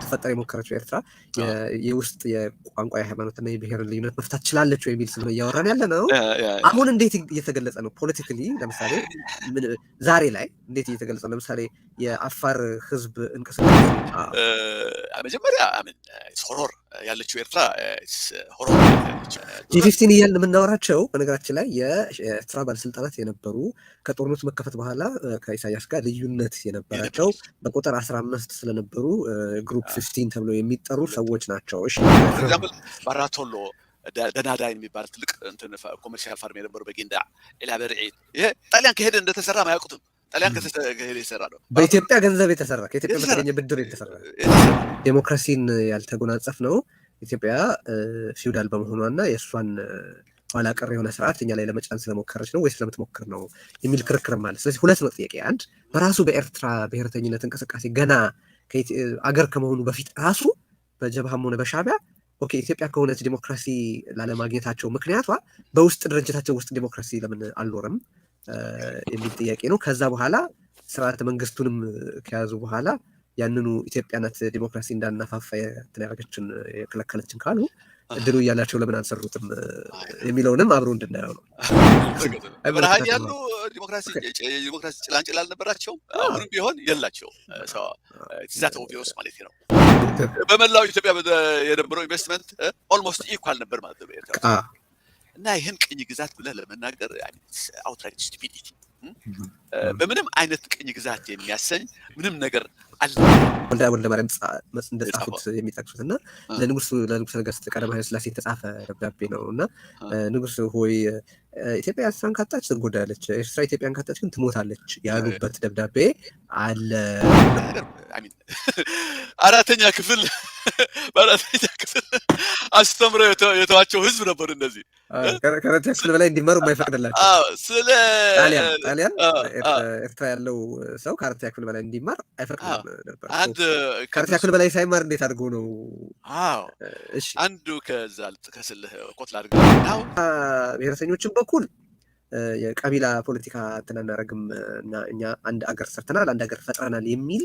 ልትፈጠር የሞከረችው ኤርትራ የውስጥ የቋንቋ የሃይማኖትና የብሔር ልዩነት መፍታት ትችላለች ወይ የሚል ስለሆነ እያወራን ያለ ነው። አሁን እንዴት እየተገለጸ ነው ፖለቲካሊ? ለምሳሌ ዛሬ ላይ እንዴት እየተገለጸ ነው? ለምሳሌ የአፋር ህዝብ እንቅስቃሴ መጀመሪያ ሆሮር ያለችው ኤርትራ ሆሮር ጂ15 እያልን የምናወራቸው በነገራችን ላይ የኤርትራ ባለስልጣናት የነበሩ ከጦርነቱ መከፈት በኋላ ከኢሳያስ ጋር ልዩነት የነበራቸው በቁጥር 15 ስለነበሩ ግሩፕ 15 ተብሎ የሚጠሩ ሰዎች ናቸው። እሺ ባራቶሎ ደናዳይ የሚባል ትልቅ እንትን ኮመርሻል ፋርም የነበሩ በጊንዳ ኢላበርዒ ይሄ ጣሊያን ከሄደ እንደተሰራ ማያውቁትም። ጣሊያን ከሄደ ይሰራ ነው። በኢትዮጵያ ገንዘብ የተሰራ ከኢትዮጵያ በተገኘ ብድር የተሰራ ዴሞክራሲን ያልተጎናጸፍ ነው። ኢትዮጵያ ፊውዳል በመሆኗና የእሷን ኋላ ቀር የሆነ ስርዓት እኛ ላይ ለመጫን ስለሞከረች ነው ወይስ ስለምትሞክር ነው የሚል ክርክር ማለት። ስለዚህ ሁለት ነው ጥያቄ። አንድ በራሱ በኤርትራ ብሔርተኝነት እንቅስቃሴ ገና አገር ከመሆኑ በፊት ራሱ በጀብሃም ሆነ በሻዕቢያ ኦኬ ኢትዮጵያ ከሆነች ዲሞክራሲ ላለማግኘታቸው ምክንያቷ በውስጥ ድርጅታቸው ውስጥ ዲሞክራሲ ለምን አልኖርም የሚል ጥያቄ ነው። ከዛ በኋላ ስርዓተ መንግስቱንም ከያዙ በኋላ ያንኑ ኢትዮጵያ ናት ዲሞክራሲ እንዳናፋፋ ያደረገችን የከለከለችን ካሉ እድሉ እያላቸው ለምን አንሰሩትም የሚለውንም አብሮ እንድናየው ነው። በረሃ ያሉ ዲሞክራሲ ጭላንጭል አልነበራቸውም። አሁንም ቢሆን የላቸው ዛት ኦብቪየስ ማለት ነው። በመላው ኢትዮጵያ የነበረው ኢንቨስትመንት ኦልሞስት ኢኳል ነበር ማለት ነው። እና ይህን ቅኝ ግዛት ብለህ ለመናገር አውትራይት ስቱፒዲቲ በምንም አይነት ቅኝ ግዛት የሚያሰኝ ምንም ነገር አለ። ወልደ ማርያም እንደጻፉት የሚጠቅሱት እና ለንጉስ ነገስት ቀዳማዊ ኃይለ ሥላሴ የተጻፈ ደብዳቤ ነው። እና ንጉስ ሆይ ኢትዮጵያ ኤርትራን ካጣች ትጎዳለች፣ ኤርትራ ኢትዮጵያን ካጣች ግን ትሞታለች ያሉበት ደብዳቤ አለ። አራተኛ ክፍል አስተምረው የተዋቸው ህዝብ ነበር። እንደዚህ ከአራተኛ ክፍል በላይ እንዲማሩ የማይፈቅድላቸው ስለ ጣሊያን ኤርትራ ያለው ሰው ከአራተኛ ክፍል በላይ እንዲማር አይፈቅድም ነበር። ከአራተኛ ክፍል በላይ ሳይማር እንዴት አድርጎ ነው? አንዱ ከዛ ልጥቀስልህ ኮት ላድርገው። ብሔረተኞችን በኩል የቀቢላ ፖለቲካ አናደርግም እና እኛ አንድ አገር ሰርተናል፣ አንድ አገር ፈጥረናል የሚል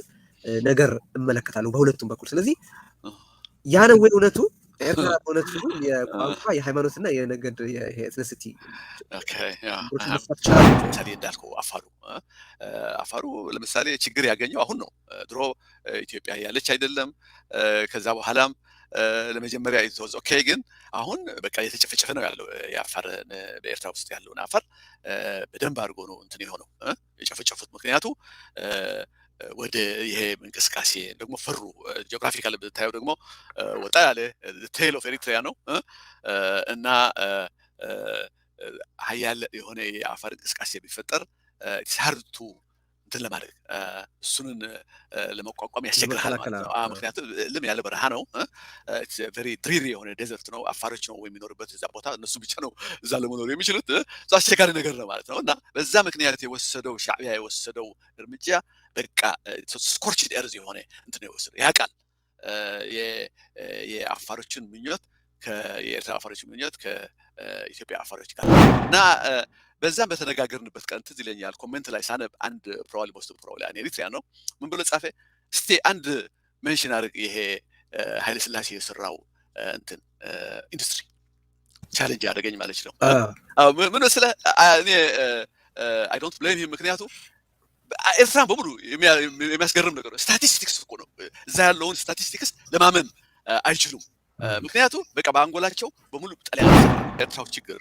ነገር እመለከታለሁ በሁለቱም በኩል። ስለዚህ ያ ነው ወይ እውነቱ? ኤርትራ እውነቱ የቋንቋ የሃይማኖትና የነገድ የኤትኒሲቲ ለምሳሌ እንዳልከው አፋሩ ለምሳሌ ችግር ያገኘው አሁን ነው። ድሮ ኢትዮጵያ ያለች አይደለም። ከዛ በኋላም ለመጀመሪያ ይተወዝ ኦኬ። ግን አሁን በቃ የተጨፈጨፈ ነው ያለው የአፋር በኤርትራ ውስጥ ያለውን አፋር በደንብ አድርጎ ነው እንትን የሆነው የጨፈጨፉት። ምክንያቱ ወደ ይሄ እንቅስቃሴ ደግሞ ፈሩ። ጂኦግራፊካሊ ብታየው ደግሞ ወጣ ያለ ቴል ኦፍ ኤሪትሪያ ነው እና ሀያል የሆነ የአፋር እንቅስቃሴ ቢፈጠር ሲሃርቱ እንትን ለማድረግ እሱንን ለመቋቋም ያስቸግራል ማለት ነው። ምክንያቱም ልም ያለ በረሃ ነው። ቨሪ ድሪሪ የሆነ ዴዘርት ነው። አፋሮች ነው የሚኖርበት እዛ ቦታ። እነሱ ብቻ ነው እዛ ለመኖር የሚችሉት። አስቸጋሪ ነገር ነው ማለት ነው። እና በዛ ምክንያት የወሰደው ሻዕቢያ የወሰደው እርምጃ በቃ ስኮርችድ ኤርዝ የሆነ እንትን የወሰደው ያውቃል። የአፋሮችን ምኞት የኤርትራ አፋሮችን ምኞት ከኢትዮጵያ አፋሮች ጋር እና በዛም በተነጋገርንበት ቀን ትዝ ይለኛል ኮሜንት ላይ ሳነብ አንድ ፕሮባብሊ ኤሪትሪያ ነው ምን ብሎ ጻፈ? እስቲ አንድ ሜንሽን አድርግ ይሄ ኃይለ ሥላሴ የሰራው እንትን ኢንዱስትሪ ቻሌንጅ ያደረገኝ ማለት ነው። ምን ስለ እኔ አይ ዶንት ብሌም ሂም። ምክንያቱም ኤርትራን በሙሉ የሚያስገርም ነገር ስታቲስቲክስ እኮ ነው። እዛ ያለውን ስታቲስቲክስ ለማመን አይችሉም። ምክንያቱም በቃ በአንጎላቸው በሙሉ ጣሊያን ኤርትራው ችግር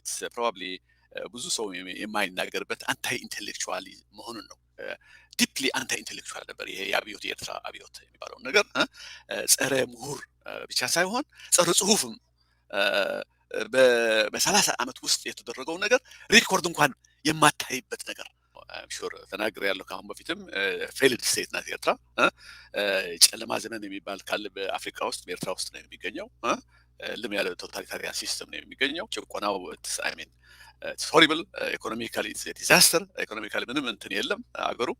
ኢትስ ፕሮባብሊ ብዙ ሰው የማይናገርበት አንታይ ኢንቴሌክቹዋል መሆኑን ነው። ዲፕሊ አንታይ ኢንቴሌክቹዋል ነበር ይሄ የአብዮት የኤርትራ አብዮት የሚባለው ነገር። ጸረ ምሁር ብቻ ሳይሆን ጸረ ጽሁፍም በ30 ዓመት ውስጥ የተደረገው ነገር ሪኮርድ እንኳን የማታይበት ነገር ሹር ተናግሬ ያለው ካሁን በፊትም ፌልድ ስቴት ናት ኤርትራ። ጨለማ ዘመን የሚባል ካለ በአፍሪካ ውስጥ በኤርትራ ውስጥ ነው የሚገኘው። ልም ያለ ቶታሊታሪያን ሲስተም ነው የሚገኘው። ጭቆናው it's horrible. Economically it's a disaster. Economically ምንም እንትን የለም አገሩ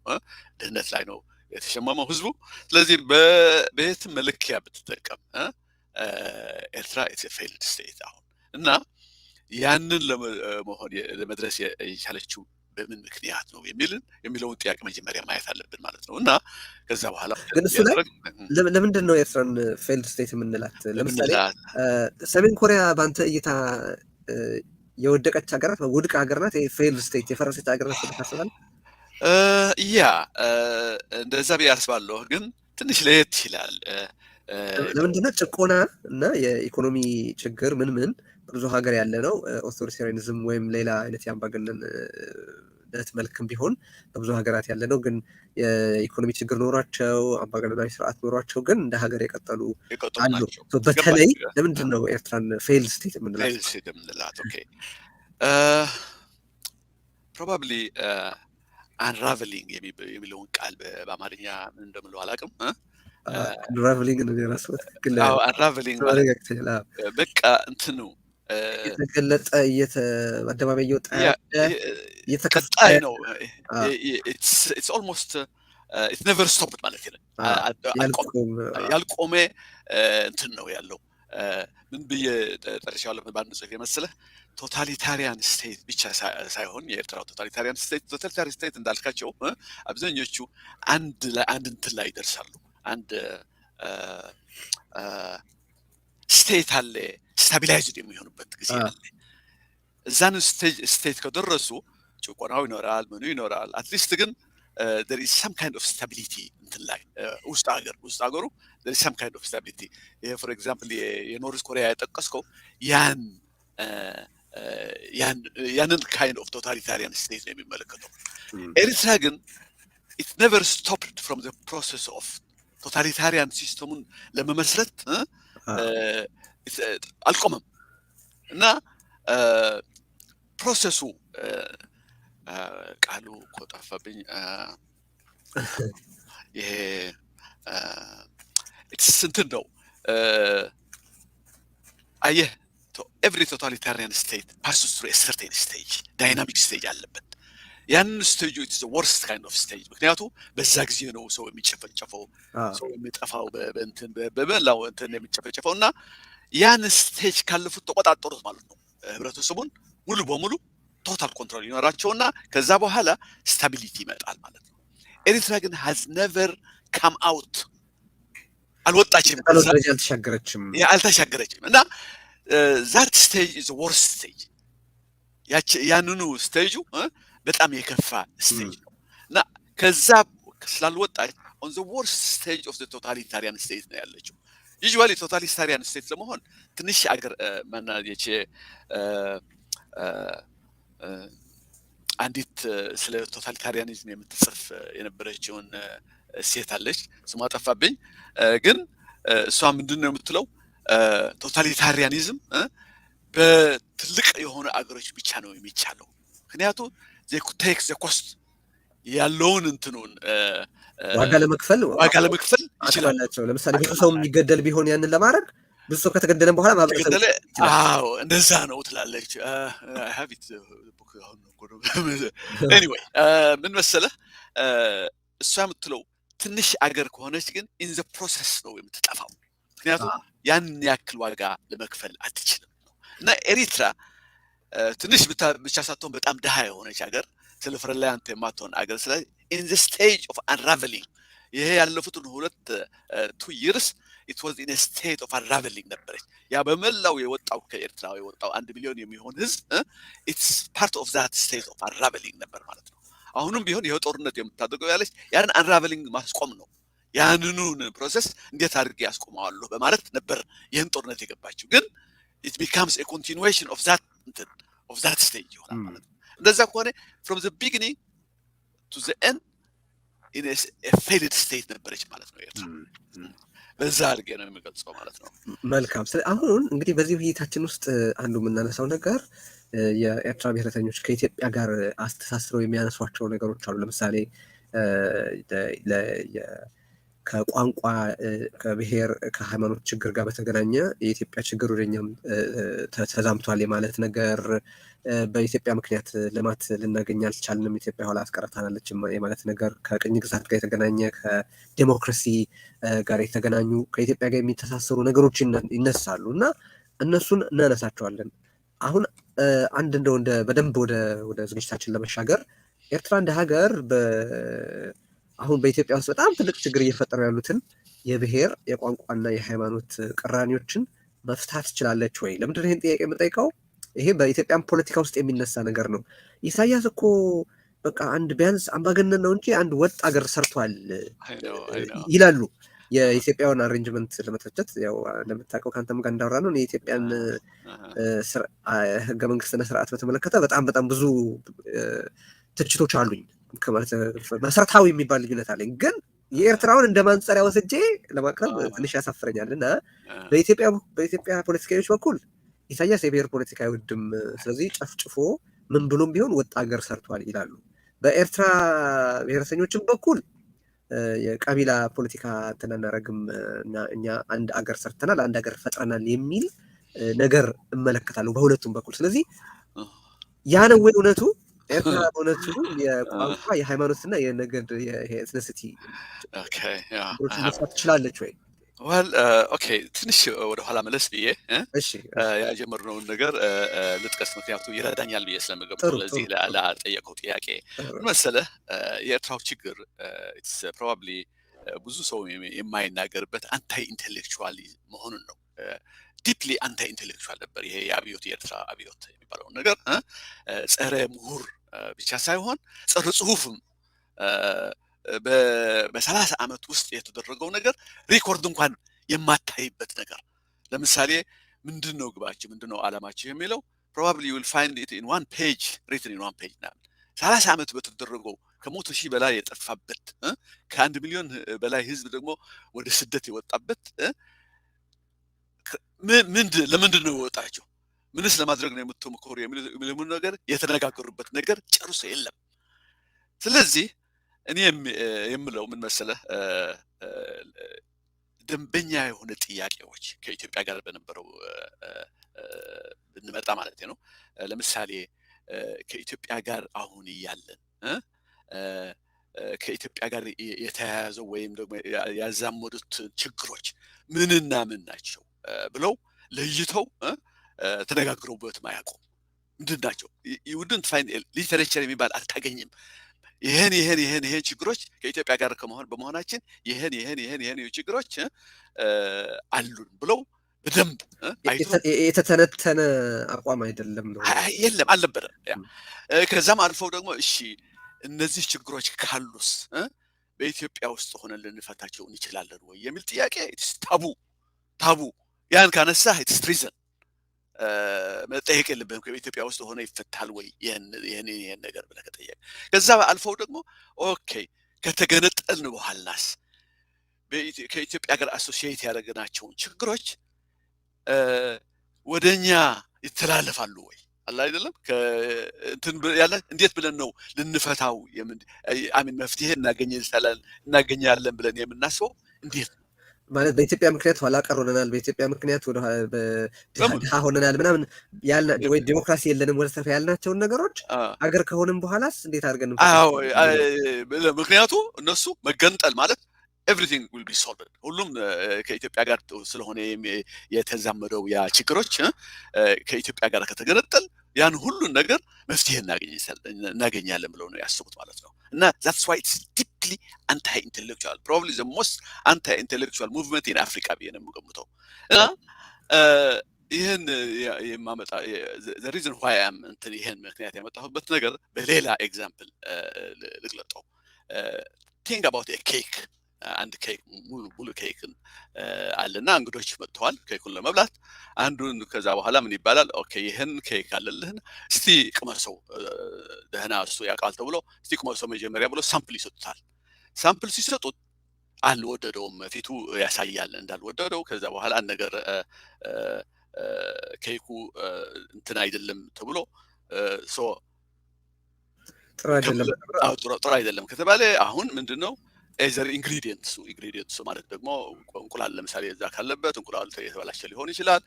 ድህነት ላይ ነው የተሸማመው ህዝቡ። ስለዚህ በየትም መለኪያ ብትጠቀም ኤርትራ it's a failed state አሁን እና ያንን ለመሆን ለመድረስ የቻለችው በምን ምክንያት ነው የሚለውን ጥያቄ መጀመሪያ ማየት አለብን ማለት ነው። እና ከዛ በኋላ ግን እሱ ላይ ለምንድን ነው ኤርትራን ፌልድ ስቴት የምንላት? ለምሳሌ ሰሜን ኮሪያ በአንተ እይታ የወደቀች ሀገር ናት? ውድቅ ሀገር ናት? ፌልድ ስቴት የፈረሰች ሀገር ናት ታስባለህ? ያ እንደዛ ብዬ አስባለሁ። ግን ትንሽ ለየት ይላል። ለምንድነው ጭቆና እና የኢኮኖሚ ችግር ምን ብዙ ሀገር ያለ ነው። ኦቶሪታሪያኒዝም ወይም ሌላ አይነት የአምባገነንነት መልክም ቢሆን በብዙ ሀገራት ያለ ነው። ግን የኢኮኖሚ ችግር ኖሯቸው አምባገነናዊ ስርዓት ኖሯቸው ግን እንደ ሀገር የቀጠሉ አሉ። በተለይ ለምንድን ነው ኤርትራን ፌይልድ ስቴት የምንላት? ኦኬ ፕሮባብሊ አንራቨሊንግ የሚለውን ቃል በአማርኛ ምን እንደምለው አላውቅም። አንራቨሊንግ ነው የራሱ ትክክል። አንራቨሊንግ በቃ እንትኑ የተገለጠ አደባባይ እየወጣ ቀጣይ ነው። ኢትስ ኦልሞስት ኢት ኔቨር ስቶፕድ ማለት ነው። ያልቆመ እንትን ነው ያለው። ምን ብዬ ጠርሻለሁ በአንድ ጽሑፍ የመሰለህ ቶታሊታሪያን ስቴት ብቻ ሳይሆን የኤርትራ ቶታሊታሪያን ስቴት እንዳልካቸው አብዛኞቹ አንድ እንትን ላይ ይደርሳሉ። አንድ ስቴት አለ ስታቢላይዝድ የሚሆኑበት ጊዜ አለ። እዛን ስቴት ከደረሱ ጭቆናው ይኖራል፣ ምኑ ይኖራል። አትሊስት ግን there is some kind of stability እንትን ላይ ውስጥ ሀገሩ there is some kind of stability። ይሄ for example የኖርዝ ኮሪያ የጠቀስከው ያንን kind of totalitarian state ነው የሚመለከተው። ኤርትራ ግን it never stopped from the process of ቶታሊታሪያን ሲስተሙን ለመመስረት አልቆመም እና ፕሮሰሱ ቃሉ እኮ ጠፋብኝ። ይሄ እንትን ነው። አየህ ኤቭሪ ቶታሊታሪያን ስቴት ፓስስ ትሩ ኤ ሰርቴን ስቴጅ ዳይናሚክ ስቴጅ አለበት። ያንን ስቴጁ ኢትስ ዘ ወርስት ካይንድ ኦፍ ስቴጅ። ምክንያቱም በዛ ጊዜ ነው ሰው የሚጨፈጨፈው፣ ሰው የሚጠፋው፣ በእንትን በመላው እንትን የሚጨፈጨፈው እና ያን ስቴጅ ካለፉት ተቆጣጠሩት ማለት ነው። ህብረተሰቡን ሙሉ በሙሉ ቶታል ኮንትሮል ይኖራቸውና ከዛ በኋላ ስታቢሊቲ ይመጣል ማለት ነው። ኤርትራ ግን has never come out አልወጣችም፣ አልተሻገረችም እና that stage is the worst stage። ያንኑ ስቴጁ በጣም የከፋ ስቴጅ ነው እና ከዛ ስላልወጣች on the worst stage of the totalitarian state ነው ያለችው። usually totalitarian state ለመሆን ትንሽ አገር ማናየች አንዲት ስለ ቶታሊታሪያኒዝም የምትጽፍ የነበረችውን ሴት አለች፣ ስሟ ጠፋብኝ። ግን እሷ ምንድነው የምትለው ቶታሊታሪያኒዝም በትልቅ የሆኑ አገሮች ብቻ ነው የሚቻለው። ምክንያቱም they could take the cost ያለውን እንትኑን ዋጋ ለመክፈል ይችላል። ለምሳሌ ብዙ ሰው የሚገደል ቢሆን ያንን ለማድረግ ብዙ ሰው ከተገደለ በኋላ ማብረሰብ እንደዛ ነው ትላለች። ሀቢት ኤኒዌይ ምን መሰለህ እሷ የምትለው ትንሽ አገር ከሆነች ግን ኢን ዘ ፕሮሰስ ነው የምትጠፋው። ምክንያቱም ያን ያክል ዋጋ ለመክፈል አትችልም እና ኤሪትራ ትንሽ ብቻ ሳትሆን በጣም ድሃ የሆነች ሀገር self reliant የማትሆን አገር ስለዚህ in the stage of unraveling ይሄ ያለፉትን 2 years it was in a state of unraveling ነበረች። ያ በመላው የወጣው ከኤርትራ የወጣው 1 ሚሊዮን የሚሆን ህዝብ it's part of that state of unraveling ነበር ማለት ነው። አሁንም ቢሆን ይሄ ጦርነት የምታደርገው ያለች ያን unraveling ማስቆም ነው። ያንኑን ፕሮሰስ እንዴት አድርጌ ያስቆመዋለሁ በማለት ነበር ይሄን ጦርነት የገባችው። ግን it becomes a continuation of that stage ይሆናል ማለት ነው። እንደዛ ከሆነ from the beginning to the end in a failed state ነበረች ማለት ነው ኤርትራ። በዛ አድርጌ ነው የሚገልጸው ማለት ነው። መልካም። አሁን እንግዲህ በዚህ ውይይታችን ውስጥ አንዱ የምናነሳው ነገር የኤርትራ ብሔረተኞች ከኢትዮጵያ ጋር አስተሳስረው የሚያነሷቸው ነገሮች አሉ። ለምሳሌ ከቋንቋ፣ ከብሔር፣ ከሃይማኖት ችግር ጋር በተገናኘ የኢትዮጵያ ችግር ወደኛም ተዛምቷል የማለት ነገር፣ በኢትዮጵያ ምክንያት ልማት ልናገኝ አልቻልንም፣ ኢትዮጵያ ኋላ አስቀርታናለች የማለት ነገር፣ ከቅኝ ግዛት ጋር የተገናኘ ከዲሞክራሲ ጋር የተገናኙ ከኢትዮጵያ ጋር የሚተሳሰሩ ነገሮች ይነሳሉ እና እነሱን እናነሳቸዋለን። አሁን አንድ እንደው በደንብ ወደ ዝግጅታችን ለመሻገር ኤርትራ እንደ ሀገር አሁን በኢትዮጵያ ውስጥ በጣም ትልቅ ችግር እየፈጠሩ ያሉትን የብሔር የቋንቋና የሃይማኖት ቅራኔዎችን መፍታት ትችላለች ወይ? ለምንድን ይህን ጥያቄ የምጠይቀው? ይሄ በኢትዮጵያን ፖለቲካ ውስጥ የሚነሳ ነገር ነው። ኢሳያስ እኮ በቃ አንድ ቢያንስ አምባገነን ነው እንጂ አንድ ወጥ አገር ሰርቷል ይላሉ። የኢትዮጵያውን አሬንጅመንት ለመተቸት ያው እንደምታውቀው ከአንተም ጋር እንዳወራ ነው የኢትዮጵያን ህገ መንግስትና ስርዓት በተመለከተ በጣም ብዙ ትችቶች አሉኝ። መሰረታዊ የሚባል ልዩነት አለኝ። ግን የኤርትራውን እንደ ማንጸሪያ ወስጄ ለማቅረብ ትንሽ ያሳፍረኛል እና በኢትዮጵያ ፖለቲከኞች በኩል ኢሳያስ የብሔር ፖለቲካ አይወድም፣ ስለዚህ ጨፍጭፎ ምን ብሎም ቢሆን ወጥ ሀገር ሰርቷል ይላሉ። በኤርትራ ብሔረሰኞችም በኩል የቀቢላ ፖለቲካ እናናረግም እና እኛ አንድ አገር ሰርተናል፣ አንድ አገር ፈጥረናል የሚል ነገር እመለከታለሁ በሁለቱም በኩል። ስለዚህ ያ ነው ወይ እውነቱ? ኤርትራ በእውነቱ የቋንቋ የሃይማኖትና የነገድ የኤትኒሲቲ መስራት ትችላለች ወይ? ኦኬ ትንሽ ወደኋላ መለስ ብዬ ያጀመርነውን ነገር ልጥቀስ፣ ምክንያቱ ይረዳኛል ብዬ ስለምገምት። ስለዚህ ላጠየቀው ጥያቄ መሰለህ የኤርትራው ችግር ፕሮባብሊ ብዙ ሰው የማይናገርበት አንታይ ኢንቴሌክቹዋል መሆኑን ነው። ዲፕሊ አንታይ ኢንቴሌክቹዋል ነበር ይሄ የአብዮት የኤርትራ አብዮት የሚባለውን ነገር ጸረ ምሁር ብቻ ሳይሆን ጸረ ጽሁፍም በ30 ዓመት ውስጥ የተደረገው ነገር ሪኮርድ እንኳን የማታይበት ነገር። ለምሳሌ ምንድነው ግባችሁ ምንድነው ዓላማችሁ የሚለው probably you will find it in one page, written in one page now 30 ዓመት በተደረገው ከሞቶ ሺህ በላይ የጠፋበት ከ1 ሚሊዮን በላይ ህዝብ ደግሞ ወደ ስደት የወጣበት ለምንድን ነው የወጣቸው? ምንስ ለማድረግ ነው የምትሞክሩ የሚለው ነገር የተነጋገሩበት ነገር ጨርሶ የለም። ስለዚህ እኔ የምለው ምን መሰለህ ደንበኛ የሆነ ጥያቄዎች ከኢትዮጵያ ጋር በነበረው ብንመጣ ማለት ነው። ለምሳሌ ከኢትዮጵያ ጋር አሁን እያለን ከኢትዮጵያ ጋር የተያያዘው ወይም ደግሞ ያዛመዱት ችግሮች ምንና ምን ናቸው ብለው ለይተው ተነጋግረውበት ማያውቁም። ምንድን ናቸው? you wouldn't find literature የሚባል አታገኝም። ይሄን ችግሮች ከኢትዮጵያ ጋር በመሆናችን ይሄን ችግሮች አሉን ብለው በደንብ የተተነተነ አቋም አይደለም ነው የለም አልነበረም። ከዛም አልፈው ደግሞ እሺ እነዚህ ችግሮች ካሉስ በኢትዮጵያ ውስጥ ሆነን ልንፈታቸው እንችላለን ወይ የሚል ጥያቄ ታቡ ያን ካነሳህ ኢትስ ትሪዘን መጠየቅ የለብህም። ከኢትዮጵያ ውስጥ ሆነ ይፈታል ወይ ይሄን ነገር ብለህ ከጠየቅ ከዛ አልፈው ደግሞ ኦኬ ከተገነጠልን በኋላስ ከኢትዮጵያ ጋር አሶሲዬት ያደረግናቸውን ችግሮች ወደኛ ይተላለፋሉ ወይ አላ አይደለም እንትን ያለ እንዴት ብለን ነው ልንፈታው መፍትሄ እናገኛለን ብለን የምናስበው እንዴት ማለት በኢትዮጵያ ምክንያት ኋላ ቀር ሆነናል፣ በኢትዮጵያ ምክንያት ወደ ድሃ ሆነናል ምናምን ወይ ዲሞክራሲ የለንም ወደ ሰፈ ያልናቸውን ነገሮች አገር ከሆነም በኋላስ እንዴት አድርገን ነው? ምክንያቱ እነሱ መገንጠል ማለት everything will be solved ሁሉም ከኢትዮጵያ ጋር ስለሆነ የተዛመደው ያ ችግሮች ከኢትዮጵያ ጋር ከተገነጠል ያን ሁሉን ነገር መፍትሄ እናገኛለን ብለው ነው ያስቡት ማለት ነው። እና that's why it's deeply anti-intellectual, probably the most anti-intellectual movement in Africa ብዬ ነው የምገምተው። እና ይሄን የማመጣ the reason why I'm ይሄን ምክንያት ያመጣሁበት ነገር በሌላ ኤግዛምፕል ልግለጠው። think about a cake አንድ ኬክ ሙሉ ኬክን አለና እንግዶች መጥተዋል ኬኩን ለመብላት። አንዱን ከዛ በኋላ ምን ይባላል? ኦኬ ይሄን ኬክ አለልህና እስቲ ቅመሰው ደህና እርሱ ያውቃል ተብሎ እስቲ ቅመሰው መጀመሪያ ብሎ ሳምፕል ይሰጡታል። ሳምፕል ሲሰጡት አልወደደውም፣ ፊቱ ያሳያል እንዳልወደደው። ከዛ በኋላ አንድ ነገር ኬኩ እንትን አይደለም ተብሎ ጥሩ አይደለም ከተባለ አሁን ምንድነው ኤዘር ኢንግሪዲየንትስ ማለት ደግሞ እንቁላል ለምሳሌ እዛ ካለበት እንቁላል የተበላሸ ሊሆን ይችላል፣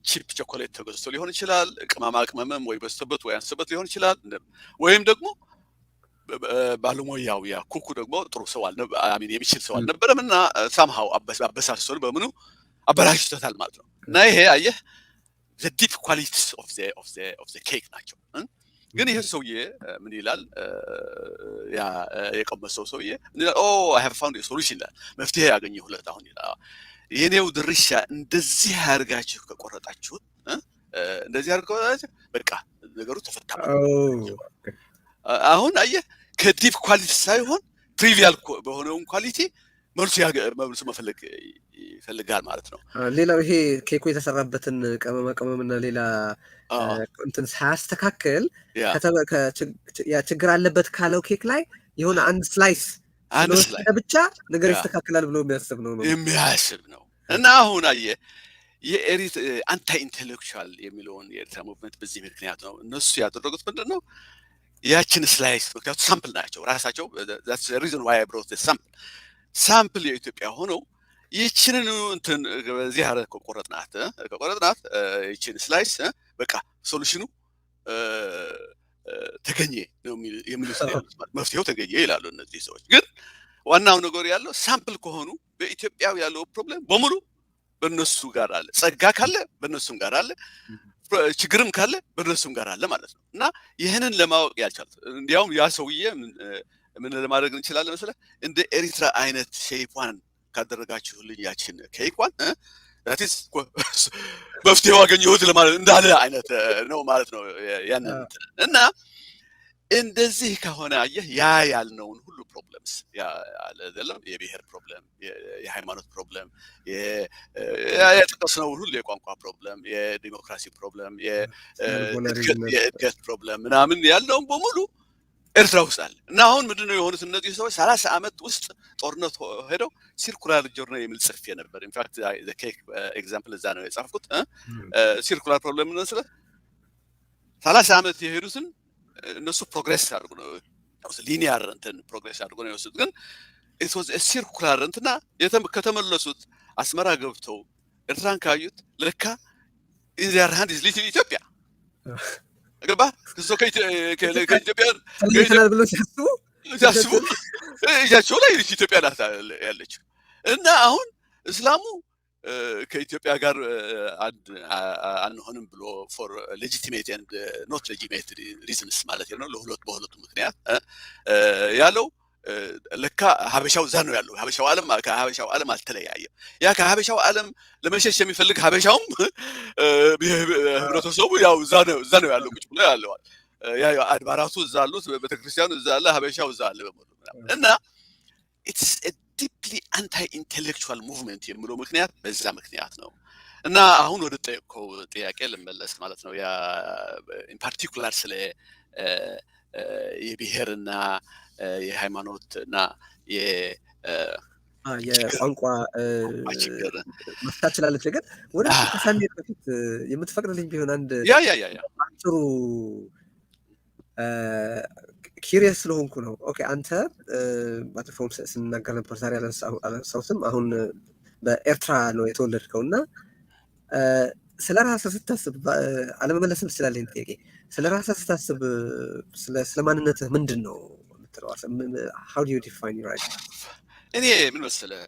ቺፕ ቸኮሌት ተገዝቶ ሊሆን ይችላል፣ ቅመም ወይ በስተበት ወይ አንስበት ሊሆን ይችላል፣ ወይም ደግሞ ባለሙያው ያ ኩኩ ደግሞ ጥሩ ሰው የሚችል ሰው አልነበረም እና ሳምሃው አበሳሰሉ በምኑ አበላሽቶታል ማለት ነው። እና ይሄ አየህ the deep qualities of the cake ናቸው። ግን ይሄ ሰውዬ ምን ይላል ያ የቀመሰው ሰውዬ ምን ይላል I have found a solution ይላል መፍትሄ ያገኘሁለት አሁን ይላል የኔው ድርሻ እንደዚህ አድርጋችሁ ከቆረጣችሁት እንደዚህ አድርጋችሁ በቃ ነገሩ ተፈታ አሁን አየህ ከዲፕ ኳሊቲ ሳይሆን ትሪቪያል በሆነው ኳሊቲ መልሱ መፈለግ ይፈልጋል ማለት ነው ሌላው ይሄ ኬኩ የተሰራበትን ቅመምና ሌላ እንትን ሳያስተካክል ያ ችግር አለበት ካለው ኬክ ላይ የሆነ አንድ ስላይስ ብቻ ነገር ይስተካከላል ብሎ የሚያስብ ነው እና አሁን አየህ የኤሪት አንታይ ኢንተሌክቹዋል የሚለውን የኤርትራ ሙቭመንት በዚህ ምክንያት ነው እነሱ ያደረጉት ምንድነው ያችን ስላይስ ምክንያቱም ሳምፕል ናቸው ራሳቸው that's the reason why I brought the sample የኢትዮጵያ ሆኖ ይችንን እንትን በዚህ አረ ቆረጥናት ይችን ስላይስ በቃ ሶሉሽኑ ተገኘ ነው የሚሉት መፍትሄው ተገኘ ይላሉ እነዚህ ሰዎች ግን ዋናው ነገር ያለው ሳምፕል ከሆኑ በኢትዮጵያው ያለው ፕሮብሌም በሙሉ በእነሱ ጋር አለ ጸጋ ካለ በእነሱም ጋር አለ ችግርም ካለ በእነሱም ጋር አለ ማለት ነው እና ይሄንን ለማወቅ ያልቻሉት እንዲያውም ያ ሰውዬ ምን ለማድረግ እንችላለን መሰለህ እንደ ኤሪትራ አይነት ሼፕዋን ካደረጋችሁልኝ ያችን ኬክዋን that is መፍትሄው አገኘሁት ለማለት እንዳለ አይነት ነው ማለት ነው ያንን እና እንደዚህ ከሆነ አየህ ያ ያልነውን ሁሉ ፕሮብለምስ ያ አይደለም የብሔር ፕሮብለም የሃይማኖት ፕሮብለም የጥቅስ ነው ሁሉ የቋንቋ ፕሮብለም የዲሞክራሲ ፕሮብለም የእድገት ፕሮብለም ምናምን ያለው በሙሉ ኤርትራ ውስጥ አለ እና አሁን ምንድነው የሆኑት እነዚህ ሰዎች 30 አመት ውስጥ ጦርነት ሄደው ሲርኩላር ጆርናል የሚል ጽፌ ነበር ኢንፋክት the cake example እዛ ነው የጻፍኩት ሲርኩላር ፕሮብለም ነው ስለ 30 አመት የሄዱትን እነሱ ፕሮግሬስ አድርጉ ነው ሊኒየር እንትን ፕሮግሬስ አድርጉ ነው የወሰዱት ግን it was a circular እንትና ከተመለሱት አስመራ ገብተው ኤርትራን ካዩት ለካ in their hand is little Ethiopia ገባ ከሶ ከኢትዮጵያ ብሎ ሲያስቡ ያቸው ላይ ኢትዮጵያ ናት ያለችው እና አሁን እስላሙ ከኢትዮጵያ ጋር አንሆንም ብሎ for legitimate and not legitimate reasons ማለት ነው በሁለቱ ምክንያት ያለው ለካ ሀበሻው እዛ ነው ያለው ሀበሻው ዓለም ከሀበሻው ዓለም አልተለያየም ያ ከሀበሻው ዓለም ለመሸሽ የሚፈልግ ሀበሻውም ህብረተሰቡ ያው እዛ ነው ያለው ቁጭ ብሎ ያለው ያ አድባራቱ እዛ አሉት ቤተክርስቲያኑ እዛ አለ ሀበሻው እዛ አለ እና it's a deeply anti-intellectual movement የሚለው ምክንያት በዛ ምክንያት ነው እና አሁን ወደ ጠየቀው ጥያቄ ልመለስ ማለት ነው ያ in particular ስለ የብሔርና የሃይማኖትና የቋንቋ መፍታት ይችላል ነገር ወደ ተሳሚት በፊት የምትፈቅድልኝ ቢሆን አንድ ያ ጥሩ ኪሪየስ ስለሆንኩ ነው ኦኬ አንተ ባለፈው ስንናገር ነበር ዛሬ አላሳውስም አሁን በኤርትራ ነው የተወለድከውና ስለራስህ ስታስብ አለመመለስም ትችላለህ ጥያቄ ስለራስህ ስታስብ ስለማንነትህ ምንድነው how do you define your identity እኔ ምን መሰለህ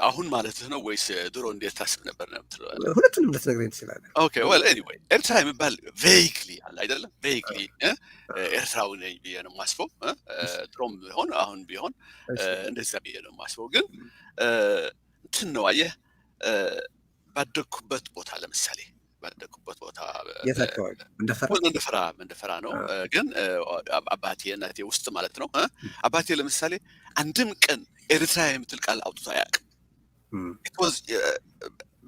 አሁን ማለትህ ነው ወይስ ድሮ እንዴት ታስብ ነበር ነው የምትለው ሁለቱንም ልትነግረኝ ትችላለህ ኦኬ well anyway ኤርትራ የሚባል vaguely አለ አይደለም vaguely ኤርትራው ነኝ ብዬ ነው የማስበው ድሮም ቢሆን አሁን ቢሆን እንደዛ ብዬ ነው የማስበው ግን እንትን ነው አየህ ባደኩበት ቦታ ለምሳሌ ባደኩበት ቦታ እንደፈራ ነው ግን አባቴ እናቴ ውስጥ ማለት ነው አባቴ ለምሳሌ አንድም ቀን ኤርትራ የምትል ቃል አውጥቶ አያውቅም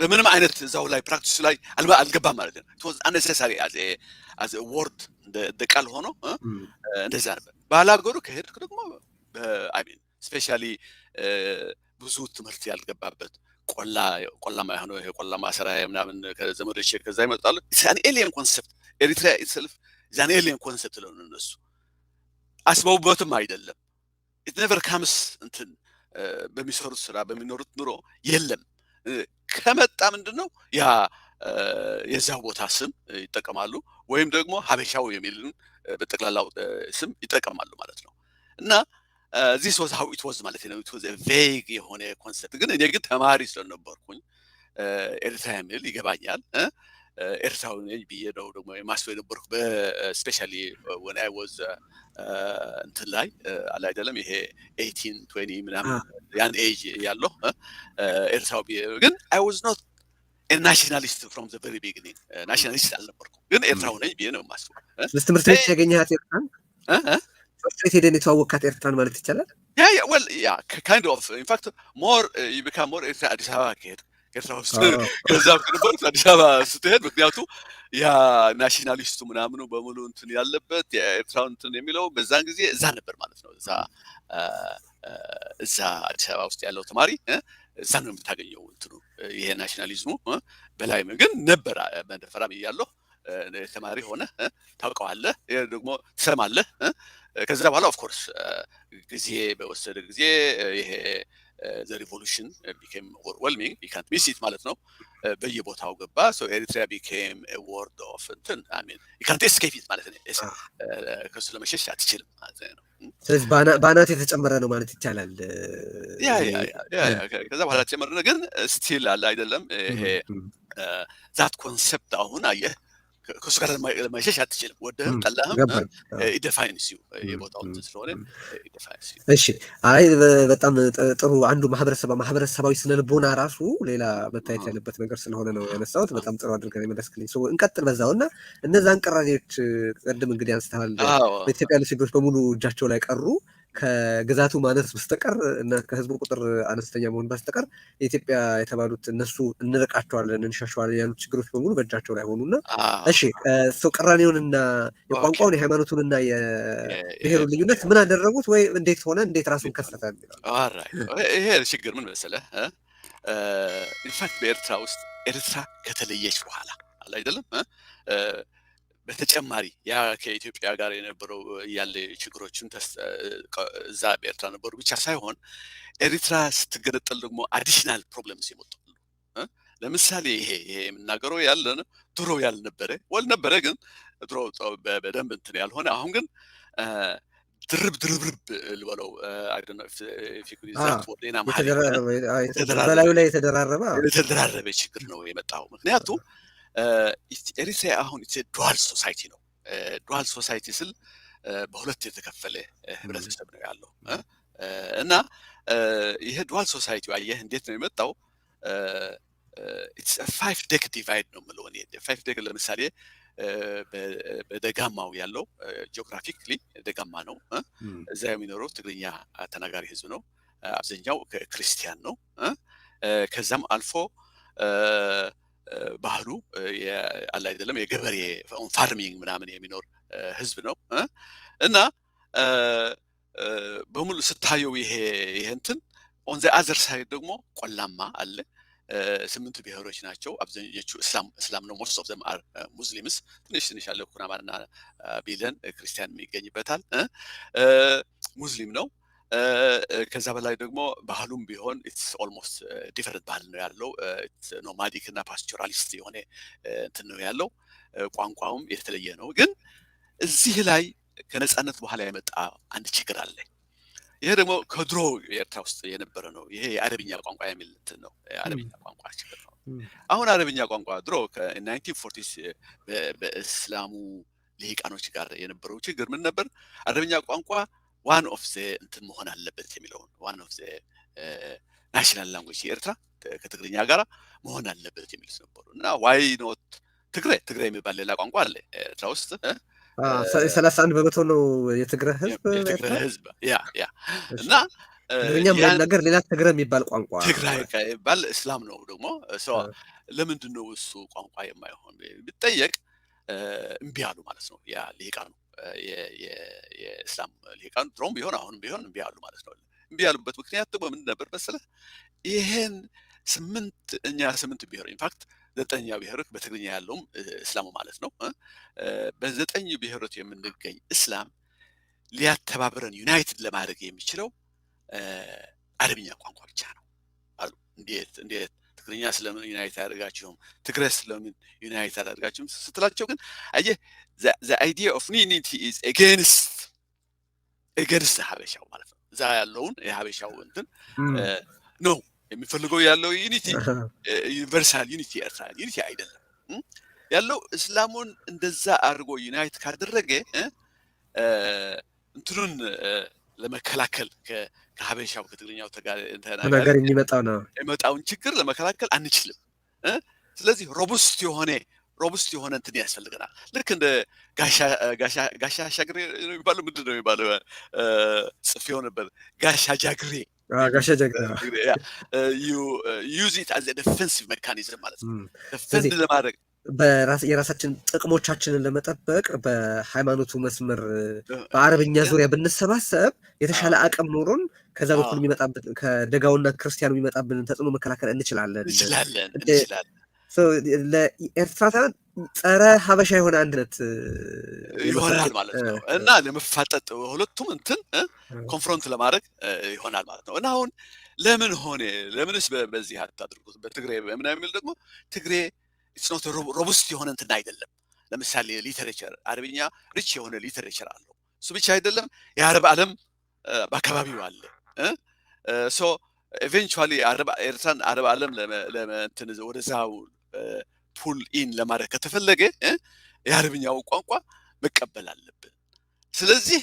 በምንም አይነት እዛው ላይ ፕራክቲስ ላይ አልገባም ማለት ነው it was unnecessary as a word the ቃል ሆኖ እንደዛ ነበር ባላገሩ ከሄድክ ደግሞ I mean especially ብዙ ትምህርት ያልገባበት ቆላማ የሆነ የቆላማ ሰራይ ምናምን ከዘመዶች ከዛ ይመጣሉ it's an alien concept ኤሪትሪያ itself is an alien concept ነው እነሱ አስበውበትም አይደለም it never comes እንትን በሚሰሩት ስራ በሚኖሩት ኑሮ የለም ከመጣ ምንድነው ያ የዛው ቦታ ስም ይጠቀማሉ ወይም ደግሞ ሀበሻው የሚልን በጠቅላላው ስም ይጠቀማሉ ማለት ነው እና this was how it was ማለት ነው it was a vague የሆነ ኮንሰፕት ግን እኔ ግን ተማሪ ስለነበርኩኝ ኤርትራ የሚል ይገባኛል ኤርትራዊ ነኝ ብዬ ነው ደግሞ የማስበው የነበርኩ በስፔሻሊ when I was እንትን ላይ አለ አይደለም ይሄ 18 20 ምናምን ያን ኤጅ ያለው ኤርትራዊ ግን I was not a nationalist from the very beginning ናሽናሊስት አልነበርኩም ግን ኤርትራዊ ነኝ ብዬ ነው የማስበው ትምህርት ቤት ያገኘሃት ኤርትራን ትምህርት ቤት ሄደን የተዋወቅካት ኤርትራን ማለት ይቻላል well yeah kind of in fact more you become more አዲስ አበባ ከሄድክ ኤርትራ ውስጥ ከዛ ከነበርኩ አዲስ አበባ ስትሄድ ምክንያቱ ያ ናሽናሊስቱ ምናምኑ በሙሉ እንትን ያለበት የኤርትራው እንትን የሚለው በዛን ጊዜ እዛ ነበር ማለት ነው እዛ አዲስ አበባ ውስጥ ያለው ተማሪ እዛ ነው የምታገኘው እንትኑ ይሄ ናሽናሊዝሙ በላይ ግን ነበር በደፈራም ያለው ተማሪ ሆነ ታውቀዋለህ ደግሞ ትሰማለህ ከዛ በኋላ ኦፍ ኮርስ ጊዜ በወሰደ ጊዜ ይሄ the revolution became overwhelming you can't miss it ማለት ነው በየቦታው ገባ so Eritrea became a word of እንትን I mean you can't escape it ማለት ነው ከሱ ለመሸሽ አትችልም ማለት ነው ስለዚህ ባናት የተጨመረ ነው ማለት ይቻላል ያ ከዛ በኋላ ተጨመረ ግን ስቲል አለ አይደለም ይሄ that concept አሁን አየህ ከሱ ጋር ለማይሸሽ አትችልም ወደህም ጠላህም ኢደፋይንስ ዩ የቦታው እንትን ስለሆነ ኢደፋይንስ ዩ እሺ አይ በጣም ጥሩ አንዱ ማህበረሰባዊ ስነልቦና ራሱ ሌላ መታየት ያለበት ነገር ስለሆነ ነው ያነሳሁት በጣም ጥሩ አድርገን የመለስክልኝ እንቀጥል በዛውና እነዛን ቅራኔዎች ቀድም እንግዲህ አንስተሃል በኢትዮጵያ ያሉ ችግሮች በሙሉ እጃቸው ላይ ቀሩ ከግዛቱ ማነስ በስተቀር እና ከህዝቡ ቁጥር አነስተኛ መሆን በስተቀር የኢትዮጵያ የተባሉት እነሱ እንርቃቸዋለን እንሻሻዋለን ያሉት ችግሮች በሙሉ በእጃቸው ላይ ሆኑና እሺ ሰው ቅራኔውንና የቋንቋውን የሃይማኖቱንና የብሔሩን ልዩነት ምን አደረጉት ወይ እንዴት ሆነ እንዴት ራሱን ከፈተ ይሄ ችግር ምን መሰለህ ኢንፋክት በኤርትራ ውስጥ ኤርትራ ከተለየች በኋላ አለ አይደለም በተጨማሪ ያ ከኢትዮጵያ ጋር የነበረው ያለ ችግሮችን እዛ በኤርትራ ነበሩ ብቻ ሳይሆን ኤርትራ ስትገነጠል ደግሞ አዲሽናል ፕሮብለምስ ይመጣሉ ለምሳሌ ይሄ የምናገረው ያለ ድሮ ያልነበረ ነበረ ግን ድሮ በደንብ እንትን ያልሆነ አሁን ግን ድርብ ልበለው I don't know if you could use that word ሌላ በላዩ ላይ የተደራረበ ችግር ነው የመጣው ምክንያቱም ኤሪትሪያ አሁን ዱዋል ሶሳይቲ ነው ዱዋል ሶሳይቲ ስል በሁለት የተከፈለ ህብረተሰብ ነው ያለው እና ይሄ ዱዋል ሶሳይቲ አየህ እንዴት ነው የመጣው it's a 5 decade divide ነው ማለት ነው 5 decade ለምሳሌ በደጋማው ያለው ጂኦግራፊካሊ ደጋማ ነው እዛ የሚኖረው ትግርኛ ተናጋሪ ህዝብ ነው አብዛኛው ክርስቲያን ነው ከዛም አልፎ ባህሉ አለ አይደለም የገበሬ ፋርሚንግ ምናምን የሚኖር ህዝብ ነው እና በሙሉ ስታየው ይሄ እንትን on the other side ደግሞ ቆላማ አለ 8 ብሔሮች ናቸው አብዛኞቹ እስላም ነው most of them are Muslims ትንሽ ያለው ኩናማና ቢለን ክርስቲያን የሚገኝበታል ሙስሊም ነው ከዛ በላይ ደግሞ ባህሉም ቢሆን it's almost different ባህል ነው ያለው ኖማዲክ እና ፓስቶራሊስት የሆነ እንትን ነው ያለው ቋንቋውም የተለየ ነው ግን እዚህ ላይ ከነጻነት በኋላ የመጣ አንድ ችግር አለ ይሄ ደግሞ ከድሮ ኤርትራ ውስጥ የነበረ ነው ይሄ የአረብኛ ቋንቋ የሚል እንትን ነው የአረብኛ ቋንቋ ችግር ነው አሁን አረብኛ ቋንቋ ድሮ ከ1940s በእስላሙ ልሂቃኖች ጋር የነበረው ችግር ምን ነበር አረብኛ ቋንቋ one of the እንትን መሆን አለበት የሚለው one of the national language ኤርትራ ከትግርኛ ጋር መሆን አለበት የሚል ነበር እና why not ትግሬ የሚባል ሌላ ቋንቋ አለ ኤርትራ ውስጥ 31% ነው የትግሬ ህዝብ ያ እና ትግርኛ የሚናገር ሌላ ትግሬ የሚባል ቋንቋ ትግራይ የሚባል እስላም ነው ደግሞ ለምንድን ነው እሱ ቋንቋ የማይሆን ቢጠየቅ እምቢ አሉ ማለት ነው ያ ልሂቃኑ የእስላም ልሂቃኑ ድሮም ቢሆን አሁንም ቢሆን እምቢ አሉ ማለት ነው እምቢ ያሉበት ምክንያት ደግሞ ምን ነበር መሰለህ ይሄን 8 ብሔር ኢንፋክት 9 ብሔሮች በትግርኛ ያለውም እስላሙ ማለት ነው በ9 ብሔሮች የምንገኝ እስላም ሊያተባብረን ዩናይትድ ለማድረግ የሚችለው አረብኛ ቋንቋ ብቻ ነው አሉ እንዴት ትግርኛ ስለምን ዩናይት ያደርጋችሁም ትግሬ ስለምን ዩናይት ያደርጋችሁም ስትላቸው ግን አየህ the idea of unity is against ሀበሻው ማለት ነው እዛ ያለውን የሀበሻው እንትን ነው የሚፈልገው ያለው ዩኒቲ ዩኒቨርሳል ዩኒቲ ኤርትራ ዩኒቲ አይደለም ያለው እስላሙን እንደዛ አድርጎ ዩናይት ካደረገ እንትኑን ለመከላከል ከሀበሻው ከትግርኛው ተናጋሪ የሚመጣውን ችግር ለመከላከል አንችልም። ስለዚህ ሮቡስት የሆነ እንትን ያስፈልገናል። ልክ እንደ ጋሻ ሻግሬ የሚባለው ምንድን ነው የሚባለው? ጽፌው ነበር። ጋሻ ጃግሬ ዩዝ ኢት አዝ ዲፌንሲቭ ሜካኒዝም ማለት ነው። ዲፌንድ ለማድረግ የራሳችን ጥቅሞቻችንን ለመጠበቅ በሃይማኖቱ መስመር በአረብኛ ዙሪያ ብንሰባሰብ የተሻለ አቅም ኖሮን ከዛ በኩል የሚመጣብን ከደጋውና ክርስቲያኑ የሚመጣብንን ተጽዕኖ መከላከል እንችላለን። ለኤርትራ ጸረ ሀበሻ የሆነ አንድነት ይሆናል ማለት ነው እና ለመፋጠጥ ሁለቱም እንትን ኮንፍሮንት ለማድረግ ይሆናል ማለት ነው። እና አሁን ለምንስ በዚህ አታድርጉት በትግሬ ምናምን የሚል ደግሞ ትግሬ it's not ሮቡስት የሆነ እንትን አይደለም። ለምሳሌ ሊተሬቸር አረብኛ ሪች የሆነ ሊተሬቸር አለው። እሱ ብቻ አይደለም የአረብ ዓለም በአካባቢው አለ። ሶ ኤቨንቹዋሊ ኤርትራን አረብ ዓለም ለእንትን ወደዛው ፑል ኢን ለማድረግ ከተፈለገ የአረብኛው ቋንቋ መቀበል አለብን። ስለዚህ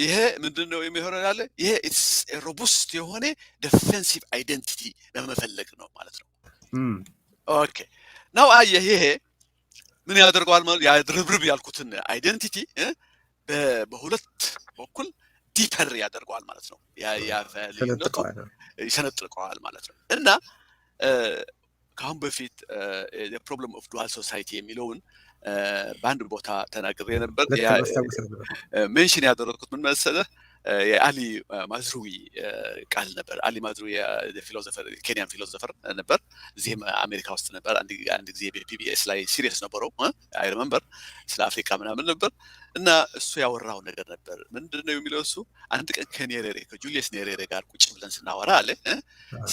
ይሄ ምንድነው የሚሆነው ያለ ይሄ ኢትስ ሮቡስት የሆነ ዲፌንሲቭ አይደንቲቲ ለመፈለግ ነው ማለት ነው። ኦኬ ናው አየህ ይሄ ምን ያደርገዋል ማለት ያድርብርብ ያልኩትን አይደንቲቲ በሁለት በኩል ዲፐር ያደርገዋል ማለት ነው። ይሰነጥቀዋል ማለት ነው። እና ከአሁን በፊት የፕሮብለም ኦፍ ዱዋል ሶሳይቲ የሚለውን በአንድ ቦታ ተናግሬ ነበር። ሜንሽን ያደረኩት ምን መሰለህ የአሊ ማዝሩዊ ቃል ነበር። አሊ ማዝሩዊ ፊሎሶፈር ኬንያን ፊሎሶፈር ነበር። እዚህም አሜሪካ ውስጥ ነበር። አንድ ጊዜ በፒቢኤስ ላይ ሲሪየስ ነበረው አይ ሪመምበር ስለ አፍሪካ ምናምን ነበር እና እሱ ያወራው ነገር ነበር። ምንድነው የሚለው እሱ አንድ ቀን ከጁሊየስ ኔሬሬ ጋር ቁጭ ብለን ስናወራ አለ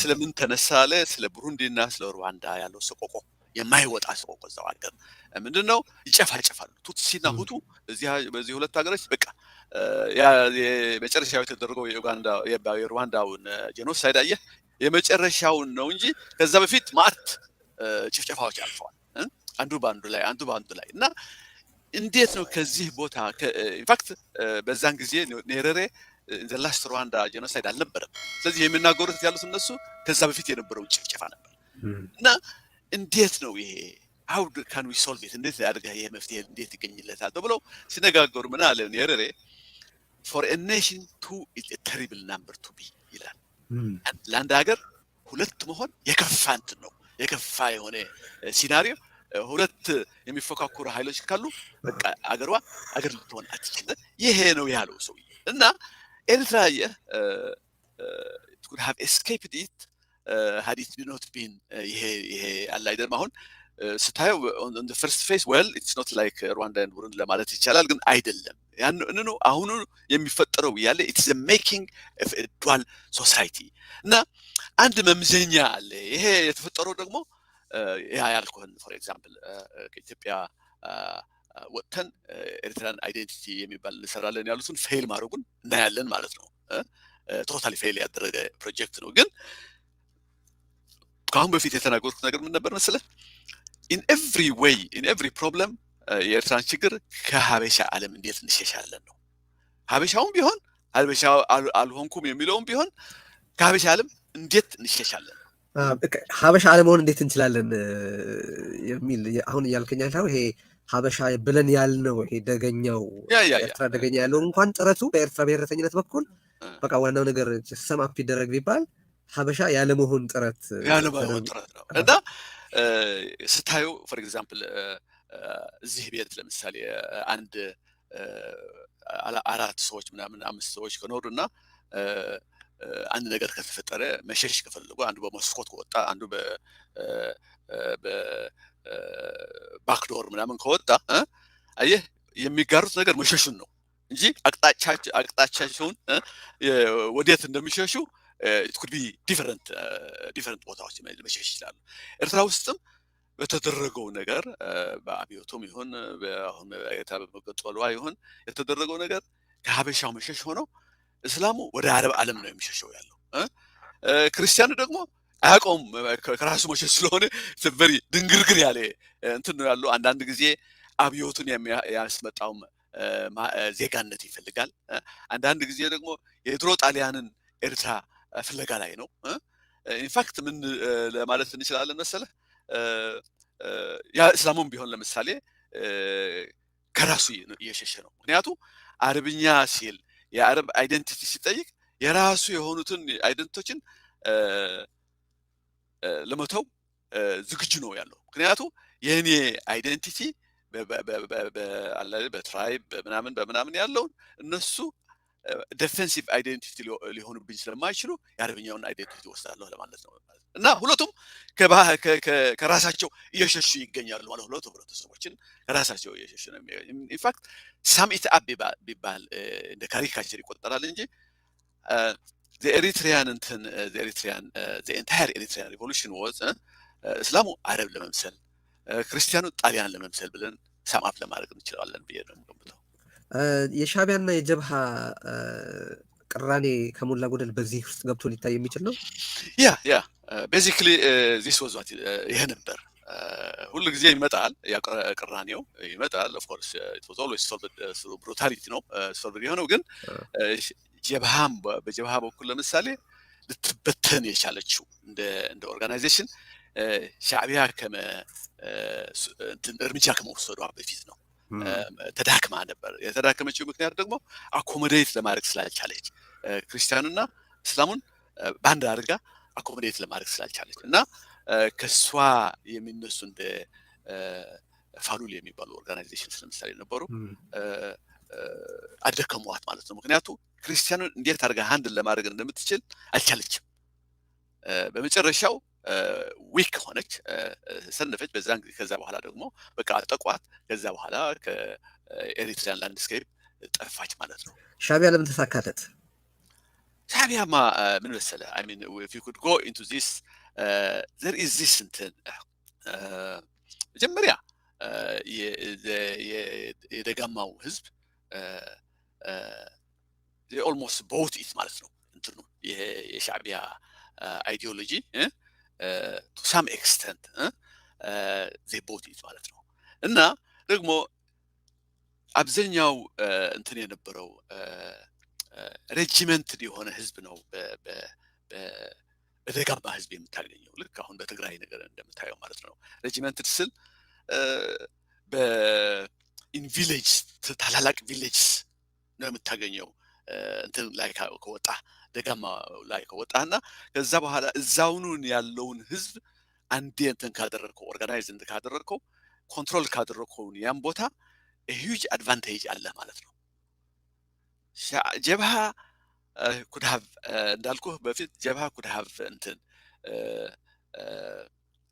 ስለምን ተነሳ አለ ስለ ቡሩንዲና ስለ ሩዋንዳ ያለው ሰቆቆ የማይወጣ ሰቆቆ እዛው ሀገር ምንድነው ይጨፋጨፋሉ። ቱትሲና ሁቱ በዚህ ሁለት ሀገሮች በቃ የመጨረሻው የተደረገው የሩዋንዳውን ጄኖሳይድ አየህ የመጨረሻውን ነው እንጂ ከዛ በፊት ማት ጭፍጨፋዎች አልፈዋል። አንዱ ባንዱ ላይ እና እንዴት ነው ከዚህ ቦታ ኢንፋክት በዛን ጊዜ ኔሬሬ ዘላስት ሩዋንዳ ጄኖሳይድ አልነበረም። ስለዚህ የሚናገሩት ያሉት እነሱ ከዛ በፊት የነበረው ጭፍጨፋ ነበር። እና እንዴት ነው ይሄ how can we solve it እንዴት ያድርገህ ይሄ መፍትሄ እንዴት ይገኝለታል ተብለው ሲነጋገሩ ምን አለ ኔሬሬ for a nation two is a terrible number to be ይላል። ለአንድ ሀገር ሁለት መሆን የከፋ እንትን ነው የከፋ የሆነ ሲናሪዮ ሁለት የሚፎካከሩ ኃይሎች ካሉ በቃ አገር ልትሆን አትችልም። ይሄ ነው ያለው ሰው እና ኤርትራ could have escaped it had it not been ይሄ አለ አይደለም አሁን ስታየው on the first phase well it's not like Rwanda and Burundi ለማለት ይቻላል ግን አይደለም ያን ነው አሁን የሚፈጠረው ያለ it's the making of a dual society እና አንድ መምዘኛ አለ ይሄ የተፈጠረው ደግሞ ያ ያልኩህን for example ከኢትዮጵያ ወጥተን ኤርትራን አይደንቲቲ የሚባል እንሰራለን ያሉትን ፌል ማድረጉን እናያለን ማለት ነው። ቶታሊ ፌል ያደረገ ፕሮጀክት ነው። ግን ከአሁን በፊት የተናገርኩት ነገር ምን ነበር መሰለህ in every problem የኤርትራን ችግር ከሀበሻ ዓለም እንዴት እንሸሻለን ነው። ሀበሻውም ቢሆን ሀበሻ አልሆንኩም የሚለውም ቢሆን ከሀበሻ ዓለም እንዴት እንሸሻለን ሀበሻ ዓለመሆን እንዴት እንችላለን የሚል አሁን እያልከኝ ያለው ይሄ ሀበሻ ብለን ያልነው ይሄ ደገኛው ኤርትራ ደገኛ ያለው እንኳን ጥረቱ በኤርትራ ብሔረተኝነት በኩል በቃ ዋናው ነገር ሰም አፕ ይደረግ ቢባል ሀበሻ ያለመሆን ጥረት ነው እና ስታዩ for example እዚህ ቤት ለምሳሌ አንድ አራት ሰዎች ምናምን አምስት ሰዎች ከኖሩና አንድ ነገር ከተፈጠረ መሸሽ ከፈለጉ አንዱ በመስኮት ከወጣ አንዱ ባክዶር ምናምን ከወጣ አየህ የሚጋሩት ነገር መሸሹን ነው እንጂ አቅጣጫቸውን ወዴት እንደሚሸሹ it could be different ቦታዎች መሸሽ ይችላሉ። ኤርትራ ውስጥም በተደረገው ነገር በአብዮቱም ይሁን በአሁን በመቀጠሉ ይሁን የተደረገው ነገር ከሀበሻው መሸሽ ሆኖ እስላሙ ወደ አረብ ዓለም ነው የሚሸሸው ያለው ክርስቲያኑ ደግሞ አያውቀውም ከራሱ መቼ ስለሆነ ሰበሪ ድንግርግር ያለ እንትን ነው ያለው። አንዳንድ ጊዜ አብዮቱን ያስመጣው ዜጋነት ይፈልጋል። አንዳንድ ጊዜ ደግሞ የድሮ ጣሊያንን ኤርትራ ፍለጋ ላይ ነው። ኢንፋክት ምን ለማለት እንችላለን መሰለህ ያ እስላሙም ቢሆን ለምሳሌ ከራሱ እየሸሸ ነው። ምክንያቱም አረብኛ ሲል የአረብ አይደንቲቲ ሲጠይቅ የራሱ የሆኑትን አይደንቲቲዎችን ለመተው ዝግጁ ነው ያለው። ምክንያቱም የኔ አይደንቲቲ በትራይብ በምናምን ያለውን እነሱ ዲፌንሲቭ አይደንቲቲ ሊሆኑብኝ ስለማይችሉ የአረብኛውን አይደንቲቲ ወስዳለሁ ለማለት ነው። እና ሁለቱም ከራሳቸው እየሸሹ ይገኛሉ ማለት ሁለቱ ህብረተሰቦችን ከራሳቸው እየሸሹ ነው። ኢንፋክት ሳምኢት አብ ቢባል እንደ ካሪካቸር ይቆጠራል እንጂ the entire Eritrean revolution was እስላሙ አረብ ለመምሰል ክርስቲያኑ ጣሊያን ለመምሰል ብለን ሳማፕ ለማድረግ እንችላለን ብዬ ነው የምገምተው። የሻዕቢያና የጀብሃ ቅራኔ ከሞላ ጎደል በዚህ ውስጥ ገብቶ ሊታይ የሚችል ነው። ያ ቤዚክሊ ዚስ ዋዝ ዋት ይሄ ነበር። ሁሉ ጊዜ ይመጣል፣ ቅራኔው ይመጣል። ኦፍ ኮርስ ኢት ዋዝ ኦልዌይስ ሶልቭድ ስሩ ብሩታሊቲ ነው ሶልቭድ የሆነው። ግን ጀብሃም በጀብሃ በኩል ለምሳሌ ልትበተን የቻለችው እንደ ኦርጋናይዜሽን ሻዕቢያ እርምጃ ከመውሰዷ በፊት ነው። ተዳክማ ነበር። የተዳከመችው ምክንያት ደግሞ አኮሞዴት ለማድረግ ስላልቻለች ክርስቲያኑና እስላሙን ባንድ አድርጋ አኮሞዴት ለማድረግ ስላልቻለች እና ከሷ የሚነሱ እንደ ፋሉል የሚባሉ ኦርጋናይዜሽንስ ለምሳሌ ነበሩ አደከሟት ማለት ነው። ምክንያቱም ክርስቲያኑን እንዴት አድርጋ ሃንድል ለማድረግ እንደምትችል አልቻለችም። በመጨረሻው ዊክ ሆነች፣ ሰነፈች። በዛን ጊዜ ከዛ በኋላ ደግሞ በቃ አጠቋት። ከዛ በኋላ ከኤሪትሪያን ላንድስኬፕ ጠፋች ማለት ነው። ሻዕቢያ ለምን ተሳካለት? ሻዕቢያማ ምን መሰለህ I mean if you could go into this there is this እንትን መጀመሪያ የደጋማው ህዝብ ኦልሞስት ቦት ኢት ማለት ነው። እንትኑ የሻዕቢያ አይዲዮሎጂ to some extent they bought it ማለት ነው። እና ደግሞ አብዛኛው እንትን የነበረው ሬጂመንትድ የሆነ ህዝብ ነው በደጋማ ህዝብ የምታገኘው። ልክ አሁን በትግራይ ነገር እንደምታየው ማለት ነው። ሬጂመንትድ ስል በኢን ቪሌጅ ታላላቅ ቪሌጅስ ነው የምታገኘው። እንትን ላይ ከወጣ ደጋማ ላይ ከወጣና ከዛ በኋላ እዛውኑን ያለውን ህዝብ አንዴ እንትን ካደረግከው ኦርጋናይዝ ካደረግከው ኮንትሮል ካደረግከው ያን ቦታ ሂውጅ አድቫንቴጅ አለ ማለት ነው። ጀብሃ could have እንዳልኩህ በፊት ጀብሃ could have እንትን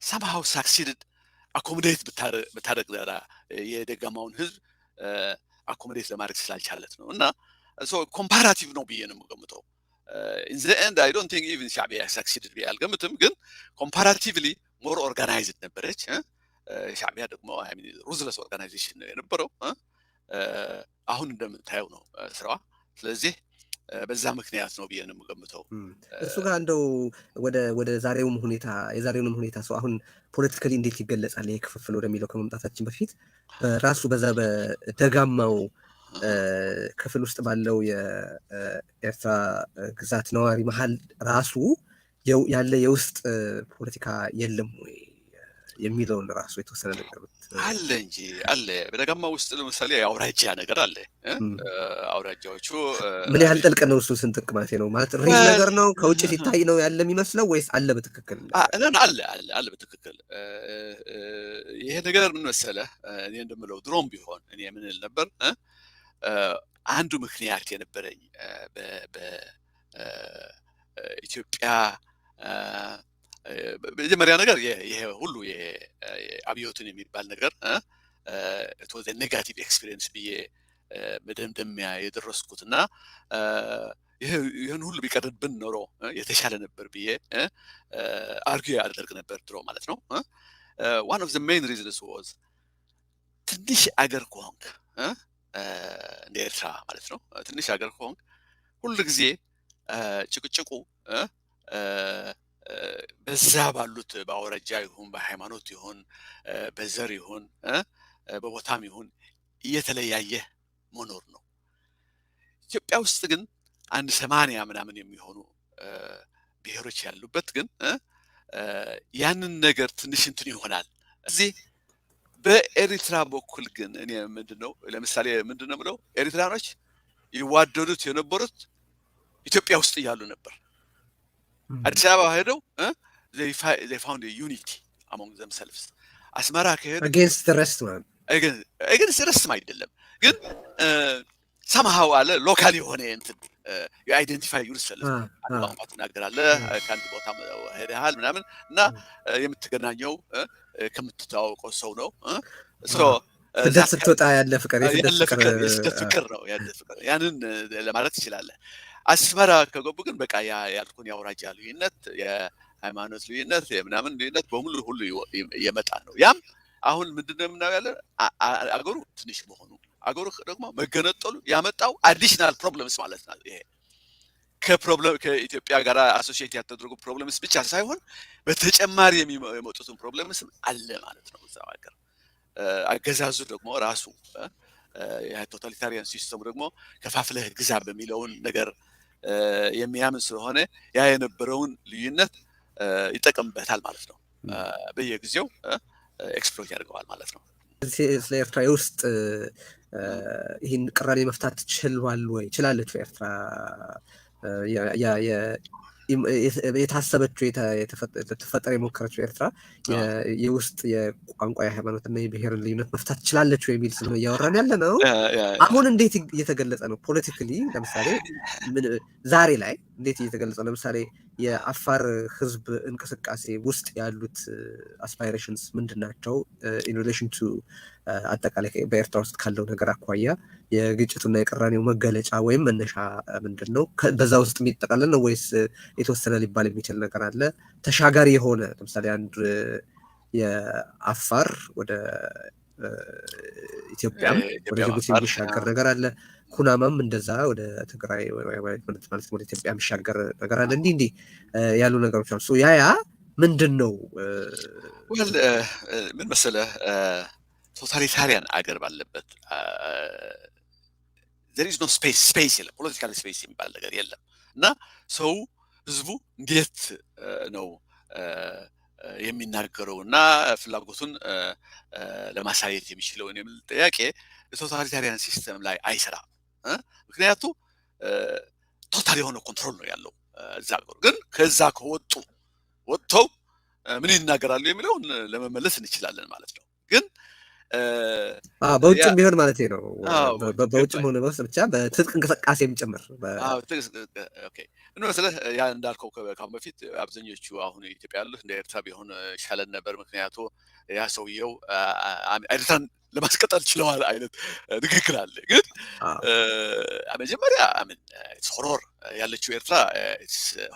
somehow succeeded አኮሞዴት ብታደርግ የደጋማውን ህዝብ አኮሞዴት ለማድረግ ስላልቻለት ነው። እና ሶ ኮምፓራቲቭ ነው ብዬ ነው የምገምተው። in the end I don't think even ሻዕቢያ succeeded ብዬ አልገምትም። ግን comparatively more organized ነበረች። ሻዕቢያ ደግሞ I mean ሩዝለስ ኦርጋናይዜሽን ነው የነበረው። አሁን እንደምታየው ነው ስራዋ። ስለዚህ በዛ ምክንያት ነው ብዬ ነው የምገምተው። እሱ ጋር እንደው ወደ የዛሬውም ሁኔታ ሰው አሁን ፖለቲካሊ እንዴት ይገለጻል ይሄ ክፍፍል ወደሚለው ከመምጣታችን በፊት ራሱ በዛ በደጋማው ክፍል ውስጥ ባለው የኤርትራ ግዛት ነዋሪ መሀል ራሱ ያለ የውስጥ ፖለቲካ የለም ወይ የሚለውን ራሱ የተወሰነ ነገር አለ እንጂ አለ። በደጋማ ውስጥ ለምሳሌ አውራጃ ነገር አለ። አውራጃዎቹ ምን ያህል ጥልቅ ነው? እሱ ስንጥቅ ማለት ነው ማለት ሪል ነገር ነው ከውጭ ሲታይ ነው ያለ የሚመስለው ወይስ አለ በትክክል? አለ በትክክል። ይሄ ነገር ምን መሰለህ እኔ እንደምለው ድሮም ቢሆን እኔ ምን እል ነበር አንዱ ምክንያት የነበረኝ በኢትዮጵያ መጀመሪያ ነገር ይሄ ሁሉ አብዮትን የሚባል ነገር it was a negative experience ብዬ መደምደሚያ የደረስኩትና ይሄን ሁሉ ቢቀርብን ኖሮ የተሻለ ነበር ብዬ አርጊው ያደርግ ነበር ድሮ ማለት ነው። one of the main reasons was ትንሽ አገር ከሆንክ እንደ ኤርትራ ማለት ነው። ትንሽ አገር ከሆንክ ሁሉ ጊዜ ጭቅጭቁ በዛ ባሉት በአውራጃ ይሁን በሃይማኖት ይሁን በዘር ይሁን በቦታም ይሁን እየተለያየ መኖር ነው። ኢትዮጵያ ውስጥ ግን አንድ 80 ምናምን የሚሆኑ ብሔሮች ያሉበት ግን ያንን ነገር ትንሽ እንትን ይሆናል። እዚህ በኤሪትራ በኩል ግን እኔ ምንድነው ለምሳሌ ምንድነው ብለው ኤሪትራኖች ይዋደዱት የነበሩት ኢትዮጵያ ውስጥ እያሉ ነበር። አዲስ አበባ ሄደው they found a unity among themselves አስመራ ከሄዱ against the rest man against the rest አይደለም ግን somehow አለ ሎካል የሆነ እንትን የአይደንቲፋይ yourself ቋንቋ ትናገራለህ ከአንድ ቦታ ሄደሃል ምናምን እና የምትገናኘው ከምትታወቀው ሰው ነው ስደት ስትወጣ ያለ ፍቅር የስደት ፍቅር ነው ያለ ፍቅር ያንን ለማለት ይችላል። አስመራ ከገቡ ግን በቃ ያልኩን ያውራጃ ልዩነት የሃይማኖት ልዩነት የምናምን ልዩነት በሙሉ ሁሉ የመጣ ነው። ያም አሁን ምንድነው የምናየው ያለ አገሩ ትንሽ መሆኑ አገሩ ደግሞ መገነጠሉ ያመጣው አዲሽናል ፕሮብለምስ ማለት ነው። ይሄ ከፕሮብለም ከኢትዮጵያ ጋር አሶሲዬት ያደረጉ ፕሮብለምስ ብቻ ሳይሆን በተጨማሪ የሚመጡትን ፕሮብለምስ አለ ማለት ነው። እዛው ሀገር አገዛዙ ደግሞ ራሱ የቶታሊታሪያን ሲስተም ደግሞ ከፋፍለህ ግዛ በሚለውን ነገር የሚያምን ስለሆነ ያ የነበረውን ልዩነት ይጠቀምበታል ማለት ነው። በየጊዜው ኤክስፕሎይት ያደርገዋል ማለት ነው። ስለ ኤርትራ ውስጥ ይህን ቅራኔ መፍታት ችሏል ወይ ችላለች ኤርትራ የታሰበችው የተፈጠረ የሞከረችው ኤርትራ የውስጥ የቋንቋ የሃይማኖትና የብሔርን ልዩነት መፍታት ችላለች ወይ የሚል ስለሆነ እያወራን ያለ ነው። አሁን እንዴት እየተገለጸ ነው ፖለቲካሊ? ለምሳሌ ዛሬ ላይ እንዴት እየተገለጸ ነው? ለምሳሌ የአፋር ህዝብ እንቅስቃሴ ውስጥ ያሉት አስፓይሬሽንስ ምንድን ናቸው? ኢን ሪሌሽን ቱ አጠቃላይ በኤርትራ ውስጥ ካለው ነገር አኳያ የግጭቱና የቅራኔው መገለጫ ወይም መነሻ ምንድን ነው? በዛ ውስጥ የሚጠቃለል ነው ወይስ የተወሰነ ሊባል የሚችል ነገር አለ? ተሻጋሪ የሆነ ለምሳሌ አንድ የአፋር ወደ ኢትዮጵያም ወደ ጅቡቲ የሚሻገር ነገር አለ። ኩናማም እንደዛ ወደ ትግራይ ማለት ወደ ኢትዮጵያ የሚሻገር ነገር አለ። እንዲህ ያሉ ነገሮች አሉ። ያ ምንድን ነው? ምን መሰለህ ቶታሊታሪያን አገር ባለበት there is no space የለም። ፖለቲካል ስፔስ የሚባል ነገር የለም እና ሰው ህዝቡ እንዴት ነው የሚናገረው እና ፍላጎቱን ለማሳየት የሚችለው የሚል ጥያቄ ቶታሊታሪያን ሲስተም ላይ አይሰራም። ምክንያቱ ቶታል የሆነ ኮንትሮል ነው ያለው እዛ ሀገር። ግን ከዛ ወጥተው ምን ይናገራሉ የሚለውን ለመመለስ እንችላለን ማለት ነው። ግን በውጭም ቢሆን ማለት ነው። በውጭም ሆነ በውስጥ ብቻ በትጥቅ እንቅስቃሴም ጭምር መሰለህ ያ እንዳልከው ከአሁን በፊት አብዛኞቹ አሁን ኢትዮጵያ ያሉት እንደ ኤርትራ ቢሆን ይሻለን ነበር። ምክንያቱ ያ ሰውየው ኤርትራን ለማስቀጠል ችለዋል አይነት ንግግር አለ። ግን መጀመሪያ ሆሮር ያለችው ኤርትራ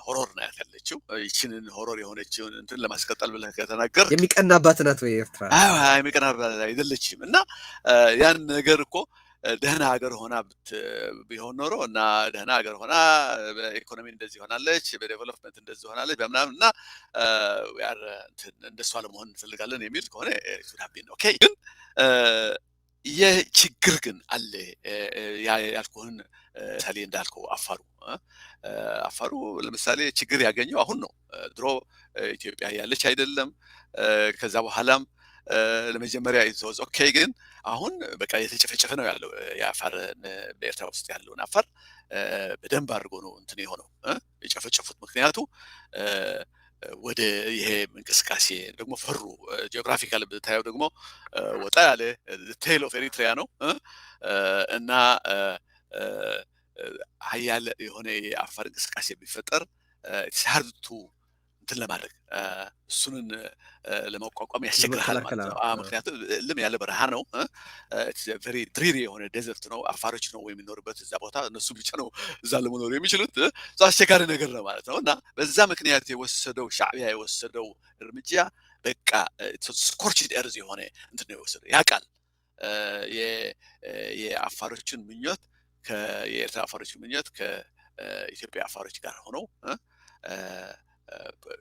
ሆሮር ናት ያለችው። ይችንን ሆሮር የሆነችውን እንትን ለማስቀጠል ብለህ ከተናገር የሚቀናባት ናት ወይ ኤርትራ? የሚቀናባት አይደለችም። እና ያን ነገር እኮ ደህና ሀገር ሆና ቢሆን ኖሮ እና ደህና ሀገር ሆና በኢኮኖሚ እንደዚህ ሆናለች፣ በዴቨሎፕመንት እንደዚህ ሆናለች በምናምን እና እንደሷ ለመሆን እንፈልጋለን የሚል ከሆነ ሱዳቢን ኦኬ። ግን የችግር ግን አለ። ያልኩህን ምሳሌ እንዳልከው አፋሩ ለምሳሌ ችግር ያገኘው አሁን ነው። ድሮ ኢትዮጵያ ያለች አይደለም። ከዛ በኋላም ለመጀመሪያ ይዘውዝ ኦኬ። ግን አሁን በቃ የተጨፈጨፈ ነው ያለው የአፋር በኤርትራ ውስጥ ያለውን አፋር በደንብ አድርጎ ነው እንትን የሆነው የጨፈጨፉት። ምክንያቱ ወደ ይሄ እንቅስቃሴ ደግሞ ፈሩ። ጂኦግራፊካል ብታየው ደግሞ ወጣ ያለ ቴል ኦፍ ኤሪትሪያ ነው እና ሀያል የሆነ የአፋር እንቅስቃሴ ቢፈጠር ሳርቱ እንትን ለማድረግ እሱንን ለመቋቋም ያስቸግራል ማለት ነው። ምክንያቱም ልም ያለ በረሃ ነው። ቨሪ ድሪሪ የሆነ ዴዘርት ነው። አፋሮች ነው የሚኖርበት እዛ ቦታ። እነሱ ብቻ ነው እዛ ለመኖር የሚችሉት። አስቸጋሪ ነገር ነው ማለት ነው። እና በዛ ምክንያት ሻዕቢያ የወሰደው እርምጃ በቃ ስኮርችድ ኤርዝ የሆነ እንትን ነው የወሰደው። ያውቃል የአፋሮችን ምኞት የኤርትራ አፋሮችን ምኞት ከኢትዮጵያ አፋሮች ጋር ሆነው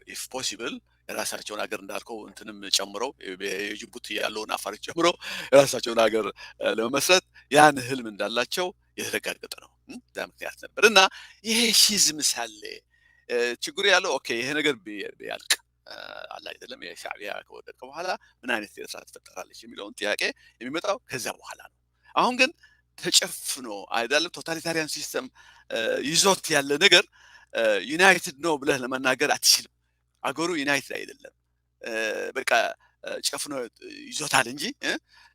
ኢፍ ፖሲብል የራሳቸውን ሀገር እንዳልከው እንትንም ጨምረው የጅቡቲ ያለውን አፋሮች ጨምረው የራሳቸውን ሀገር ለመመስረት ያን ህልም እንዳላቸው የተረጋገጠ ነው። እዛ ምክንያት ነበር እና ይሄ ሺዝም ሳለ ችግሩ ያለው ኦኬ ይሄ ነገር ቢያልቅ አላ አይደለም የሻዕቢያ ከወደቀ በኋላ ምን አይነት ኤርትራ ትፈጠራለች የሚለውን ጥያቄ የሚመጣው ከዛ በኋላ ነው። አሁን ግን ተጨፍኖ አይደለም ቶታሊታሪያን ሲስተም ይዞት ያለ ነገር ዩናይትድ ነው ብለህ ለመናገር አትችልም። አገሩ ዩናይትድ አይደለም። በቃ ጨፍኖ ይዞታል እንጂ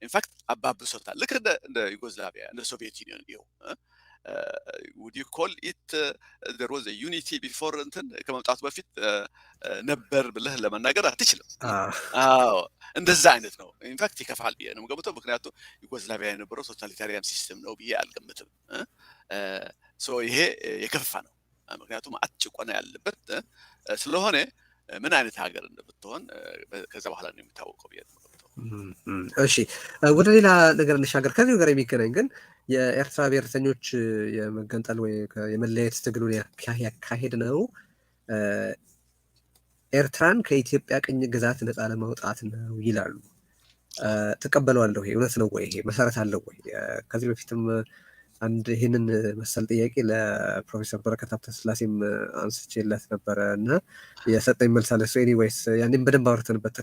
ኢንፋክት አባብሶታል። ልክ እንደ ዩጎዝላቪያ እንደ ሶቪየት ዩኒየን ይኸው would you call it there was a unity before እንትን ከመምጣቱ በፊት ነበር ብለህ ለመናገር አትችልም። አዎ እንደዛ አይነት ነው። ኢንፋክት ይከፋል ብዬ ነው የምገምተው። ምክንያቱም ዩጎዝላቪያ የነበረው ቶታሊታሪያን ሲስተም ነው ብዬ አልገምትም። ይሄ የከፋ ነው። ምክንያቱም አትጭቆና ያለበት ስለሆነ ምን አይነት ሀገር እንደምትሆን ከዛ በኋላ ነው የሚታወቀው ብዬ ነው። እሺ ወደ ሌላ ነገር እንሻገር። ከዚህ ጋር የሚገናኝ ግን የኤርትራ ብሔርተኞች የመገንጠል ወይ የመለየት ትግሉን ያካሄድ ነው ኤርትራን ከኢትዮጵያ ቅኝ ግዛት ነፃ ለማውጣት ነው ይላሉ። ተቀበለዋለሁ። ይሄ እውነት ነው ወይ? ይሄ መሰረት አለው ወይ? ከዚህ በፊትም አንድ ይህንን መሰል ጥያቄ ለፕሮፌሰር በረከት ሀብተስላሴም አንስቼለት ነበረ እና የሰጠኝ መልስ አለ። ኤኒዌይስ ያኔም በደንብ አውርተንበት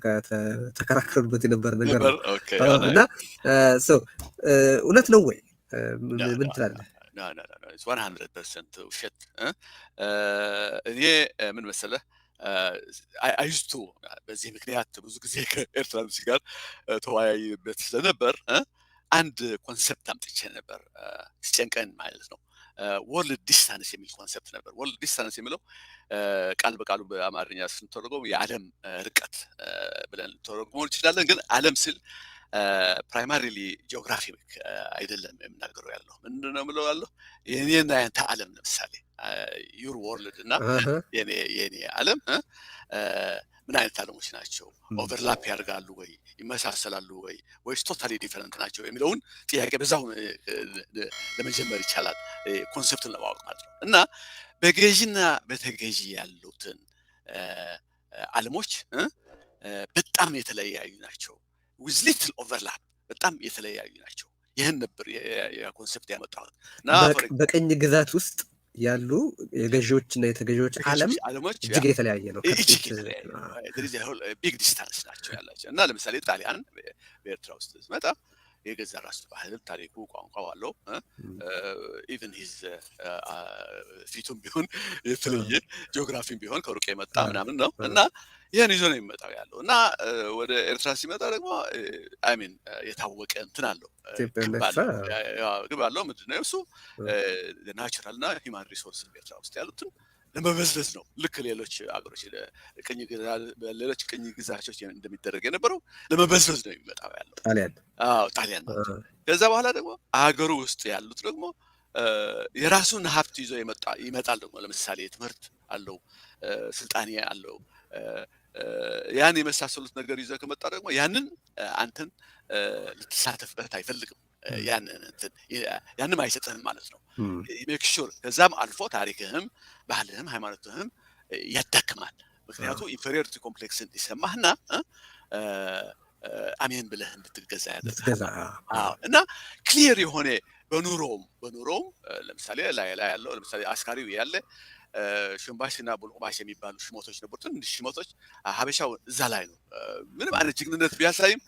ተከራክረንበት የነበረ ነገር ነው እና እውነት ነው ወይ? ምን ትላለህ? 100% ውሸት። እኔ ምን መሰለህ አይዝቱ በዚህ ምክንያት ብዙ ጊዜ ከኤርትራኖች ጋር ተወያይበት ስለነበር አንድ ኮንሰፕት አምጥቼ ነበር ሲጨንቀን ማለት ነው። ወርልድ ዲስታንስ የሚል ኮንሰፕት ነበር። ወርልድ ዲስታንስ የሚለው ቃል በቃሉ በአማርኛ ስንተረጎም የዓለም ርቀት ብለን ልንተረጉመው እንችላለን። ግን ዓለም ስል ፕራይማሪሊ ጂኦግራፊክ አይደለም የምናገረው ያለው ምንድን ነው የምለው ያለው የኔና ያንተ ዓለም ለምሳሌ ዩር ወርልድ እና የኔ ዓለም ምን አይነት ዓለሞች ናቸው? ኦቨርላፕ ያደርጋሉ ወይ ይመሳሰላሉ ወይ ወይስ ቶታሊ ዲፈረንት ናቸው የሚለውን ጥያቄ በዛው ለመጀመር ይቻላል፣ ኮንሰፕቱን ለማወቅ ማለት ነው። እና በገዢና በተገዢ ያሉትን ዓለሞች በጣም የተለያዩ ናቸው። ዊዝ ሊትል ኦቨርላፕ በጣም የተለያዩ ናቸው። ይህን ነበር የኮንሰፕት ያመጣሁት። በቀኝ ግዛት ውስጥ ያሉ የገዢዎችና የተገዢዎች ዓለሞች እጅግ የተለያየ ነው። ቢግ ዲስታንስ ናቸው ያላቸው እና ለምሳሌ ጣሊያን በኤርትራ ውስጥ ስትመጣ የገዛ ራሱ ባህል፣ ታሪኩ፣ ቋንቋው አለው። ኢቨን ሂዝ ፊቱም ቢሆን የተለየ ጂኦግራፊም ቢሆን ከሩቅ የመጣ ምናምን ነው እና ይህን ይዞ ነው የሚመጣው ያለው እና ወደ ኤርትራ ሲመጣ ደግሞ አይሚን የታወቀ እንትን አለው ግብ አለው። ምንድን ነው እሱ? ናቹራል እና ሂውማን ሪሶርስ ኤርትራ ውስጥ ያሉትን ለመበዝበዝ ነው። ልክ ሌሎች አገሮች ሌሎች ቅኝ ግዛቶች እንደሚደረግ የነበረው ለመበዝበዝ ነው የሚመጣው ያለው ጣሊያን ነው። ከዛ በኋላ ደግሞ አገሩ ውስጥ ያሉት ደግሞ የራሱን ሀብት ይዞ ይመጣል። ደግሞ ለምሳሌ ትምህርት አለው፣ ስልጣኔ አለው። ያን የመሳሰሉት ነገር ይዘህ ከመጣ ደግሞ ያንን አንተን ልትሳተፍበት አይፈልግም። ያንም አይሰጥህም ማለት ነው። ሜክ ሹር ከዛም አልፎ ታሪክህም፣ ባህልህም፣ ሃይማኖትህም ያዳክማል። ምክንያቱም ኢንፌሪዮሪቲ ኮምፕሌክስ እንዲሰማህና አሜን ብለህ እንድትገዛ ያደርጋል። እና ክሊር የሆነ በኑሮውም ለምሳሌ ላይ ያለው ለምሳሌ አስካሪው ያለ ሽምባሽና ቡልቁባሽ የሚባሉ ሽሞቶች ነበሩ። ትንሽ ሽሞቶች ሀበሻው እዛ ላይ ነው። ምንም አይነት ጀግንነት ቢያሳይም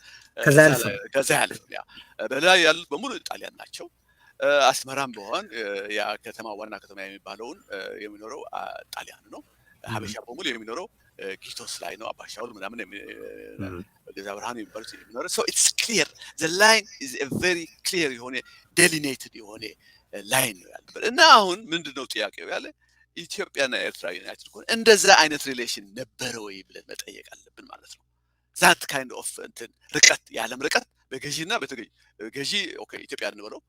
ከዛ ያለ በላይ ያሉት በሙሉ ጣሊያን ናቸው። አስመራም ቢሆን ያ ከተማ ዋና ከተማ የሚባለውን የሚኖረው ጣሊያን ነው። ሀበሻ በሙሉ የሚኖረው ጊቶስ ላይ ነው። አባሻውል ምናምን ገዛ ብርሃን የሚባሉት የሚኖረው ሶ ኢትስ ክሊር ዘ ላይን ኢዝ ኤ ቬሪ ክሊር የሆነ ዴሊኔትድ የሆነ ላይን ነው ያለበት እና አሁን ምንድነው ጥያቄው ያለ ኢትዮጵያና ኤርትራ ዩናይትድ ከሆነ እንደዛ አይነት ሪሌሽን ነበረ ወይ ብለን መጠየቅ አለብን ማለት ነው። ዛት ካይንድ ኦፍ እንትን ርቀት የዓለም ርቀት በገዢና በተገዢ ገዢ ኦኬ ኢትዮጵያ እንበለው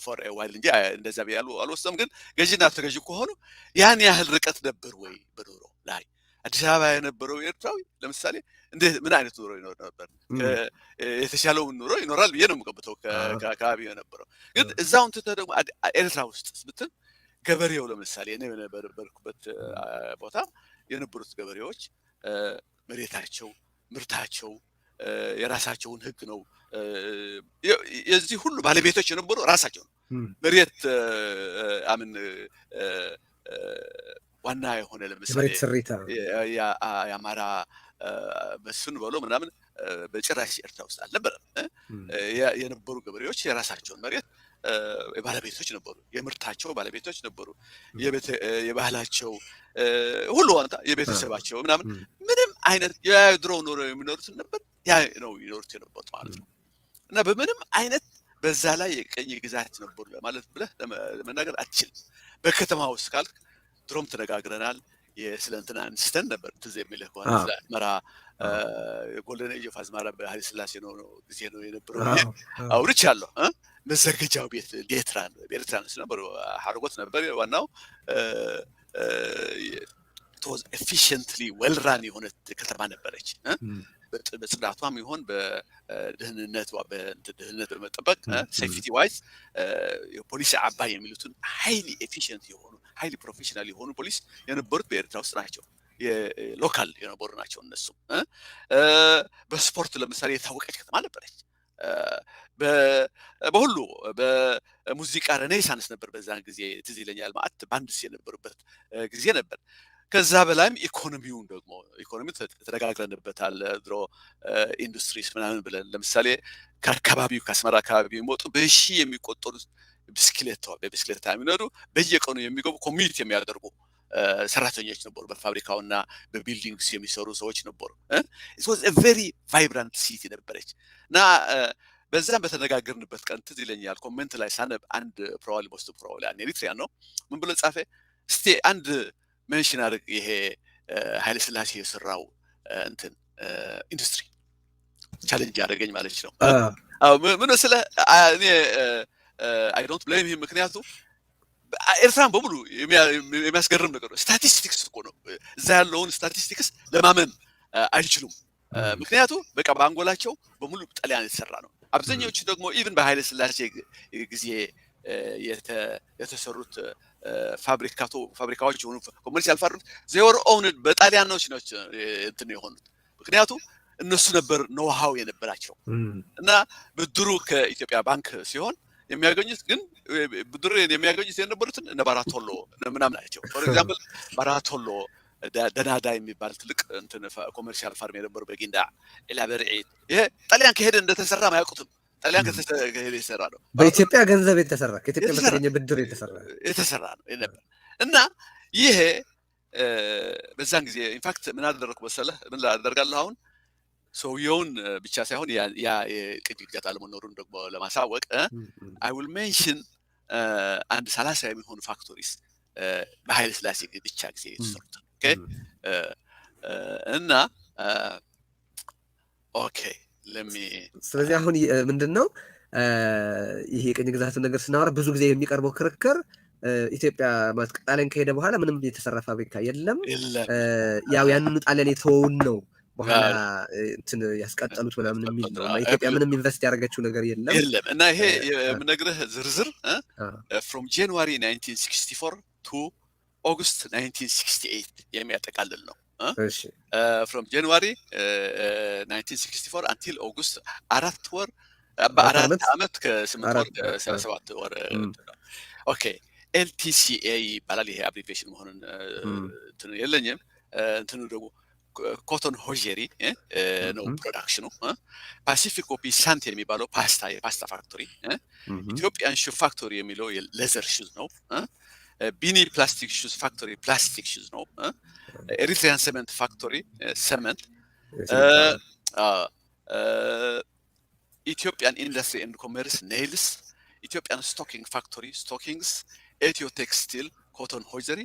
ፎር ዋይል እንጂ እንደዛ ቢያሉ አልወሰም። ግን ገዢና ተገዢ ከሆኑ ያን ያህል ርቀት ነበር ወይ በኑሮ ላይ? አዲስ አበባ የነበረው ኤርትራዊ ለምሳሌ ምን አይነት ኑሮ ይኖር ነበር? የተሻለውን ኑሮ ይኖራል ብዬ ነው የምገምተው ከአካባቢ የነበረው። ግን እዛው እንትን ደግሞ ኤርትራ ውስጥ ብትል ገበሬው ለምሳሌ እኔ በነበርኩበት ቦታ የነበሩት ገበሬዎች መሬታቸው ምርታቸው የራሳቸውን ህግ ነው የዚህ ሁሉ ባለቤቶች የነበሩ ራሳቸው ነው መሬት አምን ዋና የሆነ ለምሳሌ የአማራ መስፍን ብሎ ምናምን በጭራሽ ኤርትራ ውስጥ አልነበረም የነበሩ ገበሬዎች የራሳቸውን መሬት ባለቤቶች ነበሩ የምርታቸው ባለቤቶች ነበሩ የባህላቸው ሁሉ አንተ የቤተሰባቸው ምንም አይነት የድሮው ኖሮ የሚኖሩት ነበር ያ ነው ይኖሩት የነበሩት ማለት ነው እና በምንም አይነት በዛ ላይ የቀኝ ግዛት ነበሩ ለማለት ብለህ ለመናገር አትችልም በከተማ ውስጥ ካልክ ድሮም ተነጋግረናል የስለንትና አንስተን ነበር ትዝ የሚልህ ከሆነ አስመራ ጎልደን ኤጅ ኦፍ አዝመራ በኃይለ ሥላሴ ነው ጊዜ ነው የነበረው አውርቻለሁ መዘገጃው ቤት ሌትራን ቤርትራንስ ነበር ሐርጎት ነበር ዋናው ቶዝ ኤፊሽንትሊ ዌል ራን የሆነ ከተማ ነበረች በጽዳቷም ይሆን በደህንነት በደህንነት በመጠበቅ ሴፍቲ ዋይዝ የፖሊስ አባይ የሚሉትን ሃይሊ ኤፊሽንት የሆኑ ሃይሊ ፕሮፌሽናል የሆኑ ፖሊስ የነበሩት በኤርትራ ውስጥ ናቸው የሎካል የነበሩ ናቸው እነሱም በስፖርት ለምሳሌ የታወቀች ከተማ ነበረች በሁሉ በሙዚቃ ሬኔሳንስ ነበር በዛን ጊዜ ትዝ ይለኛል ማለት ባንድስ የነበሩበት ጊዜ ነበር ከዛ በላይም ኢኮኖሚውን ደግሞ ኢኮኖሚው ተደጋግረንበታል ድሮ ኢንዱስትሪስ ምናምን ብለን ለምሳሌ ከአካባቢው ከአስመራ አካባቢ የሚወጡ በሺ የሚቆጠሩ በብስክሌት የሚነዱ በየቀኑ የሚገቡ ኮሚኒቲ የሚያደርጉ ሰራተኞች ነበሩ በፋብሪካውና በቢልዲንግስ የሚሰሩ ሰዎች ነበሩ it was a very vibrant city ነበረች እና በዛም በተነጋገርንበት ቀን ትዝ ይለኛል ኮሜንት ላይ ሳነብ አንድ ፕሮባብሊ ኤሪትሪያ ነው ምን ብሎ ጻፈ እስቲ አንድ ሜንሽን አድርግ ይሄ ኃይለ ሥላሴ የሰራው እንትን ኢንዱስትሪ ቻሌንጅ ያደረገኝ ማለት ነው ምን ስለ እኔ I don't blame him ምክንያቱም ኤርትራን በሙሉ የሚያስገርም ነገር ነው ስታቲስቲክስ እኮ ነው እዛ ያለውን ስታቲስቲክስ ለማመን አይችሉም ምክንያቱም በቃ ባንጎላቸው በሙሉ ጣሊያን የተሰራ ነው አብዛኞቹ ደግሞ ኢቭን በኃይለ ሥላሴ ጊዜ የተሰሩት ፋብሪካዎች የሆኑ ኮመርሻል ፋርም ዘወር ኦውንድ በጣሊያኖች ናቸው እንትን የሆኑት ምክንያቱም እነሱ ነበር ኖሃው የነበራቸው እና ብድሩ ከኢትዮጵያ ባንክ ሲሆን የሚያገኙት ግን ብድሩ የሚያገኙት የነበሩትን ባራቶሎ ምናምን ናቸው ፎር ኤግዛምፕል ባራቶሎ ደናዳ የሚባል ትልቅ እንትን ኮመርሻል ፋርም የነበሩ በጊንዳ ኢላበርዒት ይሄ ጣሊያን ከሄደ እንደተሰራ ማያውቁትም ጣሊያን ከሄደ የተሰራ ነው በኢትዮጵያ ገንዘብ የተሰራ ከኢትዮጵያ በተገኘ ብድር የተሰራ ነው ነበር እና ይሄ በዛን ጊዜ ኢንፋክት ምን አደረኩ መሰለህ ምን አደርጋለሁ አሁን ሰውየውን ብቻ ሳይሆን ያ የቅኝ ግዛት አለመኖሩን ደግሞ ለማሳወቅ I will mention አንድ 30 የሚሆኑ ፋክቶሪስ በኃይለ ሥላሴ ብቻ ጊዜ የተሰሩት ኦኬ እና ኦኬ ስለዚህ አሁን ምንድነው ይሄ የቅኝ ግዛቱን ነገር ስናወራ ብዙ ጊዜ የሚቀርበው ክርክር ኢትዮጵያ ማለት ጣሊያን ከሄደ በኋላ ምንም የተሰራ ፋብሪካ የለም ያው ያንኑ ጣሊያን የተወውን ነው በኋላ እንትን ያስቀጠሉት ምናምን የሚል ነው ኢትዮጵያ ምንም ኢንቨስት ያደረገችው ነገር የለም እና ይሄ የምነግርህ ዝርዝር from January 1964 to August 1968 የሚያጠቃልል ነው እሺ from January 1964 until August 4 ወር በአራት ዓመት ከ8 ወር ከ7 ወር ኦኬ LTCA ይባላል ይሄ አብሪቬሽን መሆኑን እንትን የለኝም እንትኑ ደግሞ ኮቶን ሆጀሪ ነው ፕሮዳክሽኑ ፓሲፊክ ኦፒሳንት የሚባለው የፓስታ ፋክቶሪ ኢትዮጵያን ሹ ፋክቶሪ የሚለው የሌዘር ሹዝ ነው ቢኒ ፕላስቲክ ሹዝ ፋክቶሪ ፕላስቲክ ሹዝ ነው ኤሪትሪያን ሰመንት ፋክቶሪ ሰመንት ኢትዮጵያን ኢንዱስትሪ ኤንድ ኮሜርስ ኔይልስ ኢትዮጵያን ስቶኪንግ ፋክቶሪ ስቶኪንግስ ኤትዮ ቴክስቲል ኮቶን ሆጀሪ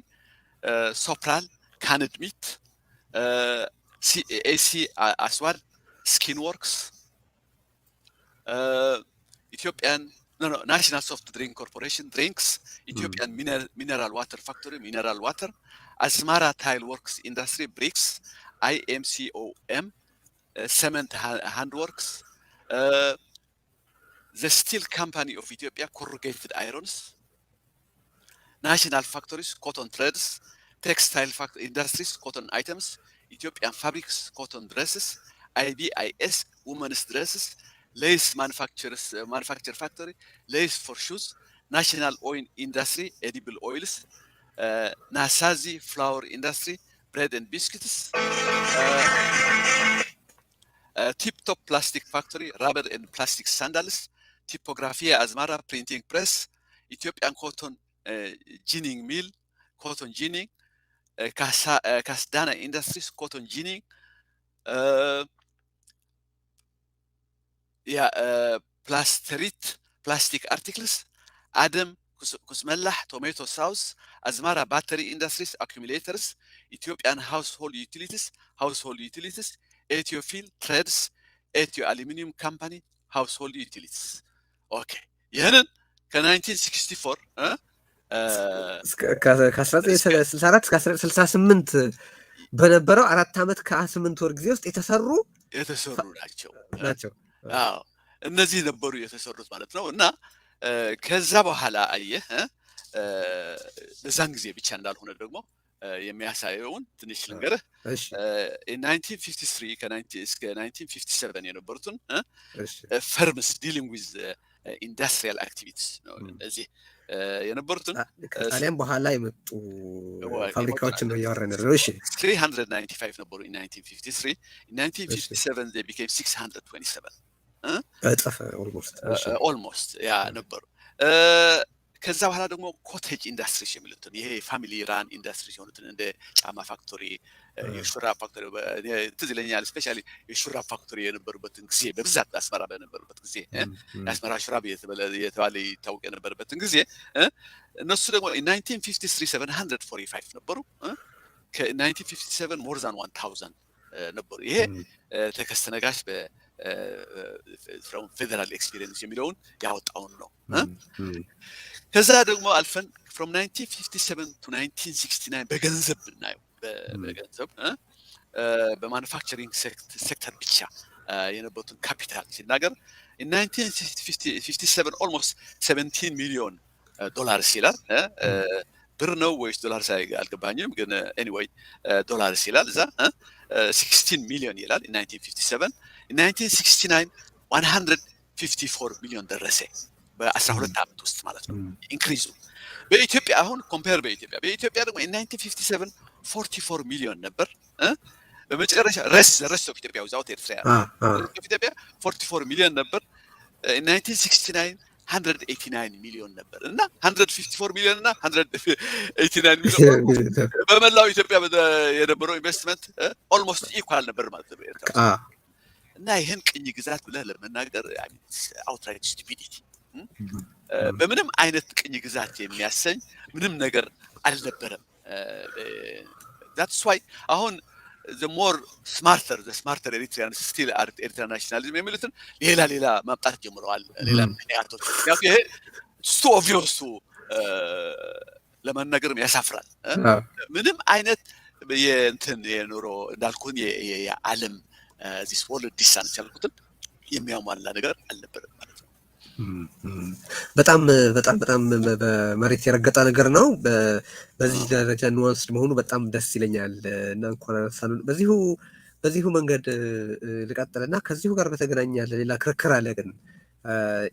ሶፕራል ካንድ ሚት AC Aswad Skin Works Ethiopian National Soft Drink Corporation Drinks Ethiopian Mineral Water Factory Mineral Water Asmara Tile Works Industry Bricks IMCOM Cement Handworks the Steel Company of Ethiopia Corrugated Irons National Factories Cotton Threads textile industries, cotton items, Ethiopian fabrics, cotton dresses, IBIS, women's dresses, lace manufacture factory, lace for shoes, national oil industry, edible oils, Nasazi flour industry, bread and biscuits, Tip Top plastic factory, rubber and plastic sandals, Typografia Azmara printing press, Ethiopian cotton ginning mill, cotton ginning, Kasdana Industries, cotton ginning, Plasterit plastic articles, Adam Kusmellah tomato sauce, Azmara battery industries, accumulators, Ethiopian household utilities, Ethiofil threads, Ethio Aluminium Company, household utilities. Okay. ይህንን ከ1964 ከ1964 እስከ 1968 በነበረው 4 ዓመት ከ8 ወር ጊዜ ውስጥ የተሰሩ ናቸው። አዎ እነዚህ ነበሩ የተሰሩት ማለት ነው። እና ከዛ በኋላ አየህ በዛን ጊዜ ብቻ እንዳልሆነ ደግሞ የሚያሳየውን ትንሽ ልንገርህ። 1953 ከ90 እስከ 1957 የነበሩትን ፈርምስ ዲሊንግ ዊዝ ኢንዱስትሪያል አክቲቪቲስ ነው እዚህ የነበሩትን ከጣሊያን በኋላ የመጡ ፋብሪካዎችን ነው እያወራን ያለው። እሺ 395 ነበሩ in 1953. In 1957 they became 627 እጥፍ ኦልሞስት ያ ነበሩ። ከዛ በኋላ ደግሞ ኮቴጅ ኢንዱስትሪስ የሚሉትን ይሄ ፋሚሊ ራን ኢንዱስትሪስ የሆኑትን እንደ ጫማ ፋክቶሪ፣ የሹራብ ፋክቶሪ ትዝ ይለኛል። ስፔሻሊ የሹራብ ፋክቶሪ የነበሩበትን ጊዜ በብዛት አስመራ በነበሩበት ጊዜ የአስመራ ሹራብ የተባለ ይታወቅ የነበረበትን ጊዜ እነሱ ደግሞ 1953 745 ነበሩ። ከ1957 ሞር ዛን 1000 ነበሩ። ይሄ ተከስተ ነጋሽ from federal experience የሚለውን ያወጣውን ነው። ከዛ ደግሞ አልፈን from 1957 to 1969 በገንዘብ ብናየው በገንዘብ በማኑፋክቸሪንግ ሴክተር ብቻ የነበሩትን ካፒታል ሲናገር in 1957 almost 17 ሚሊዮን ዶላርስ ይላል። ብር ነው ወይስ ዶላር አልገባኝም፣ ግን ኤኒዌይ ዶላርስ ይላል እዛ 16 ሚሊዮን ይላል in 1957. in 1969 154 ሚሊዮን ደረሰ በ12 ዓመት ውስጥ ማለት ነው ኢንክሪዙ። በኢትዮጵያ አሁን ኮምፔር በኢትዮጵያ ደግሞ in 1957 44 ሚሊዮን ነበር። በመጨረሻ ረስ ኦፍ ኢትዮጵያ without ኤርትራ ኢትዮጵያ 44 ሚሊዮን ነበር። in 1969 189 ሚሊዮን ነበር እና 154 ሚሊዮን እና 189 ሚሊዮን በመላው ኢትዮጵያ የነበረው ኢንቨስትመንት ኦልሞስት ኢኳል ነበር ማለት ነው ኤርትራ። እና ይህን ቅኝ ግዛት ብለህ ለመናገር አውትራይት ስቱፒዲቲ በምንም አይነት ቅኝ ግዛት የሚያሰኝ ምንም ነገር አልነበረም። that's why አሁን the smarter Eritreans still are Eritrean nationalism የሚሉትን ሌላ ማምጣት ጀምረዋል። ሌላ ምክንያቶች ይሄ so obvious ለመናገርም ያሳፍራል። ምንም አይነት የእንትን የኑሮ እንዳልኩን የዓለም this world distance ያልኩትን የሚያሟላ ነገር አልነበረም ማለት ነው። በጣም በመሬት የረገጠ ነገር ነው። በዚህ ደረጃ ኑዋንስድ መሆኑ በጣም ደስ ይለኛል እና እንኳን አነሳን። በዚሁ መንገድ ልቀጥልና ከዚሁ ጋር በተገናኘ ያለ ሌላ ክርክር አለ። ግን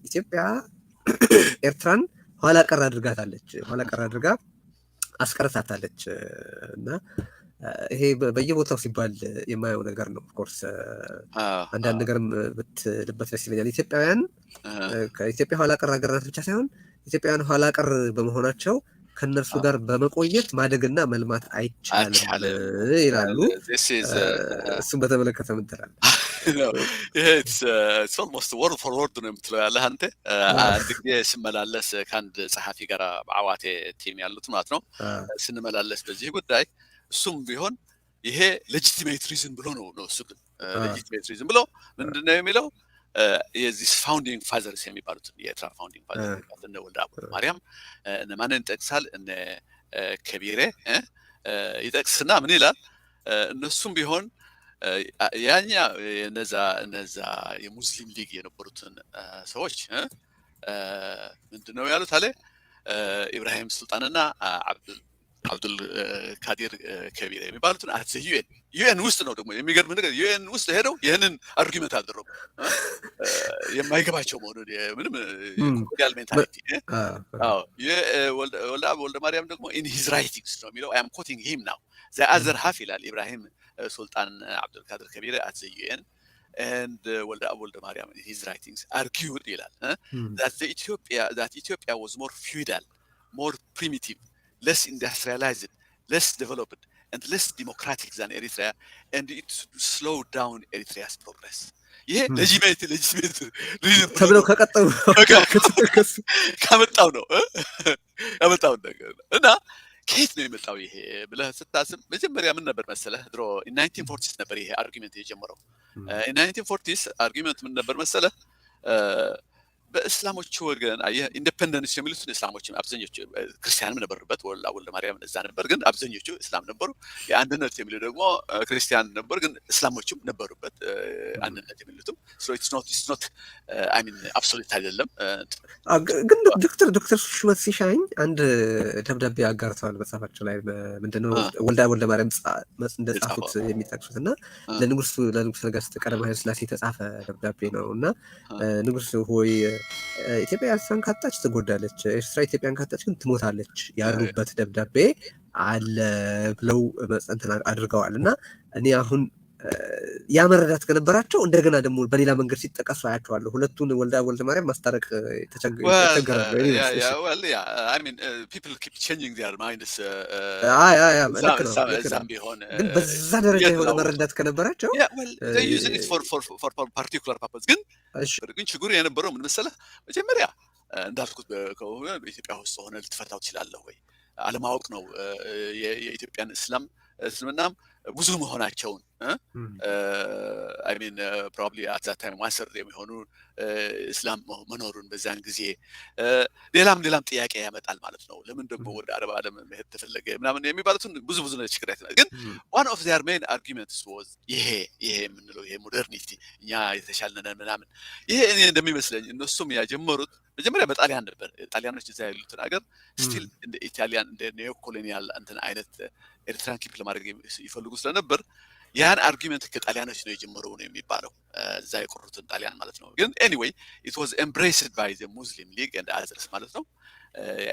ኢትዮጵያ ኤርትራን ኋላ ቀር አድርጋ አስቀርታታለች እና ይሄ በየቦታው ሲባል የማየው ነገር ነው። ኦፍኮርስ አንዳንድ ነገርም ብትልበት ደስ ይለኛል። ኢትዮጵያውያን ከኢትዮጵያ ኋላ ቀር ሀገር ናት ብቻ ሳይሆን ኢትዮጵያውያን ኋላ ቀር በመሆናቸው ከነርሱ ጋር በመቆየት ማደግና መልማት አይቻልም ይላሉ። እሱም በተመለከተ ምን ትላለህ? it's almost word for word ነው የምትለው ያለህ አንተ። አንድ ጊዜ ስመላለስ ከአንድ ጸሐፊ ጋር በአዋቴ ቲም ያሉት ማለት ነው ስንመላለስ በዚህ ጉዳይ እሱም ቢሆን ይሄ ሌጂቲሜት ሪዝን ብሎ ነው እሱ ግን ሌጂቲሜት ሪዝን ብሎ ምንድነው የሚለው የዚህ ፋውንዲንግ ፋዘርስ የሚባሉት የኤርትራ ፋውንዲንግ ፋዘርስ እነ ወልደ አቡነ ማርያም እነ ማንን ጠቅሳል እነ ከቢሬ ይጠቅስና ምን ይላል እነሱም ቢሆን ያኛ እነዛ የሙስሊም ሊግ የነበሩትን ሰዎች ምንድነው ያሉት አለ ኢብራሂም ሱልጣንና አብዱል ካዲር ከቢር የሚባሉትን አት ዩኤን ውስጥ ነው ደግሞ የሚገርም ነገር ዩኤን ውስጥ ሄደው ይህንን አርጊመንት አደረጉ የማይገባቸው መሆኑን ምንም ኮሎኒያል ሜንታሊቲ ወልደ ማርያም ደግሞ ኢን ሂዝ ራይቲንግስ ነው የሚለው አይ አም ኮቲንግ ሂም ናው ዘ አዘር ሃፍ ይላል ኢብራሂም ሱልጣን አብዱል ካድር ከቢር አት ዘ ዩኤን and ወልደ ማርያም in his writings argued ይላል that Ethiopia was more feudal, more primitive, less industrialized, less developed, and less democratic than Eritrea, and it slowed down Eritrea's progress. ይሄ ለጂሜት ተብለው ከቀጠሉ ከመጣው ነው ያመጣው ነገር እና ከየት ነው የመጣው ይሄ ብለህ ስታስብ መጀመሪያ ምን ነበር መሰለህ ድሮ 1940s ነበር ይሄ አርጊመንት የጀመረው in 1940s አርጊመንት ምን ነበር መሰለህ በእስላሞቹ ወገን ኢንዲፔንደንስ የሚሉት እስላሞችም አብዛኞቹ ክርስቲያንም ነበሩበት ወልደ ማርያም እዛ ነበር ግን አብዛኞቹ እስላም ነበሩ የአንድነት የሚሉ ደግሞ ክርስቲያን ነበሩ ግን እስላሞችም ነበሩበት አንድነት የሚሉትም so it's not I mean absolute አይደለም ግን ዶክተር ሹመት ሲሻኝ አንድ ደብዳቤ አጋርተዋል በጻፋቸው ላይ ምንድነው ወልደ ማርያም እንደጻፉት የሚጠቅሱትና ለንጉስ ነገስት ቀዳማዊ ኃይለ ሥላሴ የተጻፈ ደብዳቤ ነውና ንጉስ ሆይ ኢትዮጵያ ኤርትራን ካጣች ትጎዳለች ኤርትራ ኢትዮጵያን ካጣች ግን ትሞታለች ያሉበት ደብዳቤ አለ ብለው እንትን አድርገዋልና እኔ አሁን ያ መረዳት ከነበራቸው እንደገና ደግሞ በሌላ መንገድ ሲጠቀሱ አያቸዋለሁ ሁለቱን ወልደ ማርያም ማስታረቅ ተቸገራሉ I mean people keep changing their minds ግን በዛ ደረጃ የሆነ መረዳት ከነበራቸው they using it for particular purpose ግን ችግሩ የነበረው ምን መሰለህ መጀመሪያ እንዳልኩት በኢትዮጵያ ውስጥ ሆነ ልትፈታው ትችላለህ ወይ አለማወቅ ነው የኢትዮጵያን እስልምናም ብዙ መሆናቸውን I mean probably at that time ዋንሰር የሚሆኑ እስላም መኖሩን በዛን ጊዜ ሌላም ጥያቄ ያመጣል ማለት ነው ለምን ደግሞ ወደ አረብ ዓለም መሄድ ተፈለገ ምናምን የሚባሉትን ብዙ ችግር ያመጣል ግን one of their main arguments was ይሄ የምንለው ይሄ ሞደርኒቲ እኛ የተሻለነ ምናምን ይሄ እኔ እንደሚመስለኝ እነሱም ያጀመሩት መጀመሪያ በጣሊያን ነበር ጣሊያኖች እዛ ያሉት ነገር ስቲል እንደ ኢጣሊያን እንደ ኒዮ ኮሎኒያል እንትን አይነት ኤርትራን ኪፕ ለማድረግ ይፈልጉ ስለነበር ያን አርጊመንት ከጣሊያኖች ነው የጀመረው ነው የሚባለው እዛ የቆሩትን ጣሊያን ማለት ነው ግን anyway it was embraced by the Muslim League and others ማለት ነው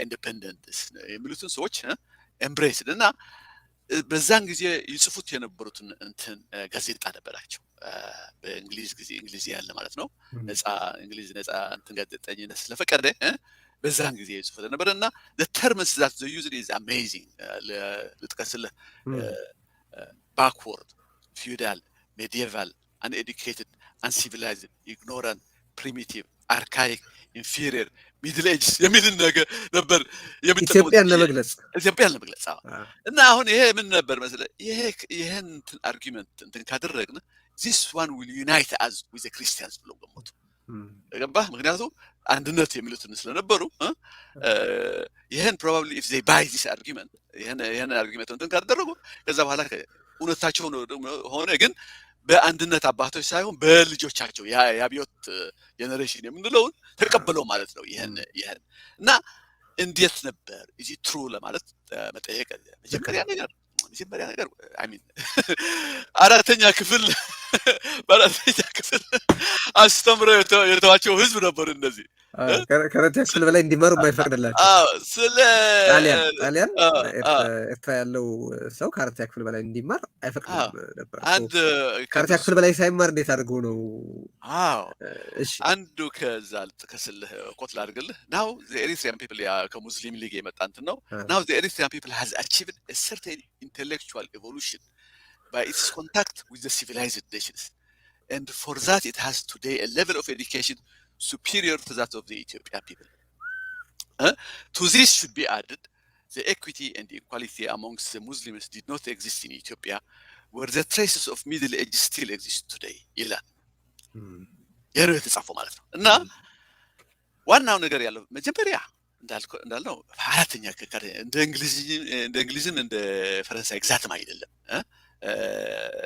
ኢንዲፔንደንትስ የሚሉትን ሰዎች embraced እና በዛን ጊዜ ይጽፉት የነበሩትን እንትን ጋዜጣ ነበራቸው በእንግሊዝ ጊዜ እንግሊዝ ያለ ማለት ነው እንግሊዝ ነፃ እንትን ጋዜጠኝነት ስለፈቀደ በዛን ጊዜ ይጽፉት ነበርና the terms that they use is amazing ልጥቀስልህ backward feudal medieval uneducated uncivilized ignorant primitive archaic inferior middle ages የሚል ነገር ነበር ኢትዮጵያን ለመግለጽ እና አሁን ይሄ ምን ነበር መሰለህ ይሄን አርጊመንት እንትን ካደረግን this one will unite us with the Christians ብለው ገመቱ ገባህ ምክንያቱም አንድነት የሚሉትን ስለነበሩ ይሄን probably if they buy this argument ይሄን አርጊመንት እንትን ካደረጉ ከዛ በኋላ እውነታቸው ሆነ ግን በአንድነት አባቶች ሳይሆን በልጆቻቸው ያቢዮት ጀነሬሽን የምንለው ተቀበለው ማለት ነው ይሄን እና እንዴት ነበር እዚ ትሩ ለማለት መጠየቅ መጀመሪያ ነገር I mean አራተኛ ክፍል አስተምረው የተዋቸው ህዝብ ነበር እንደዚህ ከአራተኛ ክፍል በላይ እንዲማሩ የማይፈቅድላቸው ስለ ጣሊያን ኤርትራ ያለው ሰው ከአራተኛ ክፍል በላይ እንዲማር አይፈቅድም ነበር ከአራተኛ ክፍል በላይ ሳይማር እንዴት አድርገው ነው አንዱ ከዛ ልጥቀስልህ ኮት ላድርግልህ now the Eritrean people ከሙስሊም ሊግ የመጣ እንትን ነው now the Eritrean people has achieved a certain intellectual evolution by its contact with the civilized nations and for that it has today a level of education superior to that of the Ethiopian people to this should be added the equity and equality amongst the Muslims did not exist in Ethiopia where the traces of middle age still exist today ይላል ያለው የተጻፈው ማለት ነው እና ዋናው ነገር ያለው መጀመሪያ እንዳልነው አራተኛ እንደ እንግሊዝም እንደ ፈረንሳይ ግዛትም አይደለም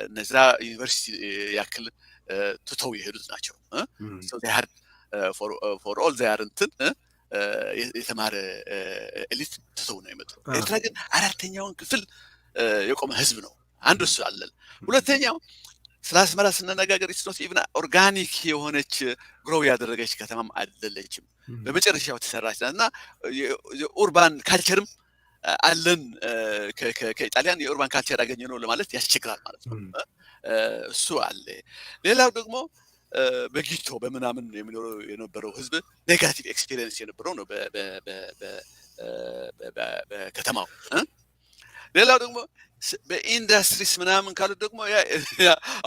እነዛ ዩኒቨርሲቲ ያክል ትተው የሄዱት ናቸው so they had for all their እንትን የተማረ ኤሊት ትተው ነው የመጡት። ኤርትራ ግን አራተኛውን ክፍል የቆመ ህዝብ ነው። አንዱ እሱ አለን። ሁለተኛው ስለ አስመራ ስንነጋገር ኢትስ ኢቭን ኦርጋኒክ የሆነች ግሮው ያደረገች ከተማም አይደለችም። በመጨረሻው ተሰራች እና የኡርባን ካልቸርም አለን ከኢጣሊያን የኡርባን ካልቸር ያገኘ ነው ለማለት ያስቸግራል ማለት ነው። እሱ አለ። ሌላው ደግሞ በጊቶ በምናምን የሚኖረው የነበረው ህዝብ ኔጋቲቭ ኤክስፒሪየንስ የነበረው ነው በከተማው። ሌላው ደግሞ በኢንዱስትሪስ ምናምን ካሉት ደግሞ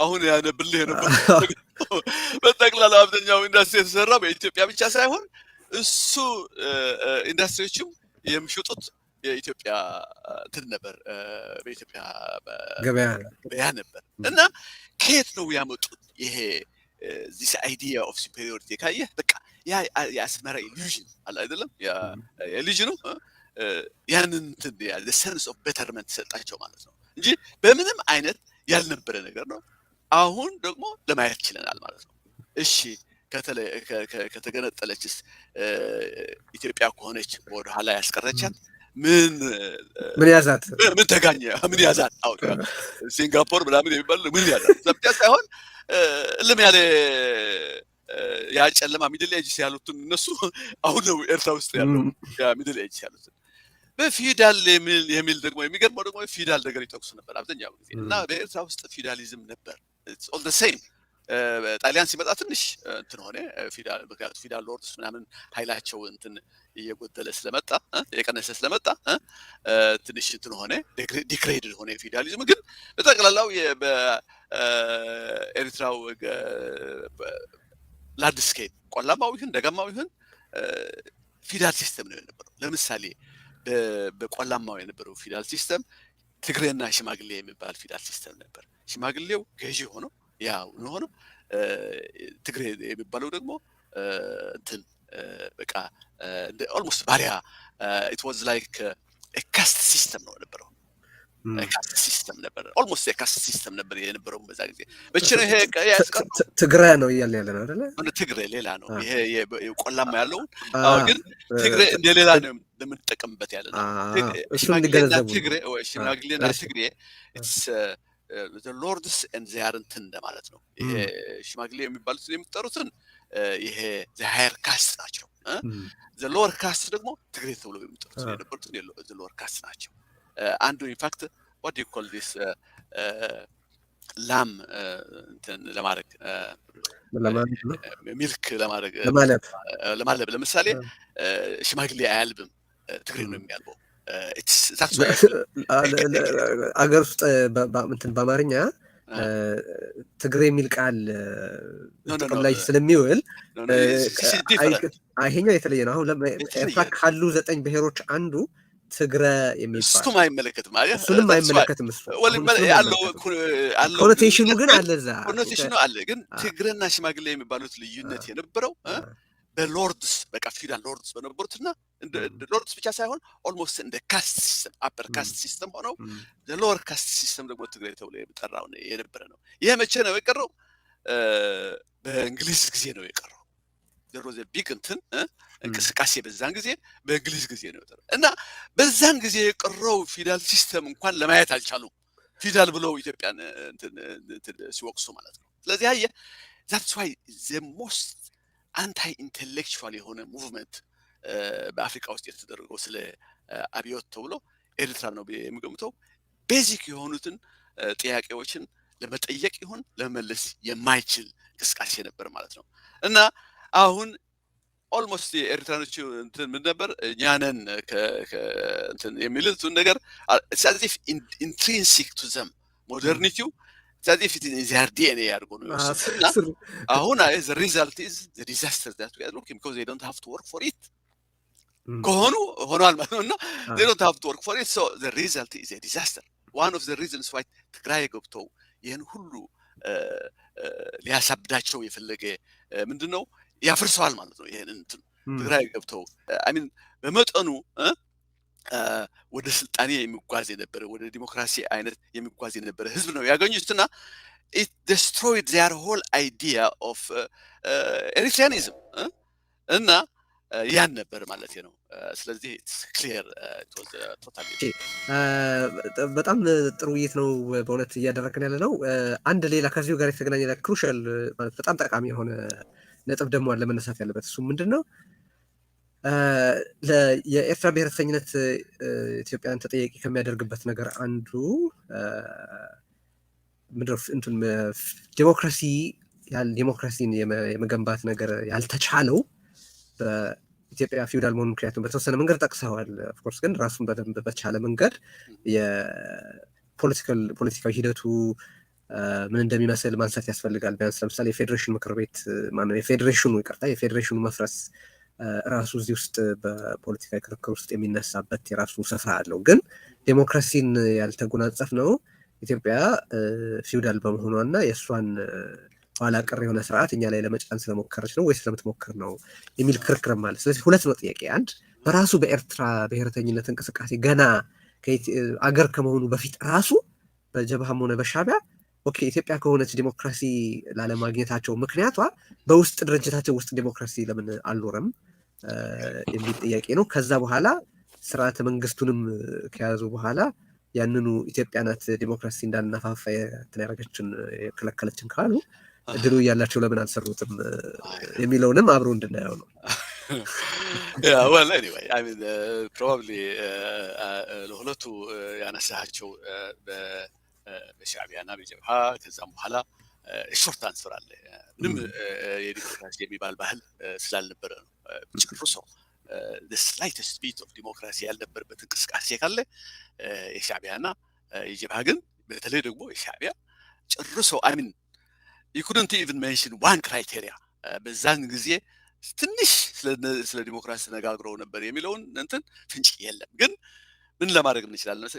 አሁን ያነብልህ የነበረው በጠቅላላ አብዛኛው ኢንዱስትሪ የተሰራው በኢትዮጵያ ብቻ ሳይሆን እሱ ኢንዱስትሪዎችም የሚሸጡት የኢትዮጵያ እንትን ነበር፣ በኢትዮጵያ ገበያ ነበር። እና ከየት ነው ያመጡት ይሄ this idea of superiority? ካየህ በቃ ያ የአስመራ ኢሉዥን አለ አይደለም፣ ያ ኢሉዥን ነው ያንን እንትን the sense of betterment ሰጣቸው ማለት ነው እንጂ በምንም አይነት ያልነበረ ነገር ነው። አሁን ደግሞ ለማየት ችለናል ማለት ነው። እሺ ከተገነጠለችስ ኢትዮጵያ ከሆነች ወደ ኋላ ያስቀረቻት ምን ያዛት? ምን ተጋኘ? ምን ያዛት? አውጣ ሲንጋፖር ምናምን የሚባል ምን ያዛት? ብቻ ሳይሆን እልም ያለ ያጨለማ ሚድል ኤጅ ያሉትን እነሱ አሁን ነው ኤርትራ ውስጥ ያለው ያ ሚድል ኤጅ ያሉትን በፊውዳል የሚል ደግሞ የሚገርመው ደግሞ ፊውዳል ነገር ይጠቅሱ ነበር አብዛኛው ጊዜ። እና በኤርትራ ውስጥ ፊውዳሊዝም ነበር። ኢትስ ኦል ዘ ሴም። ጣሊያን ሲመጣ ትንሽ እንትን ሆነ ፊውዳል፣ ምክንያቱም ፊውዳል ሎርድስ ምናምን ኃይላቸው እንትን እየጎደለ ስለመጣ የቀነሰ ስለመጣ ትንሽ እንትን ሆነ፣ ዲግሬድድ ሆነ ፊውዳሊዝም። ግን በጠቅላላው በኤርትራው ላንድስኬፕ ቆላማው ይሁን ደጋማው ይሁን ፊውዳል ሲስተም ነው የነበረው። ለምሳሌ በቆላማው የነበረው ፊውዳል ሲስተም ትግሬና ሽማግሌ የሚባል ፊውዳል ሲስተም ነበር። ሽማግሌው ገዢ ሆኖ ያው ነው፣ ትግሬ የሚባለው ደግሞ እንትን በቃ ኦልሞስት ባሪያ። ኢት ዋዝ ላይክ ካስት ሲስተም ነው የነበረው። ካስት ሲስተም ነበር፣ ኦልሞስት የካስት ሲስተም ነበር የነበረው በዛ ጊዜ። በችነ ይሄ ትግራይ ነው ያለ ነው አይደለ? ትግሬ ሌላ ነው። ይሄ ቆላማ ያለው ግን ትግሬ እንደ ሌላ ነው ለምንጠቀምበት ያለ ነው። ሽማግሌና ትግሬ ኢትስ the lords and they aren't እንደማለት ነው። ይሄ ሽማግሌ የሚባሉት የሚጠሩትን ይሄ the higher caste ናቸው። the lower caste ደግሞ ትግሬ ተብሎ የሚጠሩት የነበሩት the lower caste ናቸው። አንዱ ኢንፋክት what do you call this ላም እንትን ለማድረግ ሚልክ ለማለብ ለምሳሌ ሽማግሌ አያልብም፣ ትግሬ ነው የሚያልበው። አገር ውስጥ እንትን በአማርኛ ትግሬ የሚል ቃል ጥቅም ላይ ስለሚውል ይሄኛው የተለየ ነው። አሁን ኤርትራ ካሉ 9 ብሔሮች አንዱ ትግረ የሚባል እሱም አይመለከትም ማለት እሱንም አይመለከትም። እሱ ኮኖቴሽኑ ግን አለ፣ እዛ ኮኖቴሽኑ አለ። ግን ትግረና ሽማግሌ የሚባሉት ልዩነት የነበረው በሎርድስ በቃ ፊውዳል ሎርድስ በነበሩትና ሎርድስ ብቻ ሳይሆን ኦልሞስት እንደ ካስት ሲስተም አፐር ካስት ሲስተም ሆነው ሎወር ካስት ሲስተም ደግሞ ትግሬ ተብሎ የሚጠራው የነበረ ነው። ይሄ መቼ ነው የቀረው? በእንግሊዝ ጊዜ ነው የቀረው። ዘሮዘ ቢግ እንትን እንቅስቃሴ በዛን ጊዜ በእንግሊዝ ጊዜ ነው የቀረው እና በዛን ጊዜ የቀረው ፊውዳል ሲስተም እንኳን ለማየት አልቻሉም። ፊውዳል ብለው ኢትዮጵያን እንትን ሲወቅሱ ማለት ነው። ስለዚህ አየህ that's why the most አንታይ ኢንቴሌክቹዋል የሆነ ሙቭመንት በአፍሪካ ውስጥ የተደረገው ስለ አብዮት ተብሎ ኤርትራ ነው የሚገምተው። ቤዚክ የሆኑትን ጥያቄዎችን ለመጠየቅ ይሁን ለመመለስ የማይችል እንቅስቃሴ ነበር ማለት ነው። እና አሁን ኦልሞስት የኤርትራኖቹ እንትን ምን ነበር እኛንን እንትን የሚሉት ነገር ሳዚፍ ኢንትሪንሲክ ቱ ዘም ሞደርኒቲው ሳዚፍ ኢትስ ዲኤንኤ ያድርጎ ነው እና አሁን the result is the disaster that we are looking because they don't have to work for it ከሆኑ ሆኗል ማለት ነው እና they don't have to work for it so the result is a disaster. one of the reasons why ትግራይ ገብተው ይህን ሁሉ ሊያሳብዳቸው የፈለገ ምንድነው ያፈርሰዋል ማለት ነው። ይሄን እንትን ትግራይ ገብተው አሚን በመጠኑ ወደ ስልጣኔ የሚጓዝ የነበረ ወደ ዲሞክራሲ አይነት የሚጓዝ የነበረ ህዝብ ነው ያገኙትና it destroyed their whole idea of Eritreanism እና ያን ነበር ማለት ነው። ስለዚህ ክሊር ቶታሊ በጣም ጥሩ ውይይት ነው በእውነት እያደረግን ያለ ነው። አንድ ሌላ ከዚሁ ጋር የተገናኘ ክሩሻል ማለት በጣም ጠቃሚ የሆነ ነጥብ ደግሞ አለ መነሳት ያለበት። እሱ ምንድን ነው? የኤርትራ ብሔረተኝነት ኢትዮጵያን ተጠያቂ ከሚያደርግበት ነገር አንዱ ዲሞክራሲን የመገንባት ነገር ያልተቻለው በኢትዮጵያ ፊውዳል መሆኑ ምክንያቱም በተወሰነ መንገድ ጠቅሰዋል። ኦፍኮርስ ግን ራሱን በደንብ በቻለ መንገድ የፖለቲካዊ ሂደቱ ምን እንደሚመስል ማንሳት ያስፈልጋል። ቢያንስ ለምሳሌ የፌዴሬሽን ምክር ቤት የፌዴሬሽኑ መፍረስ ራሱ እዚህ ውስጥ በፖለቲካዊ ክርክር ውስጥ የሚነሳበት የራሱ ስፍራ አለው። ግን ዴሞክራሲን ያልተጎናጸፍ ነው ኢትዮጵያ ፊውዳል በመሆኗና የእሷን ኋላ ቀር የሆነ ስርዓት እኛ ላይ ለመጫን ስለሞከረች ነው ወይስ ስለምትሞክር ነው የሚል ክርክርም አለ። ስለዚህ ሁለት ነው ጥያቄ። አንድ በራሱ በኤርትራ ብሔረተኝነት እንቅስቃሴ ገና አገር ከመሆኑ በፊት ራሱ በጀብሃም ሆነ በሻዕቢያ ኦኬ ኢትዮጵያ ከሆነች ዲሞክራሲ ላለማግኘታቸው ምክንያቷ በውስጥ ድርጅታቸው ውስጥ ዲሞክራሲ ለምን አልኖረም የሚል ጥያቄ ነው። ከዛ በኋላ ስርዓተ መንግስቱንም ከያዙ በኋላ ያንኑ ኢትዮጵያ ናት ዲሞክራሲ እንዳናፋፋ ያደረገችን የከለከለችን ካሉ እድሉ እያላቸው ለምን አልሰሩትም የሚለውንም አብሮ እንድናየው ነው። well anyway I mean probably ለሁለቱ ያነሳቸው በሻዕቢያና በጀብሃ ከዛም በኋላ ሾርት አንስር አለ። ምንም የዲሞክራሲ የሚባል ባህል ስላልነበረ ነው ጭርሶ the slightest bit of ዲሞክራሲ ያልነበረበት እንቅስቃሴ ካለ የሻዕቢያና የጀብሃ ግን በተለይ ደግሞ የሻዕቢያ ጭርሶ I mean you couldn't even mention one criteria በዛን ጊዜ ትንሽ ስለ ዲሞክራሲ ተነጋግረው ነበር የሚለውን እንትን ፍንጭ የለም። ግን ምን ለማድረግ እንችላለን?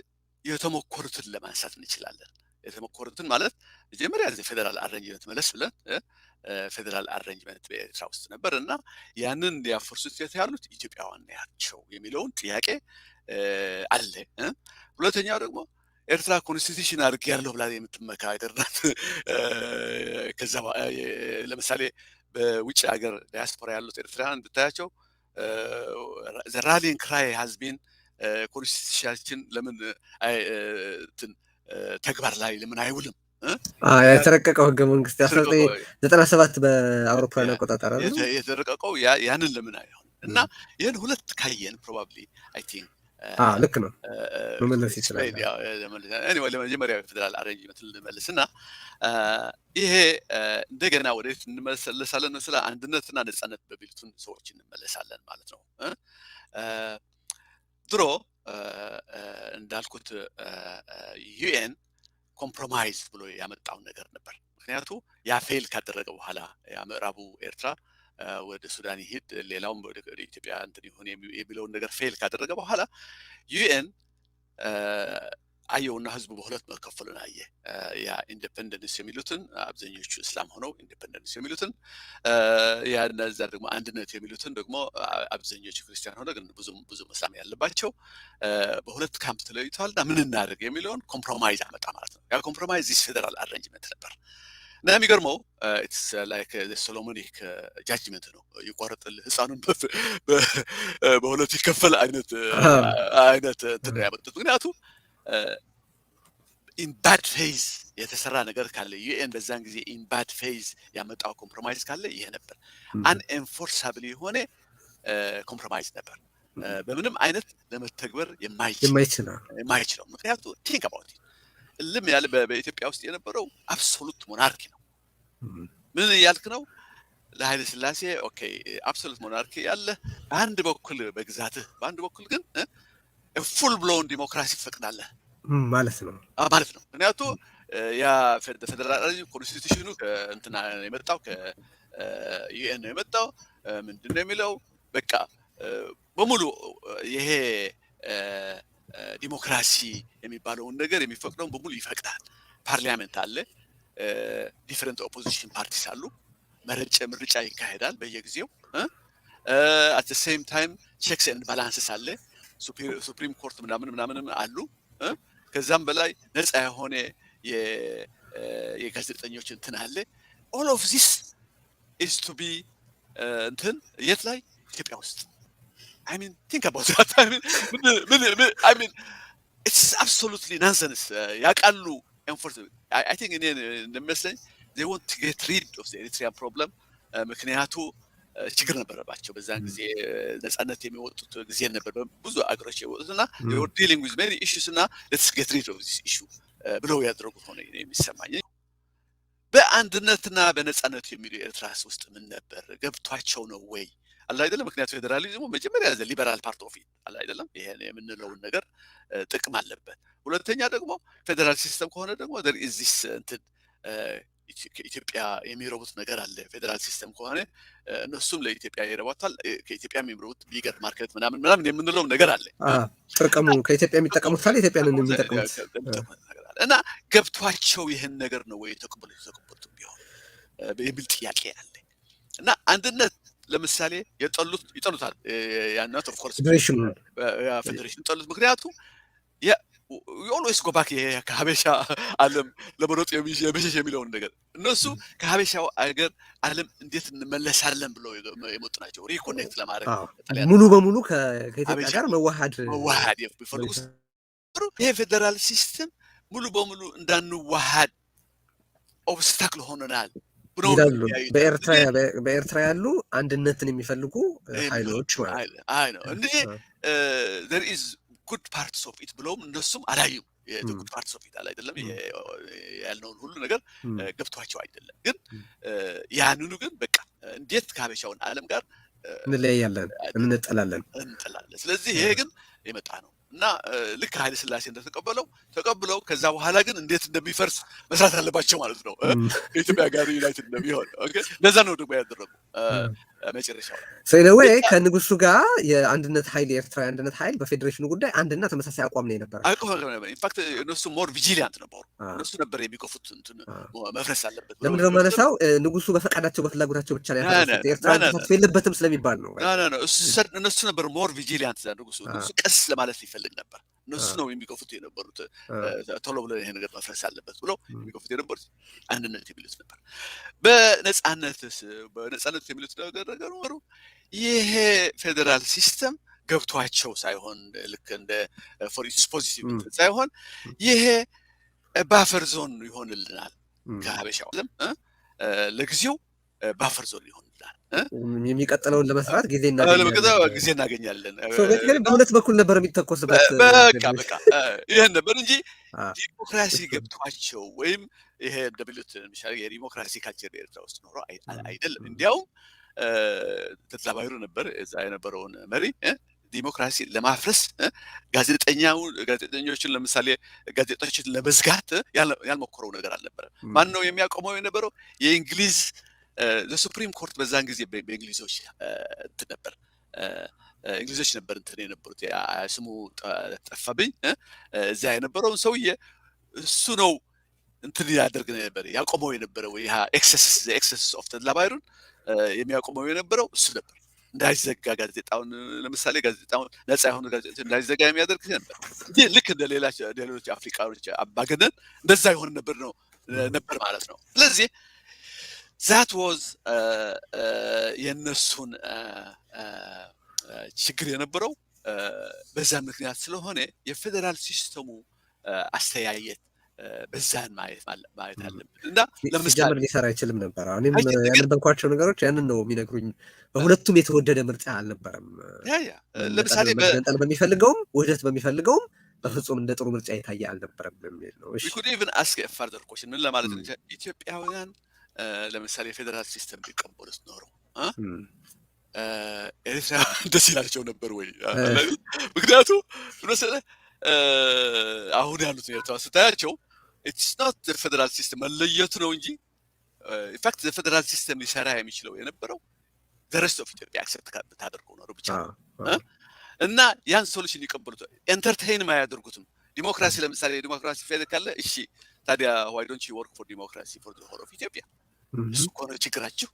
የተሞከሩትን ለማንሳት እንችላለን። የተሞከሩትን ማለት መጀመሪያ ፌደራል አሬንጅመንት መለስ ብለን ፌደራል አሬንጅመንት በኤርትራ ውስጥ ነበር እና ያንን እንዲያፈርሱት ያሉት ኢትዮጵያውያን ናቸው የሚለውን ጥያቄ አለ። ሁለተኛው ደግሞ ኤርትራ ኮንስቲቱሽን አድርጌያለሁ ብላ የምትመካ አይደለም። ከዛ ለምሳሌ በውጭ ሀገር ዲያስፖራ ያሉት ኤርትራውያን ብታያቸው the rallying cry has been ኮንስቲቱሽናችን ለምን ተግባር ላይ ለምን አይውልም? የተረቀቀው ህገ መንግስት 1997 በአውሮፓውያን አቆጣጠር የተረቀቀው ያንን ለምን አይሆን? እና ይህን ሁለት ካየን ፕሮባብሊ አይ ቲንክ ልክ ነው መመለስ ይችላል። anyway ለመጀመሪያ ፌደራል አሬንጅመንት ልመልስና ይሄ እንደገና ወዴት እንመለሳለን? ስለ አንድነትና ነጻነት በሚሉትን ሰዎች እንመለሳለን ማለት ነው። ድሮ እንዳልኩት ዩኤን ኮምፕሮማይዝ ብሎ ያመጣው ነገር ነበር። ምክንያቱ ያ ፌል ካደረገ በኋላ የምዕራቡ ኤርትራ ወደ ሱዳን ይሄድ ሌላውም ወደ ኢትዮጵያ እንትን ይሁን የሚለውን ነገር ፌል ካደረገ በኋላ ዩኤን አየውና ህዝቡ በሁለት መከፈሉን አየ። ያ ኢንዲፔንደንስ የሚሉትን አብዛኞቹ እስላም ሆነው ኢንዲፔንደንስ የሚሉትን ያ እነዛ ደግሞ አንድነት የሚሉትን ደግሞ አብዛኞቹ ክርስቲያን ሆነው ግን ብዙ እስላም ያለባቸው በሁለት ካምፕ ተለይተዋልና ምን እናድርግ የሚለውን ኮምፕሮማይዝ አመጣ ማለት ነው። ያ ኮምፕሮማይዝ ዲስ ፌደራል አሬንጅመንት ነበር። እና የሚገርመው ኢትስ ላይክ ሶሎሞኒክ ጃጅመንት ነው። ይቆርጥል ህፃኑን በሁለት ይከፈል አይነት እንትን ያመጡት። ምክንያቱም ኢን ባድ ፌዝ የተሰራ ነገር ካለ ዩኤን በዛን ጊዜ ኢን ባድ ፌዝ ያመጣው ኮምፕሮማይዝ ካለ ይሄ ነበር። አንኤንፎርሳብል የሆነ ኮምፕሮማይዝ ነበር። በምንም አይነት ለመተግበር የማይችለው ምክንያቱም ቲንክ አባውት እልም ያለ በኢትዮጵያ ውስጥ የነበረው አብሶሉት ሞናርኪ ነው። ምን ያልክ ነው? ለኃይለ ሥላሴ ኦኬ አብሶሉት ሞናርኪ ያለ አንድ በኩል በግዛትህ በአንድ በኩል ግን ፉል ብሎውን ዲሞክራሲ ፈቅዳለህ ማለት ነው። ምክንያቱም ያ ፌደራል ኮንስቲቱሽኑ ከእንትና የመጣው ከዩኤን ነው የመጣው። ምንድነው የሚለው? በቃ በሙሉ ይሄ ዲሞክራሲ የሚባለውን ነገር የሚፈቅደውን በሙሉ ይፈቅዳል። ፓርላመንት አለ፣ ዲፈረንት ኦፖዚሽን ፓርቲስ አሉ፣ ምርጫ ይካሄዳል በየጊዜው። አት ዘ ሴም ታይም ቼክስ ኤንድ ባላንስስ አለ፣ ሱፕሪም ኮርት ምናምንም አሉ። ከዛም በላይ ነፃ የሆነ የጋዜጠኞች እንትን አለ። ኦል ኦፍ ዚስ ኢዝ ቱ ቢ እንትን የት ላይ ኢትዮጵያ ውስጥ I mean think about that I mean it's absolutely nonsense ያቃሉ enforce I think እንደሚመስለኝ they want to get rid of the Eritrean problem ምክንያቱ ችግር ነበረባቸው በዛን ጊዜ ነፃነት የሚወጡት ጊዜ ነበር ብዙ አገሮች የወጡትና they were dealing with many issues እና let's get rid of this issue ብለው ያደረጉት ሆነ የሚሰማኝ በአንድነትና በነፃነት የሚሉ ኤርትራስ ውስጥ ምን ነበር ገብቷቸው ነው ወይ አለ አይደለም ምክንያቱ ፌደራሊዝሙ መጀመሪያ ሊበራል ፓርት ኦፍ ኢት አለ አይደለም ይሄን የምንለው ነገር ጥቅም አለበት ሁለተኛ ደግሞ ፌደራል ሲስተም ከሆነ ደግሞ there is this እንትን ኢትዮጵያ የሚረቡት ነገር አለ ፌደራል ሲስተም ከሆነ እነሱም ለኢትዮጵያ ይረባታል ከኢትዮጵያ የሚረቡት ቢገር ማርኬት ምናምን የምንለው ነገር አለ ጥቅሙ ከኢትዮጵያ የሚጠቀሙት ካለ ኢትዮጵያን የሚጠቀሙት እና ገብቷቸው ይሄን ነገር ነው ወይ ተቀበሉት ቢሆን የሚል ጥያቄ አለ እና አንድነት ለምሳሌ ይጠሉታል ያናት ኦፍ ኮርስ ፌደሬሽን ይጠሉት ምክንያቱም you always go back ከሀበሻ ዓለም ለመሮጥ የመሸሽ የሚለውን ነገር እነሱ ከሀበሻው አገር ዓለም እንዴት እንመለሳለን ብለው የመጡ ናቸው ሪኮኔክት ለማድረግ ሙሉ በሙሉ ከኢትዮጵያ ጋር መዋሃድ ይፈልጉ ይሄ ፌደራል ሲስተም ሙሉ በሙሉ እንዳንዋሃድ ኦብስታክል ሆነናል ይላሉ በኤርትራ ያሉ አንድነትን የሚፈልጉ ኃይሎች ማለት አይ ነው እንዴ there is good parts of it ብለውም እነሱም አላዩም good parts of it አለ አይደለም ያልነውን ሁሉ ነገር ገብቷቸው አይደለም ግን ያንኑ ግን በቃ እንዴት ከሀበሻውን ዓለም ጋር እንለያያለን እንጠላለን ስለዚህ ይሄ ግን የመጣ ነው እና ልክ ኃይለ ሥላሴ ተቀብለው ከዛ በኋላ ግን እንዴት እንደሚፈርስ መስራት አለባቸው ማለት ነው ከኢትዮጵያ ጋር ዩናይትድ እንደሚሆን ኦኬ ለዛ ነው ደግሞ ያደረጉ መጨረሻው ስለዚህ ከንጉሱ ጋር የአንድነት ኃይል የኤርትራ አንድነት ኃይል በፌዴሬሽኑ ጉዳይ አንድና ተመሳሳይ አቋም ነው የነበረው ኢንፋክት እነሱ ሞር ቪጂላንት ነበሩ እነሱ ነበር የሚቆፉት እንትን መፍረስ አለበት ለምን ነው ማለታው ንጉሱ በፈቃዳቸው በፍላጎታቸው ብቻ ነው ያፈረሱት ኤርትራ ተሳትፎ የለበትም ስለሚባል ነው እነሱ ነበር ሞር ቪጂላንት ንጉሱ ቀስ ለማለት ይፈልግ ነበር እነሱ ነው የሚቆፉት የነበሩት ቶሎ ብለው ይሄ ነገር መፍረስ አለበት ብለው የሚቆፉት የነበሩት አንድነት የሚሉት ነበር በነፃነት የሚሉት ነገር ይሄ ፌደራል ሲስተም ገብቷቸው ሳይሆን ልክ እንደ ፎር ኢትስ ፖዚቲቭ ሳይሆን ይሄ ባፈር ዞን ይሆንልናል ከሀበሻው ለጊዜው ባፈር ዞን ይሆንልናል የሚቀጥለውን ለመስራት ጊዜ እናገኛለን በሁለት በኩል ነበር የሚተኮስበት በቃ ይሄን ነበር እንጂ ዲሞክራሲ ገብቷቸው ወይም ይሄ እንደሚሉት ምሳሌ የዲሞክራሲ ካልቸር ኤርትራ ውስጥ ኖሮ አይደለም እንዲያውም ተጥላባይሩ ነበር እዛ የነበረውን መሪ ዲሞክራሲ ለማፍረስ ጋዜጠኞችን ለምሳሌ ጋዜጦችን ለመዝጋት ያልሞከረው ነገር አልነበረ ማን ነው የሚያቆመው የነበረው የእንግሊዝ ለሱፕሪም ኮርት በዛን ጊዜ በእንግሊዞች ነበር እንግሊዞች ነበር እንትን የነበሩት ስሙ ጠፋብኝ እዛ የነበረውን ሰውዬ እሱ ነው እንትን ያደርግ ነበር ያቆመው የነበረው ይሄ ኤክሰስ ኦፍ ተድላባይሩን የሚያቆመው የነበረው እሱ ነበር እንዳይዘጋ ጋዜጣውን ለምሳሌ ጋዜጣውን ነፃ የሆኑ ጋዜጦች እንዳይዘጋ የሚያደርግ ነበር እንጂ ልክ እንደ ሌሎች አፍሪካኖች አባገነን እንደዛ ይሆን ነበር ማለት ነው ስለዚህ that was የነሱን ችግር የነበረው በዛ ምክንያት ስለሆነ የፌደራል ሲስተሙ አስተያየት በዛን ማየት አለብን እና ለምሳሌ ሊሰራ አይችልም ነበር እኔም ያነበብኳቸው ነገሮች ያንን ነው የሚነግሩኝ በሁለቱም የተወደደ ምርጫ አልነበረም ለምሳሌ በሚፈልገውም ውህደት በሚፈልገውም በፍጹም እንደ ጥሩ ምርጫ የታየ አልነበረም የሚል ነው we could even ask a further question ምን ለማለት ነው ኢትዮጵያውያን ለምሳሌ ፌደራል ሲስተም ቢቀበሉት ኖሮ ኤርትራ ደስ ይላቸው ነበር ወይ ምክንያቱም መሰለህ አሁን ያሉት ኤርትራ ስታያቸው it's not the federal system መለየት ነው እንጂ in fact the federal system ሊሰራ የሚችለው የነበረው the rest of Ethiopia accept ታደርገው ነው ብቻ እና ያን ሶሉሽን ይቀበሉት ኤንተርቴይን ማያደርጉትም ዲሞክራሲ ለምሳሌ ዲሞክራሲ ፌደራል ካለ እሺ ታዲያ why don't you work for democracy for the whole of Ethiopia እሱ ኮነ ችግራችሁ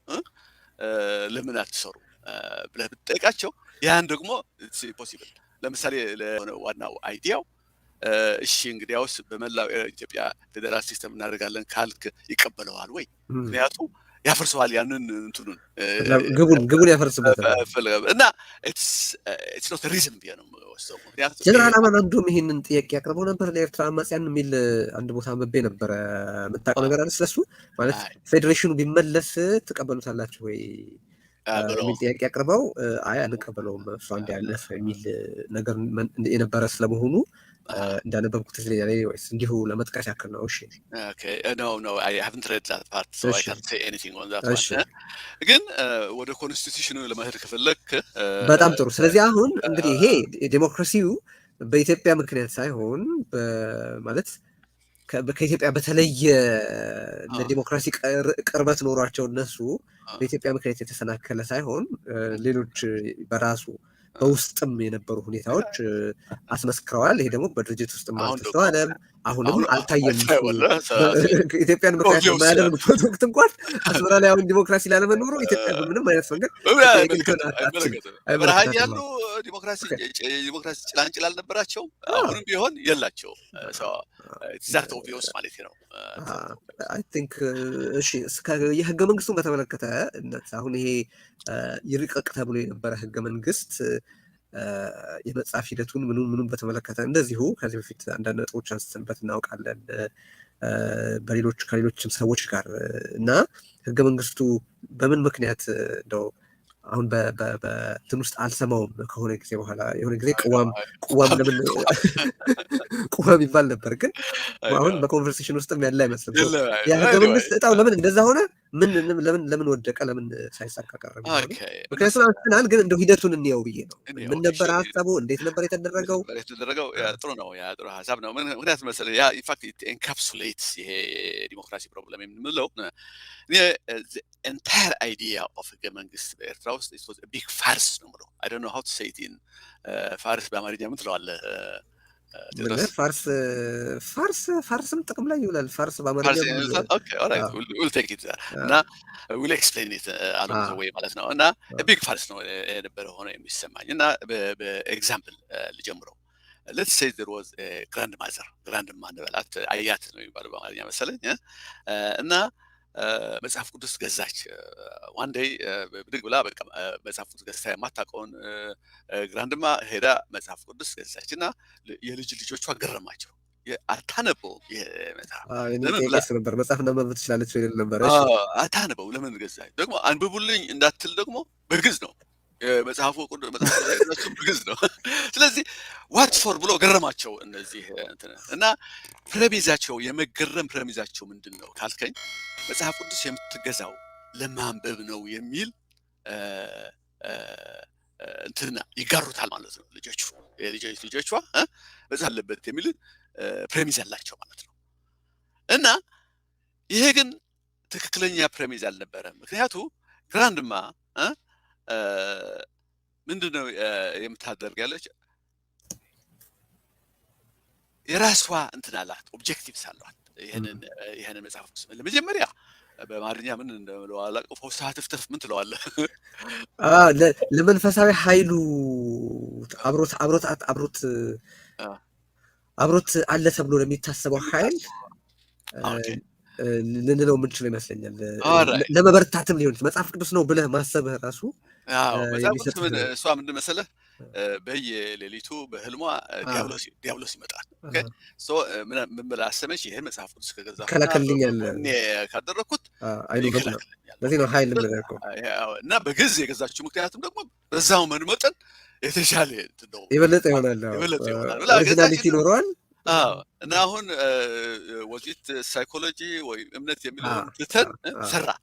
ለምን አትሰሩ ብለህ ብትጠይቃቸው ያን ደግሞ it's possible ለምሳሌ ዋናው አይዲያው እሺ እንግዲያውስ በመላው ኢትዮጵያ ፌደራል ሲስተም እናደርጋለን ካልክ ይቀበለዋል ወይ ምክንያቱም ያፈርሰዋል ያንን እንትኑን ግቡን ያፈርስበታል። እና ኢትስ ኖት ሪዝን ብዬ ነው የምወስደው። ምክንያቱም ጀነራል አማን አንዱም ይህንን ጥያቄ ያቀርበው ነበር ለኤርትራ አማጽያን የሚል አንድ ቦታ አንብቤ ነበረ። የምታውቀው ነገር አለ ስለሱ? ማለት ፌዴሬሽኑ ቢመለስ ትቀበሉታላችሁ ወይ የሚል ጥያቄ ያቅርበው አይ አንቀበለውም እሱ አንድ ያለፈ የሚል ነገር የነበረ ስለመሆኑ እንዳነበብኩት ስለኛ ወይስ እንዲሁ ለመጥቀስ ያክል ነው? እሺ no I haven't read that part so I can't say anything on that one ግን ወደ ኮንስቲቱሽኑ ለመሄድ ከፈለክ በጣም ጥሩ። ስለዚህ አሁን እንግዲህ ይሄ ዲሞክራሲው በኢትዮጵያ ምክንያት ሳይሆን ማለት ከኢትዮጵያ በተለየ ለዲሞክራሲ ቅርበት ኖሯቸው እነሱ በኢትዮጵያ ምክንያት የተሰናከለ ሳይሆን ሌሎች በራሱ በውስጥም የነበሩ ሁኔታዎች አስመስክረዋል። ይሄ ደግሞ በድርጅት ውስጥ አልተስተዋለም፣ አሁንም አልታየም። ኢትዮጵያን ምክንያት የማያደርጉበት ወቅት እንኳን አስመራ ላይ አሁን ዲሞክራሲ ላለመኖሩ ኢትዮጵያ በምንም አይነት መንገድ በረሃ ያሉ ዲሞክራሲ ጭላንጭል አልነበራቸውም። አሁንም ቢሆን የላቸውም። ዛት ኦብቪየስ ማለት ነው። አይ ቲንክ እሺ የህገ መንግስቱን በተመለከተ አሁን ይሄ ይርቀቅ ተብሎ የነበረ ህገ መንግስት የመጻፍ ሂደቱን ምኑን በተመለከተ እንደዚሁ ከዚህ በፊት አንዳንድ ነጥቦች አንስተንበት እናውቃለን ከሌሎችም ሰዎች ጋር እና ህገ መንግስቱ በምን ምክንያት እንደው አሁን በትን ውስጥ አልሰማውም ከሆነ ጊዜ በኋላ የሆነ ጊዜ ቅዋም ለምን ቅዋም ይባል ነበር፣ ግን አሁን በኮንቨርሴሽን ውስጥም ያለ አይመስልም። የህገ መንግስት እጣው ለምን እንደዛ ሆነ? ለምን ወደቀ? ለምን ሳይሳካ ቀረ? ምክንያቱም አንስተናል፣ ግን እንደው ሂደቱን እንየው ብዬ ነው። ምን ነበር ሀሳቡ? እንዴት ነበር የተደረገው? ጥሩ ነው። ያ ጥሩ ሀሳብ ነው። ምክንያቱም መሰለህ ያ ኢንፋክት ኤንካፕሱሌትስ ይሄ ዲሞክራሲ ፕሮብለም የምንለው entire idea of ህገ መንግስት በኤርትራ ውስጥ it was a big farce ነው የምለው። I don't know how to say it in ፋርስ በአማርኛ ምን ትለዋለህ? ፋርስም ጥቅም ላይ ይውላል። ፋርስ በአማርኛ okay all right we'll take it እና we'll explain it along the way ማለት ነው። እና ቢግ ፋርስ ነው የነበረ ሆነ የሚሰማኝ እና በኤግዛምፕል ልጀምረው። let's say there was a grandmother በላት አያት ነው የሚባለው በአማርኛ መሰለኝ እና መጽሐፍ ቅዱስ ገዛች። ዋን ዴይ ብድግ ብላ በቃ መጽሐፍ ቅዱስ ገዝታ የማታውቀውን ግራንድማ ሄዳ መጽሐፍ ቅዱስ ገዛች እና የልጅ ልጆቿ ገረማቸው። አታነበው መጽሐፍ ማንበብ ትችላለች ወይ ነበር? አታነበው ለምን ገዛች? ደግሞ አንብቡልኝ እንዳትል ደግሞ በግዕዝ ነው መጽሐፉ በግዕዝ ነው። ስለዚህ ዋት ፎር ብሎ ገረማቸው እነዚህ እና ፕሬሚዛቸው የመገረም ፕሬሚዛቸው ምንድን ነው ካልከኝ መጽሐፍ ቅዱስ የምትገዛው ለማንበብ ነው የሚል እንትና ይጋሩታል ማለት ነው። ልጆቿ መጽሐፍ አለበት የሚል ፕሬሚዝ ያላቸው ማለት ነው። እና ይሄ ግን ትክክለኛ ፕሬሚዝ አልነበረም። ምክንያቱ ግራንድማ ምንድነው የምታደርጋለች? የራሷ እንትን አላት፣ ኦብጀክቲቭስ አሏት። ይሄንን መጽሐፍ ቅዱስ ለመጀመሪያ በአማርኛ ምን እንደምለው አላውቅም። ፎስታ ትፍትፍ ምን ትለዋለህ? ለመንፈሳዊ ኃይሉ አብሮት አለ ተብሎ ለሚታሰበው ኃይል ልንለው የምንችለው ይመስለኛል። ለመበርታትም ሊሆን መጽሐፍ ቅዱስ ነው ብለህ ማሰብህ ራሱ እሷ ምንድን መሰለህ በየሌሊቱ በህልሟ ዲያብሎስ ይመጣል። ምን ብላ አሰበች? ይሄ መጽሐፍ ቅዱስ ከገዛ ከላከልኛል ካደረግኩት ለዚህ ነው ኃይል እና በግዕዝ የገዛችው ምክንያቱም ደግሞ በዛው መጠን የተሻለ ነው የበለጠ ይሆናል ኦሪጂናሊቲ ይኖረዋል። እና አሁን ወዚት ሳይኮሎጂ ወይ እምነት የሚለውን ትተን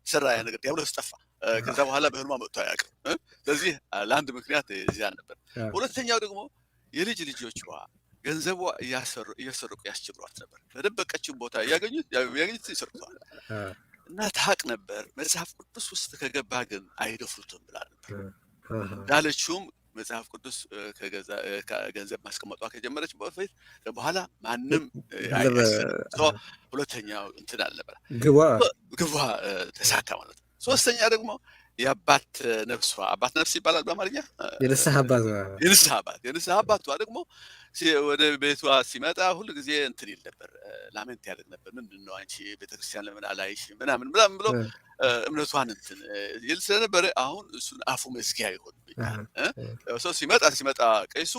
ሰራ ያ ነገር ዲያብሎስ ጠፋ። ከዛ በኋላ በህልሟ መጥቶ አያውቅም። ስለዚህ ለአንድ ምክንያት እዚያ ነበር። ሁለተኛው ደግሞ የልጅ ልጆቿ ገንዘቧ እያሰረቁ ያስቸግሯት ነበር። በደበቀችው ቦታ ያገኙት ይሰርቁታል እና ታውቅ ነበር። መጽሐፍ ቅዱስ ውስጥ ከገባ ግን አይደፍሩትም ብላ ነበር ያለችውም። መጽሐፍ ቅዱስ ገንዘብ ማስቀመጧ ከጀመረች በፊት በኋላ ማንም ሁለተኛው እንትን አልነበረ ግቧ ተሳካ ማለት ነው። ሶስተኛ ደግሞ የአባት ነፍሷ አባት ነፍስ ይባላል በአማርኛ የንስሐ አባቷ ደግሞ ወደ ቤቷ ሲመጣ ሁሉ ጊዜ እንትን ይል ነበር ላሜንት ያደርግ ነበር ምንድነው አንቺ ቤተክርስቲያን ለምን አላይሽ ምናምን ብሎ እምነቷን እንትን ይል ስለነበረ አሁን እሱን አፉ መዝጊያ ይሆንብኛል ሰው ሲመጣ ቀይሱ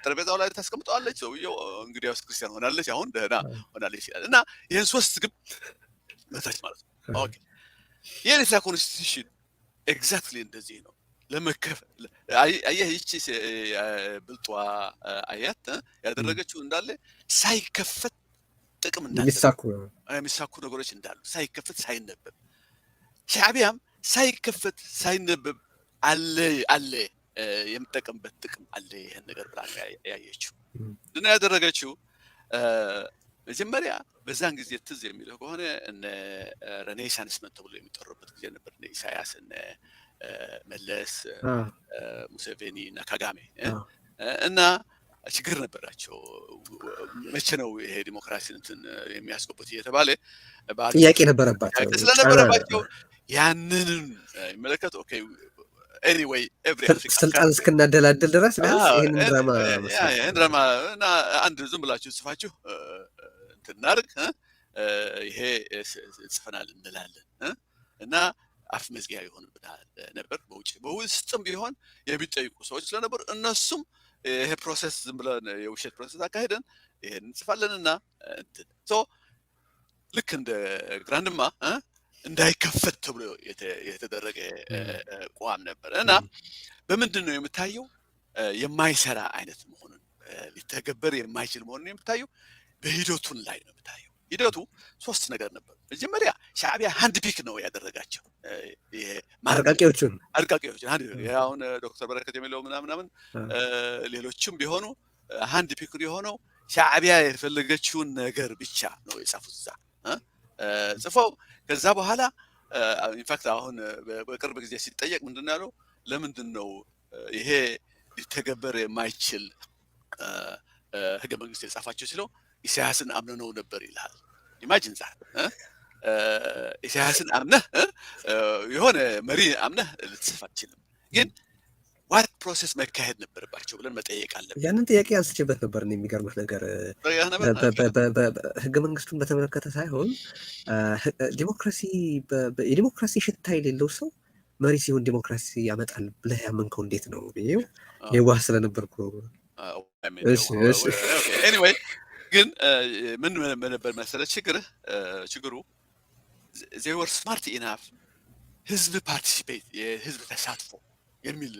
ጠረጴዛው ላይ ታስቀምጠዋለች ሰውየው እንግዲያውስ ክርስቲያን ሆናለች አሁን ደህና ሆናለች ይላል እና ይህን ሶስት ግብ መታች ማለት ነው ኦኬ የኤርትራ ኮንስቲቱሽን ኤግዛክትሊ እንደዚህ ነው ለመከፈል አየህ ይቺ ብልጧ አያት ያደረገችው እንዳለ ሳይከፈት ጥቅም እንዳለ የሚሳኩ ነገሮች እንዳሉ ሳይከፈት ሳይነበብ ሻዕቢያም ሳይከፈት ሳይነበብ አለ የምጠቀምበት ጥቅም አለ ይሄን ነገር ብላ ያየችው እና ያደረገችው መጀመሪያ በዛን ጊዜ ትዝ የሚለው ከሆነ እነ ሬኔሳንስ ተብሎ የሚጠሩበት ጊዜ ነበር እነ ኢሳያስ እነ መለስ ሙሴቬኒ እና ካጋሜ እና ችግር ነበራቸው መቼ ነው ይሄ ዲሞክራሲ እንትን የሚያስገቡት እየተባለ ጥያቄ ነበረባቸው ያንን የሚመለከት ኦኬ anyway ስልጣን እስከናደላደል ድረስ ይሄን ድራማ እና አንድ ዝም ብላችሁ ጽፋችሁ እንትናርግ ይሄ ጽፈናል እንላለን እና አፍ መዝጊያ ይሆንብናል ነበር በውስጥም ቢሆን የሚጠይቁ ሰዎች ስለነበሩ እነሱም ይሄ ፕሮሰስ ዝም ብለን የውሸት ፕሮሰስ አካሄደን ይሄን እንጽፋለንና እንትን ልክ እንደ ግራንድማ እንዳይከፈት ተብሎ የተደረገ ቋም ነበር እና በምንድን ነው የምታየው የማይሰራ አይነት መሆኑን ሊተገበር የማይችል መሆኑን የምታየው በሂደቱን ላይ ነው የምታየው ሂደቱ ሶስት ነገር ነበር መጀመሪያ ሻዕቢያ ሃንድ ፒክ ነው ያደረጋቸው ይሄ አርቃቂዎቹን አሁን ዶክተር በረከት የሚለው ምናምን ሌሎችም ቢሆኑ ሃንድ ፒክ የሆነው ሻዕቢያ የፈለገችውን ነገር ብቻ ነው የጻፉት እዛ ጽፈው ከዛ በኋላ ኢንፋክት አሁን በቅርብ ጊዜ ሲጠየቅ ምንድነው ያለው ለምንድን ነው ይሄ ሊተገበር የማይችል ህገ መንግስት የጻፋቸው ሲለው ኢሳያስን አምነው ነበር ይላል ኢማጂን ዛት ኢሳያስን አምነህ የሆነ መሪ አምነህ ልትጽፍ አትችልም ግን ዋት ፕሮሰስ መካሄድ ነበረባቸው ብለን መጠየቅ አለብን ያንን ጥያቄ አንስቼበት ነበር ነው የሚገርምህ ነገር ህገ መንግስቱን በተመለከተ ሳይሆን የዲሞክራሲ ሽታ የሌለው ሰው መሪ ሲሆን ዲሞክራሲ ያመጣል ብለህ ያመንከው እንዴት ነው ብዬው የዋህ ስለነበርኩ anyway ግን ምን ነበር መሰለህ ችግሩ they were smart enough ህዝብ ፓርቲሲፔት የህዝብ ተሳትፎ የሚል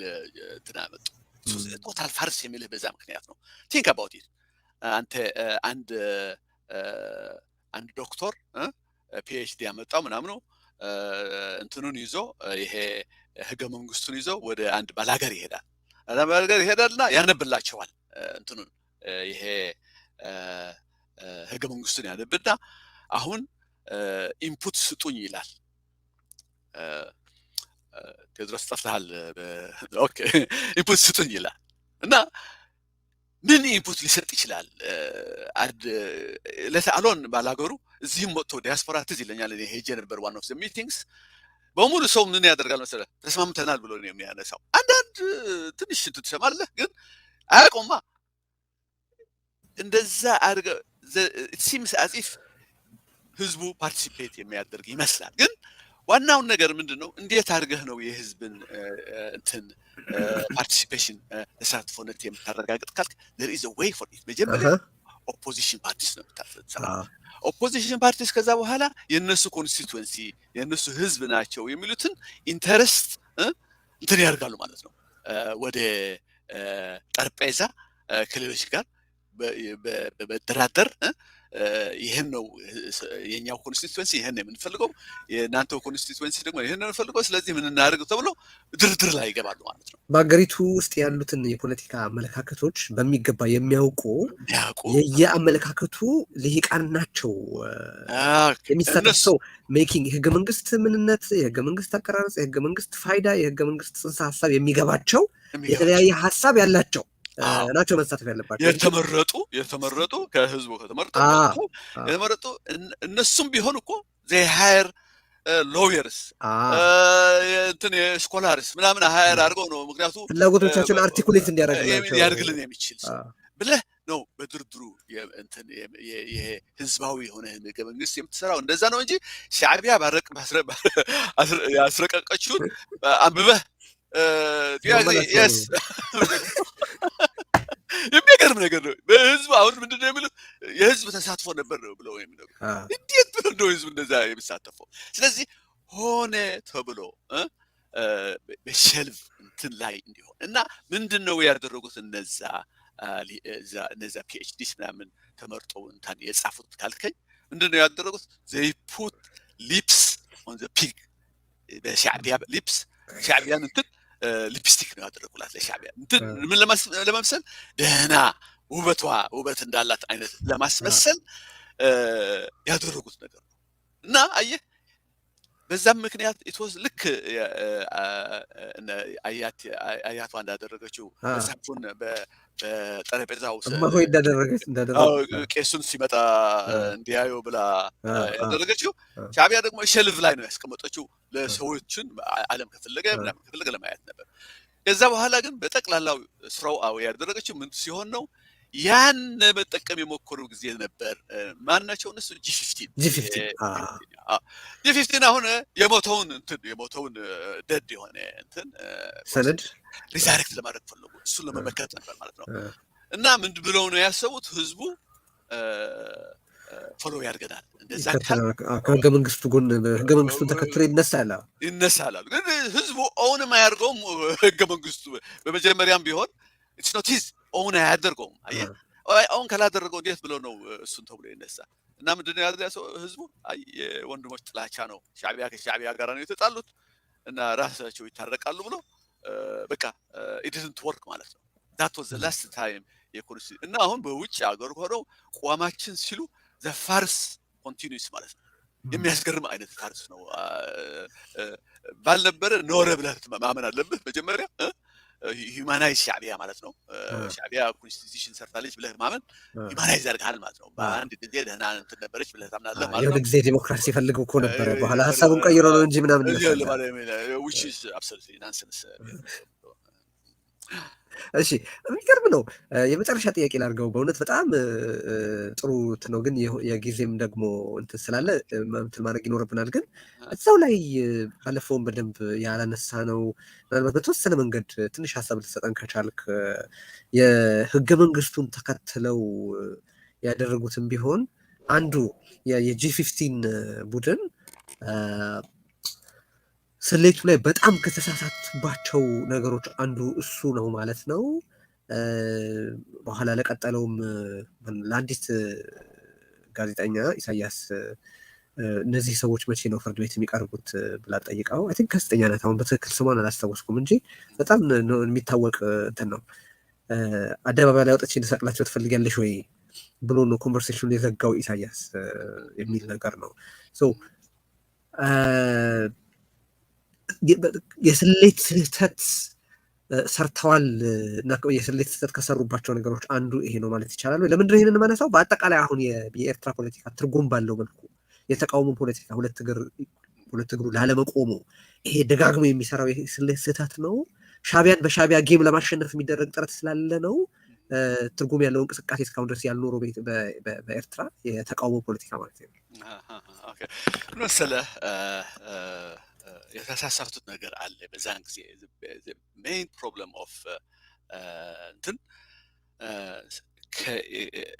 ተናመጡ ቶታል ፋርስ የሚል በዛ ምክንያት ነው think about it አንተ አንድ ዶክተር PhD ያመጣው ምናምን ነው እንትኑን ይዞ ይሄ ህገ መንግስቱን ይዞ ወደ አንድ ባላገር ይሄዳልና ያነብላቸዋል እንትኑን ይሄ ህገ መንግስቱን ያነብና አሁን ኢንፑት ስጡኝ ይላል ቴድሮስ ጠፍተሃል ኦኬ ኢንፑት ስጡኝ ይላል እና ምን ኢንፑት ሊሰጥ ይችላል ለታሎን ባላገሩ እዚህም ወጥቶ ዲያስፖራ ትዝ ይለኛል እኔ ሄጄ ነበር one of the meetings በሙሉ ሰው ምን ያደርጋል መሰለህ ተስማምተናል ብሎ ነው የሚያነሳው አንዳንድ ትንሽ ትሰማለህ ግን አያቆማ እንደዛ አድርገ it seems as if ህዝቡ ፓርቲሲፔት የሚያደርግ ይመስላል ግን ዋናውን ነገር ምንድነው እንዴት አድርገህ ነው የህዝብን እንትን ፓርቲሲፔሽን ተሳትፎነት የምታረጋግጥ ካልክ there is a way for it መጀመሪያ ኦፖዚሽን ፓርቲስ ነው ታፈጽራ ኦፖዚሽን ፓርቲስ ከዛ በኋላ የነሱ ኮንስቲትዩዌንሲ የነሱ ህዝብ ናቸው የሚሉትን ኢንተረስት እንትን ያርጋሉ ማለት ነው ወደ ጠረጴዛ ከሌሎች ጋር በመደራደር ይሄን ነው የኛው ኮንስቲትዩዌንሲ ይሄን ነው የምንፈልገው የናንተው ኮንስቲትዩዌንሲ ደግሞ ይሄን ነው የምንፈልገው ስለዚህ ምን እናደርግ ተብሎ ድርድር ላይ ይገባሉ ማለት ነው በአገሪቱ ውስጥ ያሉትን የፖለቲካ አመለካከቶች በሚገባ የሚያውቁ የአመለካከቱ ልሂቃን ናቸው የሚሳተፈው ሜኪንግ ህገ መንግስት ምንነት የህገ መንግስት አቀራረጽ የህገ መንግስት ፋይዳ የህገ መንግስት ጽንሰ ሐሳብ የሚገባቸው የተለያየ ሐሳብ ያላቸው ናቸው መሳተፍ ያለባቸው የተመረጡ ከህዝቡ የተመረጡ እነሱም ቢሆን እኮ they hire ሎየርስ እንትን ስኮላርስ ምናምን ሃየር አድርገው ነው ምክንያቱም ፍላጎቶቻቸውን አርቲኩሌት እንዲያደርግላቸው ያደርግልን የሚችል ሰው ብለህ ነው በድርድሩ እንትን የህዝባዊ የሆነ ህገ መንግስት የምትሰራው እንደዛ ነው እንጂ ሻዕቢያ ያስረቀቀችውን አንብበህ የሚገርም ነገር ነው። በህዝብ አሁን ምንድነው የሚሉት የህዝብ ተሳትፎ ነበር ነው ብለው የሚለው እንዴት ብሎ ነው ህዝብ እንደዛ የሚሳተፈው? ስለዚህ ሆነ ተብሎ በሸልፍ እንትን ላይ እንዲሆን እና ምንድነው ያደረጉት እነዛ ፒኤችዲስ ምናምን ተመርጠው እንትን የጻፉት ካልከኝ ምንድነው ያደረጉት? they put lips on the pig በሻዕቢያ ሊፕስ ሻዕቢያን እንትን ሊፕስቲክ ነው ያደረጉላት ለሻዕቢያ እንትን ምን ለማስመሰል ደህና ውበት እንዳላት አይነት ለማስመሰል ያደረጉት ነገር ነው እና አየህ በዛም ምክንያት ኢትወዝ ልክ አያቷ እንዳደረገችው መጽሐፉን በጠረጴዛው ማሆይ እንዳደረገችው ቄሱን ሲመጣ እንዲያዩ ብላ ያደረገችው ሻዕቢያ ደግሞ ሸልፍ ላይ ነው ያስቀመጠችው ለሰዎችን ዓለም ከፈለገ ለማየት ነበር። ከዛ በኋላ ግን በጠቅላላው ስራው ያደረገችው ምን ሲሆን ነው ያን መጠቀም የሞከሩ ጊዜ ነበር። ማናቸው እነሱ ጂ15 አሁን የሞተውን ደድ የሆነ እንትን ሰነድ ሪዳይሬክት ለማድረግ ፈለጉ። እሱን ለመመከት ነበር ማለት ነው። እና ምን ብለው ነው ያሰቡት? ህዝቡ ፎሎ ያርገናል እንደዛ ከህገ መንግስቱ ጎን ህገ መንግስቱን ተከትሎ ይነሳል። ግን ህዝቡ ኦውን ማያርገውም ህገ መንግስቱ በመጀመሪያም ቢሆን it's not his own አያደርገውም። አየህ አሁን ካላደረገው እንዴት ብሎ ነው እሱን ተብሎ ይነሳ? እና ምንድነው ያደረገው ህዝቡ? አይ የወንድሞች ጥላቻ ነው ከሻዕቢያ ጋር ነው የተጣሉት እና ራሳቸው ይታረቃሉ ብሎ በቃ it didn't work ማለት ነው። that was the last time እና አሁን በውጭ ሀገር ሆነው ቋማችን ሲሉ the farce continues ማለት ነው። የሚያስገርም አይነት ፋርስ ነው። ባልነበረ ኖረ ብለህ ማመን አለብህ መጀመሪያ ሂማናይዝ ሻዕቢያ ማለት ነው። ሻዕቢያ ኮንስቲቱሽን ሰርታለች ብለህ ማመን ሂማናይዝ ያደርግሃል ማለት ነው። በአንድ ጊዜ ደህና እንትን ነበረች ብለህ ታምናለህ ማለት ነው። የሆነ ጊዜ ዲሞክራሲ ፈልገው እኮ ነበረ በኋላ ሀሳቡን ቀይሮ ነው እንጂ ምናምን which is absolutely nonsense። እሺ የሚገርም ነው። የመጨረሻ ጥያቄ ላድርገው። በእውነት በጣም ጥሩ ነው፣ ግን የጊዜም ደግሞ እንትን ስላለ እንትን ማድረግ ይኖርብናል። ግን እዛው ላይ ባለፈውን በደንብ ያላነሳ ነው ምናልባት በተወሰነ መንገድ ትንሽ ሀሳብ ልትሰጠን ከቻልክ የህገ መንግስቱን ተከትለው ያደረጉትም ቢሆን አንዱ የጂ15 ቡድን ስሌቱ ላይ በጣም ከተሳሳቱባቸው ነገሮች አንዱ እሱ ነው ማለት ነው። በኋላ ለቀጠለውም ለአንዲት ጋዜጠኛ ኢሳያስ እነዚህ ሰዎች መቼ ነው ፍርድ ቤት የሚቀርቡት ብላ ጠይቀው አይ ቲንክ ጋዜጠኛ ናት፣ አሁን በትክክል ስሟን አላስታወስኩም እንጂ በጣም የሚታወቅ እንትን ነው። አደባባይ ላይ ወጥቼ ልሰቅላቸው ትፈልጊያለሽ ወይ ብሎ ነው ኮንቨርሴሽኑን የዘጋው ኢሳያስ የሚል ነገር ነው። የስሌት ስህተት ሰርተዋል እና የስሌት ስህተት ከሰሩባቸው ነገሮች አንዱ ይሄ ነው ማለት ይቻላል። ለምንድነው ይሄንን ማነሳው? በአጠቃላይ አሁን የኤርትራ ፖለቲካ ትርጉም ባለው መልኩ የተቃውሞ ፖለቲካ ሁለት እግሩ ላለመቆሙ ይሄ ደጋግሞ የሚሰራው የስሌት ስህተት ነው። ሻዕቢያን በሻዕቢያ ጌም ለማሸነፍ የሚደረግ ጥረት ስላለ ነው ትርጉም ያለው እንቅስቃሴ እስካሁን ድረስ ያልኖረው በኤርትራ የተቃውሞ ፖለቲካ ማለት ነው። መሰለህ የተሳሳቱት ነገር አለ በዛን ጊዜ። ሜይን ፕሮብለም ኦፍ እንትን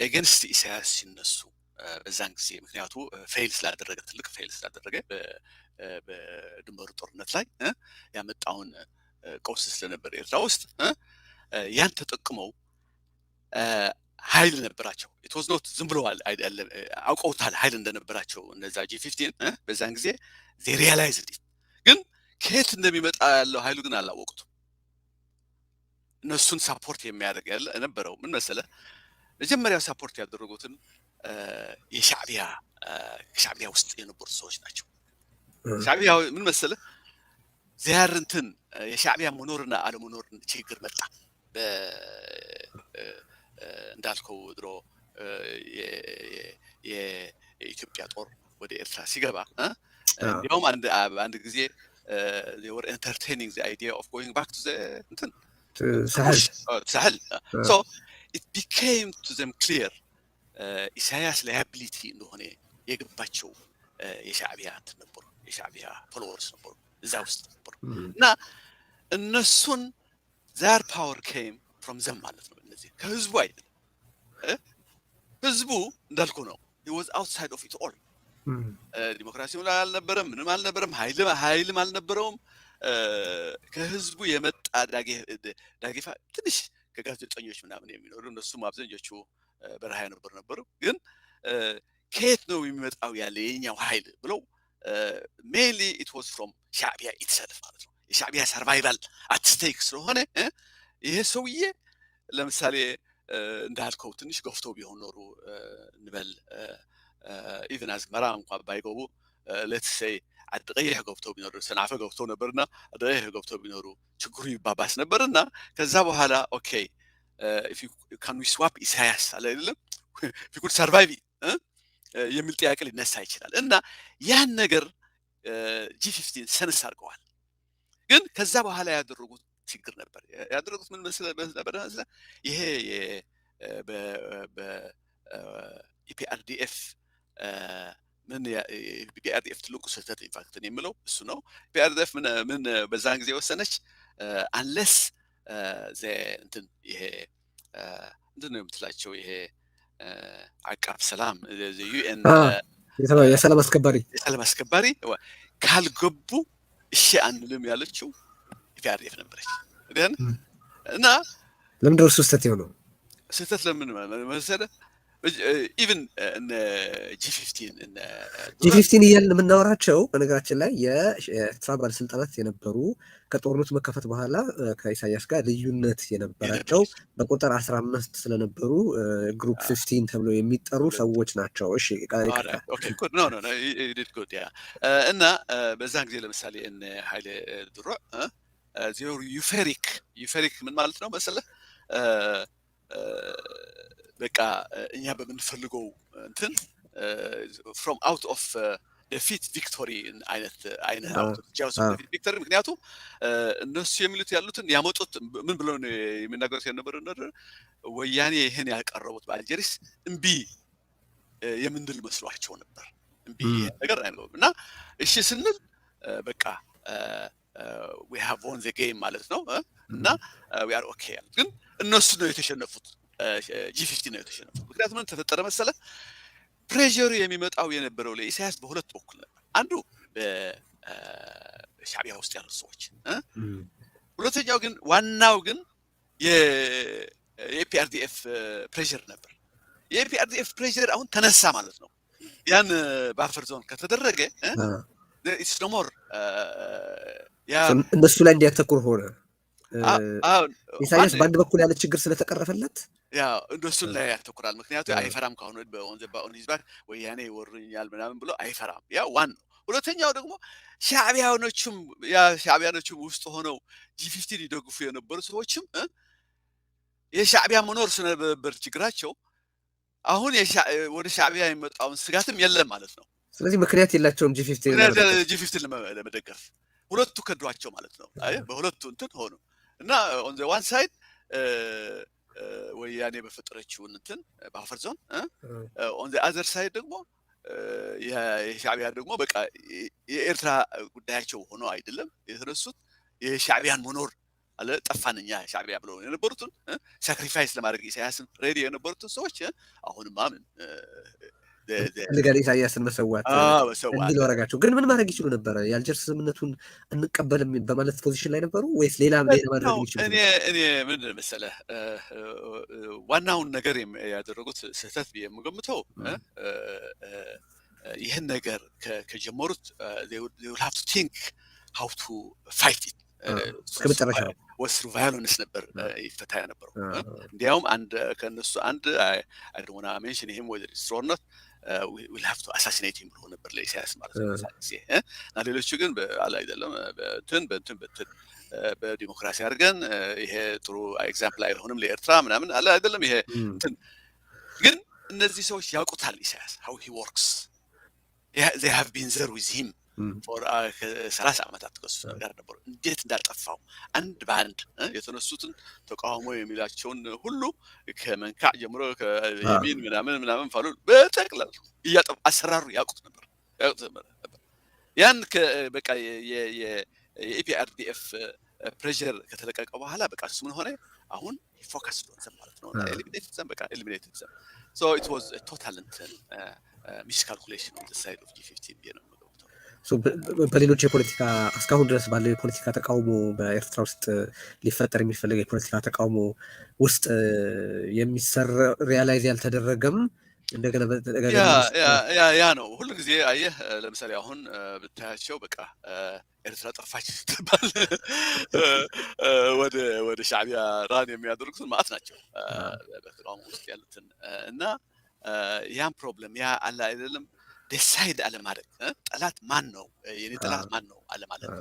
ኤገንስት ኢሳያስ ሲነሱ በዛን ጊዜ ምክንያቱ ትልቅ ፌል ስላደረገ በድንበሩ ጦርነት ላይ ያመጣውን ቀውስ ስለነበር ኤርትራ ውስጥ ያን ተጠቅመው ኃይል ነበራቸው። it was not ዝም ብለዋል አይደለም፣ አውቀውታል ኃይል እንደነበራቸው እነዛ ጂ15 በዛን ጊዜ they realized it። ግን ከየት እንደሚመጣ ያለው ኃይሉ ግን አላወቁትም። እነሱን ሳፖርት የሚያደርግ ያለ ነበረው ምን መሰለህ? መጀመሪያ ሳፖርት ያደረጉትን ሻዕቢያ ውስጥ የነበሩ ሰዎች ናቸው። ሻዕቢያ ምን መሰለህ? ዚያርንትን የሻዕቢያ መኖርና አለመኖር ችግር መጣ። እንዳልከው ድሮ የኢትዮጵያ ጦር ወደ ኤርትራ ሲገባ እንዲያውም አንድ ጊዜ they were entertaining the idea of going back to the Sahel. So it became to them clear ኢሳያስ ላያቢሊቲ እንደሆነ የገባቸው የሻዕቢያ ነበሩ፣ የሻዕቢያ ፎሎወርስ ነበሩ፣ እዛ ውስጥ ነበሩ እና እነሱን ዛር ፓወር ኬም ፍሮም ዘም ማለት ነው። እነዚህ ከህዝቡ አይደለም። ህዝቡ እንዳልኩ ነው he was outside of it all ዲሞክራሲው ላይ አልነበረም፣ ምንም አልነበረም፣ ኃይልም አልነበረውም። ከህዝቡ የመጣ ዳጌፋ ትንሽ ከጋዜጠኞች ምናምን የሚኖሩ እነሱም አብዛኞቹ በረሃ ነበሩ። ግን ከየት ነው የሚመጣው ያለ የኛው ኃይል ብለው mainly it was from ሻዕቢያ itself ማለት ነው። የሻዕቢያ ሰርቫይቫል at stake ስለሆነ ይሄ ሰውዬ ለምሳሌ እንዳልከው ትንሽ ገፍቶ ቢሆን ኖሩ እንበል ኢቭን አዝመራ እንኳን ባይገቡ let's say አድቀይህ ገብቶ ቢኖሩ ሰናፈ ገብቶ ነበርና አድቀይህ ገብቶ ቢኖሩ ችግሩ ይባባስ ነበርና ከዛ በኋላ ኦኬ if you can we swap ኢሳያስ አለ አይደለም if you could survive የሚል ጥያቄ ሊነሳ ይችላል እና ያን ነገር G15 ሰንስ አድርገዋል። ግን ከዛ በኋላ ያደረጉት ችግር ነበር። ያደረጉት ምን ነበር? ይሄ በኢፒአርዲኤፍ ምን ኢፒአርዲኤፍ ትልቁ ስህተት ኢንፋክት ነው የምለው እሱ ነው። ኢፒአርዲኤፍ ምን በዛን ጊዜ ወሰነች አንለስ እንትን ይሄ ምንድን ነው የምትላቸው ይሄ አቃብ ሰላም ዩኤን የሰላም አስከባሪ ካልገቡ እሺ አንልም ያለችው ኢፒአርዲኤፍ ነበረች። እና ለምንድን ነው ስህተት የሆነው? ስህተት ለምን መሰለህ? ኢቭን G15 እያልን የምናወራቸው በነገራችን ላይ የኤርትራ ባለስልጣናት የነበሩ ከጦርነቱ መከፈት በኋላ ከኢሳያስ ጋር ልዩነት የነበራቸው በቁጥር 15 ስለነበሩ ግሩፕ 15 ተብሎ የሚጠሩ ሰዎች ናቸው። እሺ እና በዛን ጊዜ ለምሳሌ እነ ኃይለ ድሮዕ ዜሮ ዩፌሪክ ምን ማለት ነው መሰለህ? በቃ እኛ በምንፈልገው እንትን from out of defeat victory አይነት out of jaws of defeat victory ምክንያቱም እነሱ የሚሉት ያሉትን ያመጡት ምን ብለው ነው የሚናገሩት የነበረው ነገር ወያኔ ይሄን ያቀረቡት በአልጀሪስ እምቢ የምንድል መስሏቸው ነበር። እምቢ ነገር አይደለም እና እሺ ስንል በቃ we have won the game ማለት ነው እና we are okay ግን እነሱ ነው የተሸነፉት። G15 ነው የተሸነፈው። ምክንያቱም ምን ተፈጠረ መሰለህ? ፕሬዠሩ የሚመጣው የነበረው ለኢሳያስ በሁለት በኩል ነበር። አንዱ በሻዕቢያ ውስጥ ያሉ ሰዎች ሁለተኛው ግን ዋናው ግን የኢፒአርዲኤፍ ፕሬዠር ነበር። የኢፒአርዲኤፍ ፕሬዠር አሁን ተነሳ ማለት ነው። ያን ባፈር ዞን ከተደረገ it's no more እነሱ ላይ እንዲያተኩር ሆነ። ኢሳያስ በአንድ በኩል ያለ ችግር ስለተቀረፈለት ያው እንደሱን ላይ ያተኩራል። ምክንያቱም አይፈራም ካሁን በኦን ሂዝ ባክ ወያኔ ይወሩኛል ምናምን ብሎ አይፈራም። ያው ዋናው ሁለተኛው ደግሞ ሻዕቢያኖቹም ውስጥ ሆነው G15 ይደግፉ የነበሩ ሰዎችም የሻዕቢያ መኖር ስለነበር ችግራቸው አሁን ወደ ሻዕቢያ የሚመጣውን ስጋትም የለም ማለት ነው። ስለዚህ ምክንያት የላቸውም G15 ለመደገፍ ሁለቱ ከዷቸው ማለት ነው። አይ በሁለቱ እንትን ሆኑ እና on the one side ወያኔ በፈጠረችው እንትን ባፈር ዞን on the other side ደግሞ የሻዕቢያ ደግሞ በቃ የኤርትራ ጉዳያቸው ሆኖ አይደለም የተነሱት የሻዕቢያን መኖር አለ ጠፋንኛ ሻዕቢያ ብለው የነበሩትን ሳክሪፋይስ ለማድረግ ኢሳያስን ሬዲ የነበሩትን ሰዎች አሁንማ ምን ለጋር ኢሳያስን መሰዋት እንዲል ወረጋቸው። ግን ምን ማድረግ ይችሉ ነበር? የአልጀርስ ስምምነቱን እንቀበልም በማለት ፖዚሽን ላይ ነበሩ ወይስ ሌላ ማድረግ ይችሉ? እኔ ምን መሰለህ ዋናውን ነገር ያደረጉት ስህተት የምገምተው ይህን ነገር ከጀመሩት they will have to think how to fight it ከመጨረሻው ወስሩ ቫዮለንስ ነበር ይፈታ የነበረው። እንዲያውም ከነሱ I don't want to mention him whether it's true or not we'll have to assassinate him ብሎ ነበር ለኢሳያስ ማለት ነው። እና ሌሎቹ ግን አለ አይደለም በእንትን በዲሞክራሲ አድርገን ይሄ ጥሩ ኤግዛምፕል አይሆንም ለኤርትራ ምናምን አለ አይደለም ይሄ እንትን ግን እነዚህ ሰዎች ያውቁታል ኢሳያስ how he works they have been there with him ከ30 ዓመታት ከሱ ጋር ነበሩ። እንዴት እንዳልጠፋው አንድ በአንድ የተነሱትን ተቃውሞ የሚላቸውን ሁሉ ከመንካዕ ጀምሮ ከየሚን ምናምን ፋሉ በጠቅላላ አሰራሩ ያውቁት ነበር። ያን በቃ የኢፒአርዲኤፍ ፕሬሸር ከተለቀቀ በኋላ በቃ እሱ ምን ሆነ አሁን ፎከስ ሆነ ማለት ነው። ኤሊሚኔትድ ዘም ሶ ኢት ዋዝ አ ቶታል ሚስካልኩሌሽን ኦን ዘ ሳይድ ኦፍ G15 ነው። በሌሎች የፖለቲካ እስካሁን ድረስ ባለው የፖለቲካ ተቃውሞ በኤርትራ ውስጥ ሊፈጠር የሚፈልግ የፖለቲካ ተቃውሞ ውስጥ የሚሰራ ሪያላይዝ ያልተደረገም እንደገና ያ ነው ሁሉ ጊዜ አየህ። ለምሳሌ አሁን ብታያቸው በቃ ኤርትራ ጠፋች ተባል ወደ ሻዕቢያ ራን የሚያደርጉትን ማለት ናቸው በተቃውሞ ውስጥ ያሉትን እና ያን ፕሮብለም ያ አለ አይደለም ዲሳይድ አለማድረግ ጠላት ማን ነው የኔ ጠላት ማን ነው አለማለት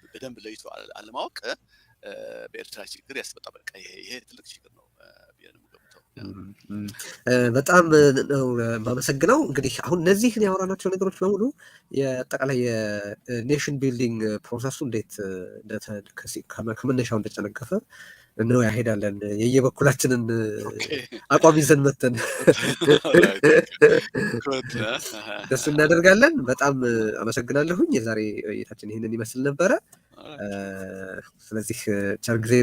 በደንብ ለይቶ አለማወቅ በኤርትራ ችግር ያስመጣ በቃ ይሄ ትልቅ ችግር ነው። በጣም ነው ማመሰግነው። እንግዲህ አሁን እነዚህን ያወራናቸው ነገሮች በሙሉ የአጠቃላይ የኔሽን ቢልዲንግ ፕሮሰሱ እንዴት ከመነሻው እንደጨነገፈ ነው ያሄዳለን የየበኩላችንን አቋም ይዘን መተን ደስ እናደርጋለን። በጣም አመሰግናለሁኝ። የዛሬ ውይይታችን ይህንን ይመስል ነበረ። ስለዚህ ቸር ጊዜ